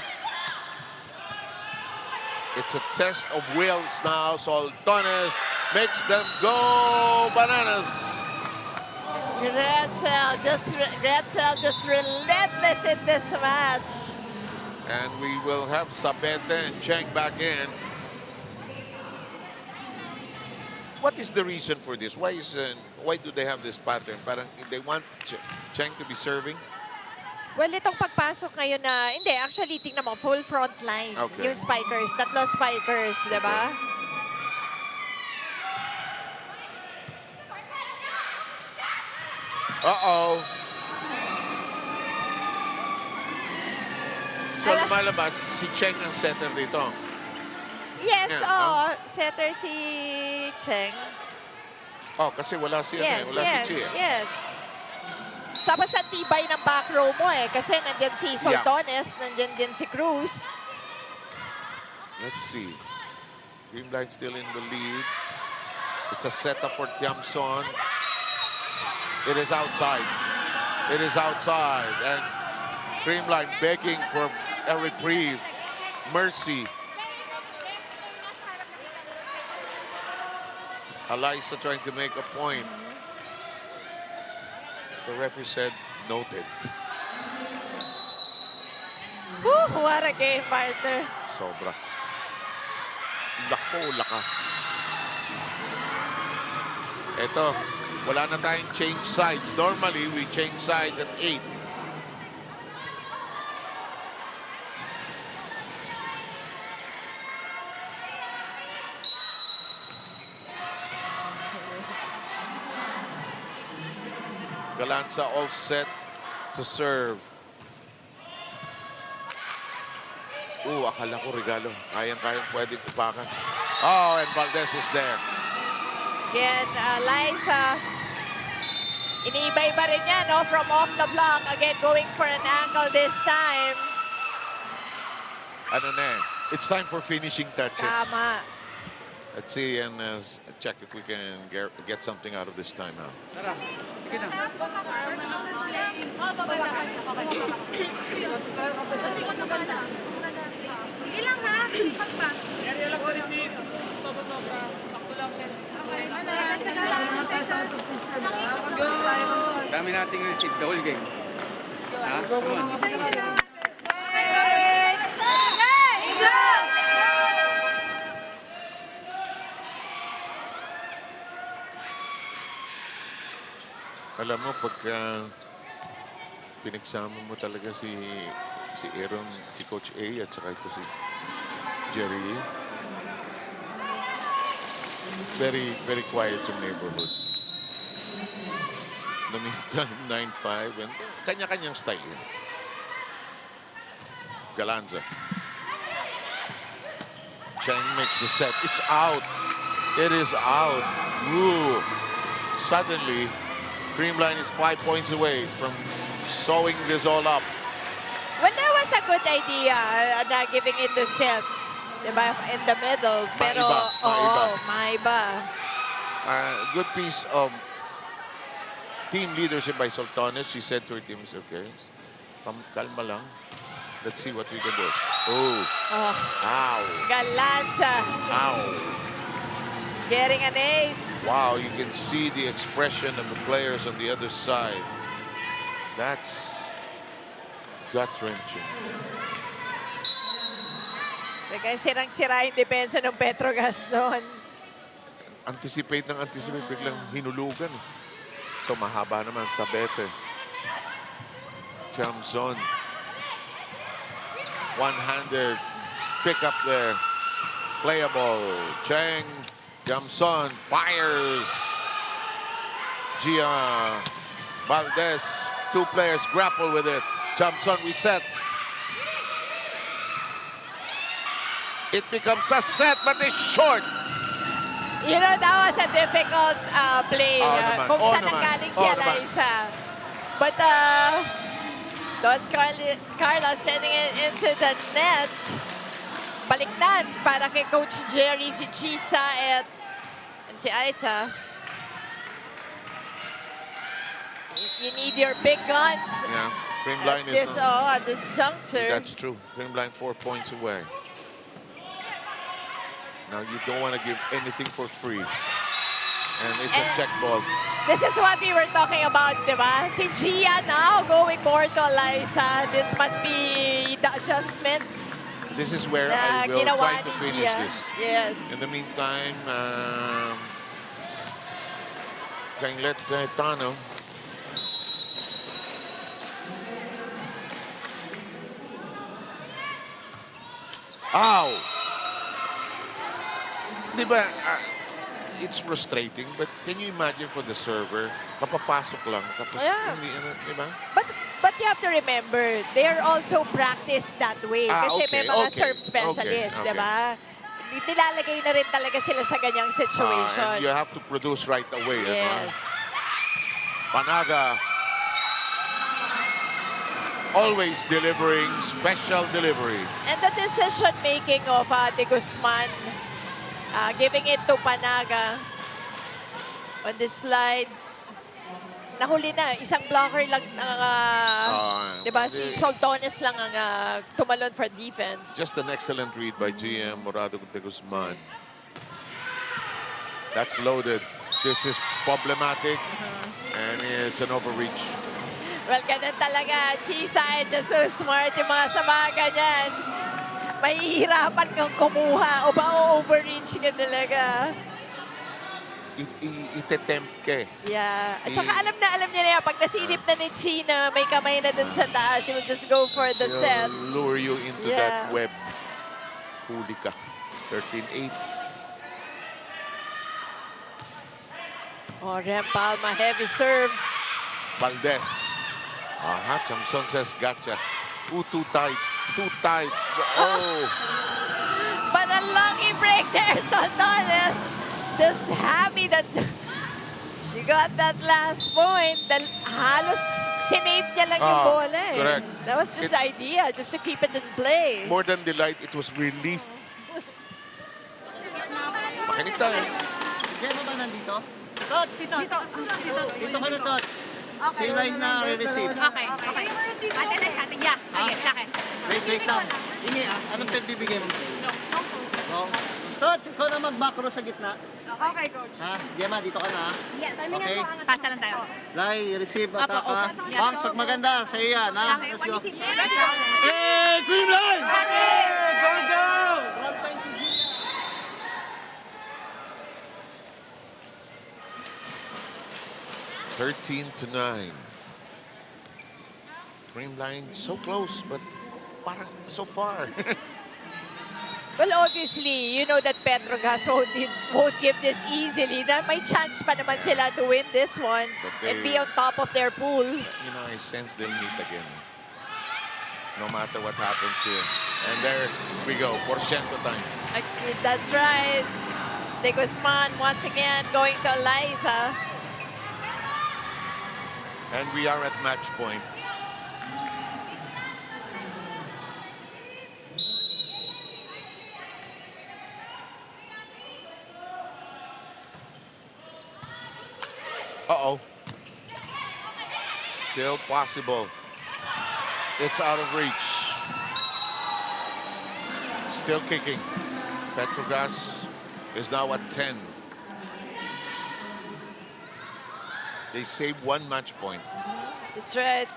It's a test of wills now. Soltones makes them go bananas. Gretzel just relentless in this match. And we will have Sabete and Cheng back in. What is the reason for this? Why do they have this pattern? Parang they want Cheng to be serving? Well, itong pagpasok ngayon na, hindi, actually, tingnan mo, full front line. Okay. Yung spikers, tatlo spikers, di ba? Uh-oh. So Ala. lumalabas, si Cheng ang setter dito. Yes, Yeah, oo. Setter si Cheng. Oh, kasi wala si, Yes, wala yes, si Chia. yes. Tapos ang tibay ng back row mo eh. Kasi nandyan si Soltones, nandyan din si Cruz. Let's see. CREAMLINE still in the lead. It's a setup for Tiamson. It is outside. It is outside. And CREAMLINE begging for a reprieve. Mercy. Eliza trying to make a point. The referee said, noted. Whew, what a game, partner. Sobra. Lako, lakas. Ito, wala na tayong change sides. Normally, we change sides at 8. Galanza all set to serve. Akala ko regalo. Kayang-kayang pwedeng upakan. Oh, and Valdez is there. Again, Liza, iniiba-iba rin niya, no? From off the block, again, going for an ankle this time. Ano na eh. It's time for finishing touches. Tama. Let's see and check if we can get something out of this timeout. Tara, sige na. Hindi lang ha, sipag pa. Area lang sa receive. Sobra-sobra. Sakto lang siya. Dami nating receive the whole game. Ha? Come on. Alam mo, pagka pinagsama mo talaga si Aaron, si Coach A at saka ito si Jerry. Very, very quiet yung neighborhood. The meantime, 9-5 and kanya-kanyang style yun. Galanza. Cheng makes the set. It's out. It is out. Ooh. Suddenly, CREAMLINE is 5 points away from sewing this all up. Well, that was a good idea na giving it to Seth. Diba? In the middle. Pero, maiba. Good piece of team leadership by Soltones. She said to her team, okay, kalma lang. Let's see what we can do. Oh. Ow. Galanza. Ow. Getting an ace. Wow, you can see the expression of the players on the other side. That's gut-wrenching. Kaya sirang-sira yung depensa ng Petro Gazz noon. Anticipate, biglang hinulugan. So mahaba naman sa Bete. Tiamson. One-handed pick up there. Playable. Cheng. Tiamson fires. Gia Valdez. 2 players grapple with it. Tiamson resets. It becomes a set, but it's short. You know, that was a difficult play. Kung saan nanggaling si Eliza. But Don Carlos sending it into the net. Baliktad para kay Coach Jerry, si Chisa at si Aiza. You need your big guns. Yeah. Creamline is At this juncture. that's true. Creamline 4 points away. Now you don't want to give anything for free. And it's a check ball. This is what we were talking about, di ba? Si Gia now going more to Eliza. This must be the adjustment This is where na I will ginawa try to ni finish Gia. this. Yes. In the meantime, Kanglet Gaetano. Ow! Diba, it's frustrating, but can you imagine for the server, kapapasok lang, tapos Yeah. hindi, diba? But you have to remember, they're also practiced that way. Kasi may mga serve specialists, okay. di ba? Nilalagay na rin talaga sila sa ganyang situation. And you have to produce right away. Yes. Panaga always delivering special delivery. And the decision-making of De Guzman, giving it to Panaga on this slide. Nahuli na, isang blocker lang, di ba? Si Soltones lang ang tumalon for defense. Just an excellent read by GM Morado de Guzman. That's loaded. This is problematic. And it's an overreach. Well, ganun talaga. Chisa, just so smart yung mga sa mga ganyan. Mahihirapan kang kumuha o ma-overreach ka talaga. Itetempt ka eh. Yeah. At saka alam niya na yan. Pag nasilip na ni China, may kamay na dun sa taas. She will just go for the set. She'll lure you into that web. Huli ka. 13-8. Oh, Rem Palma, heavy serve. Valdez. Aha, Chamson says gotcha. Ooh, too tight. Too tight. Oh. But a lucky break there, Soltones. Just happy that she got that last point. Halos sinave niya lang yung bola eh. Correct. That was just the idea, just to keep it in play. More than delight, it was relief. Makinig tayo. Gemma ba nandito? Tots! Dito ka na, Tots. Si Eliza na re-receive. Okay. Ate, yeah. Sige, sa akin. Wait lang. Anong peg bibigay mo? Long. Tots, ikaw na mag-back row sa gitna. Okay, coach. Ha? Gemma, dito ka na. Yes, Okay. Pasa lang tayo. Lai, receive, attack ha. Bangs, pag maganda, sa'yo yan, ha? Let's go. Hey, Creamline! Go, go! Round point si Gina. to 9. Creamline so close, but parang so far. Well, obviously, you know that PETRO GAZZ won't give this easily. May chance pa naman sila to win this one and be on top of their pool. You know, I sense they'll meet again. No matter what happens here. And there we go, porciento time. That's right. De Guzman once again going to Eliza. And we are at match point. Uh-oh. Still possible. It's out of reach. Still kicking. PETRO GAZZ is now at 10. They save one match point. That's right.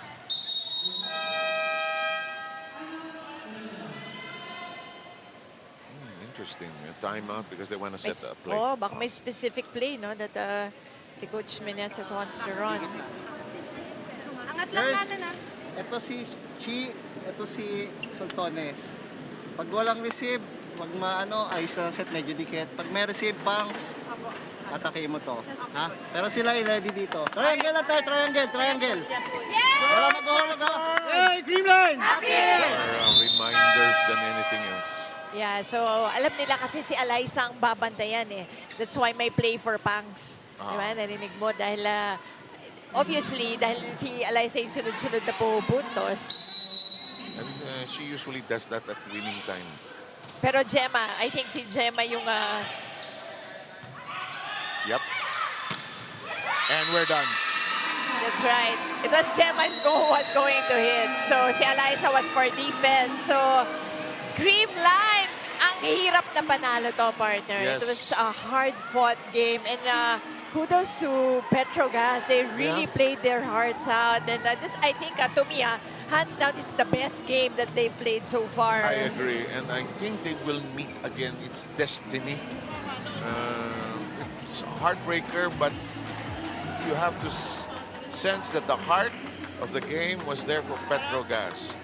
Interesting. A timeout because they want to set up play. Oh, baka may specific play, no? That si Coach Meneses wants to run. There's, ito si Chi, ito si Soltones. Pag walang receive, pag maano, ayos na set, medyo dikit. Pag may receive, banks, atake mo to. Ha? Pero sila ready dito. Triangle na tayo, triangle. Wala mag-ohorog ha. Hey, Creamline! More reminders than anything else. Yeah, so alam nila kasi si Eliza ang babantayan eh. That's why may play for Pangs. Diba? Narinig mo dahil obviously dahil si Eliza yung sunod-sunod na pupuntos. And she usually does that at winning time. Pero Gemma, I think si Gemma yung Yep. And we're done. That's right. It was Gemma's go who was going to hit. So si Eliza was for defense. So Creamline, ang hirap na panalo to, partner. Yes. It was a hard-fought game. And kudos to PETRO GAZZ. They really played their hearts out. And this, I think, to me, hands down, this is the best game that they played so far. I agree, and I think they will meet again. It's destiny. It's a heartbreaker, but you have to sense that the heart of the game was there for PETRO GAZZ.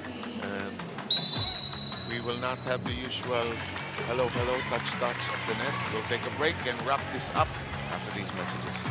And we will not have the usual hello, touch of the net. We'll take a break and wrap this up after these messages.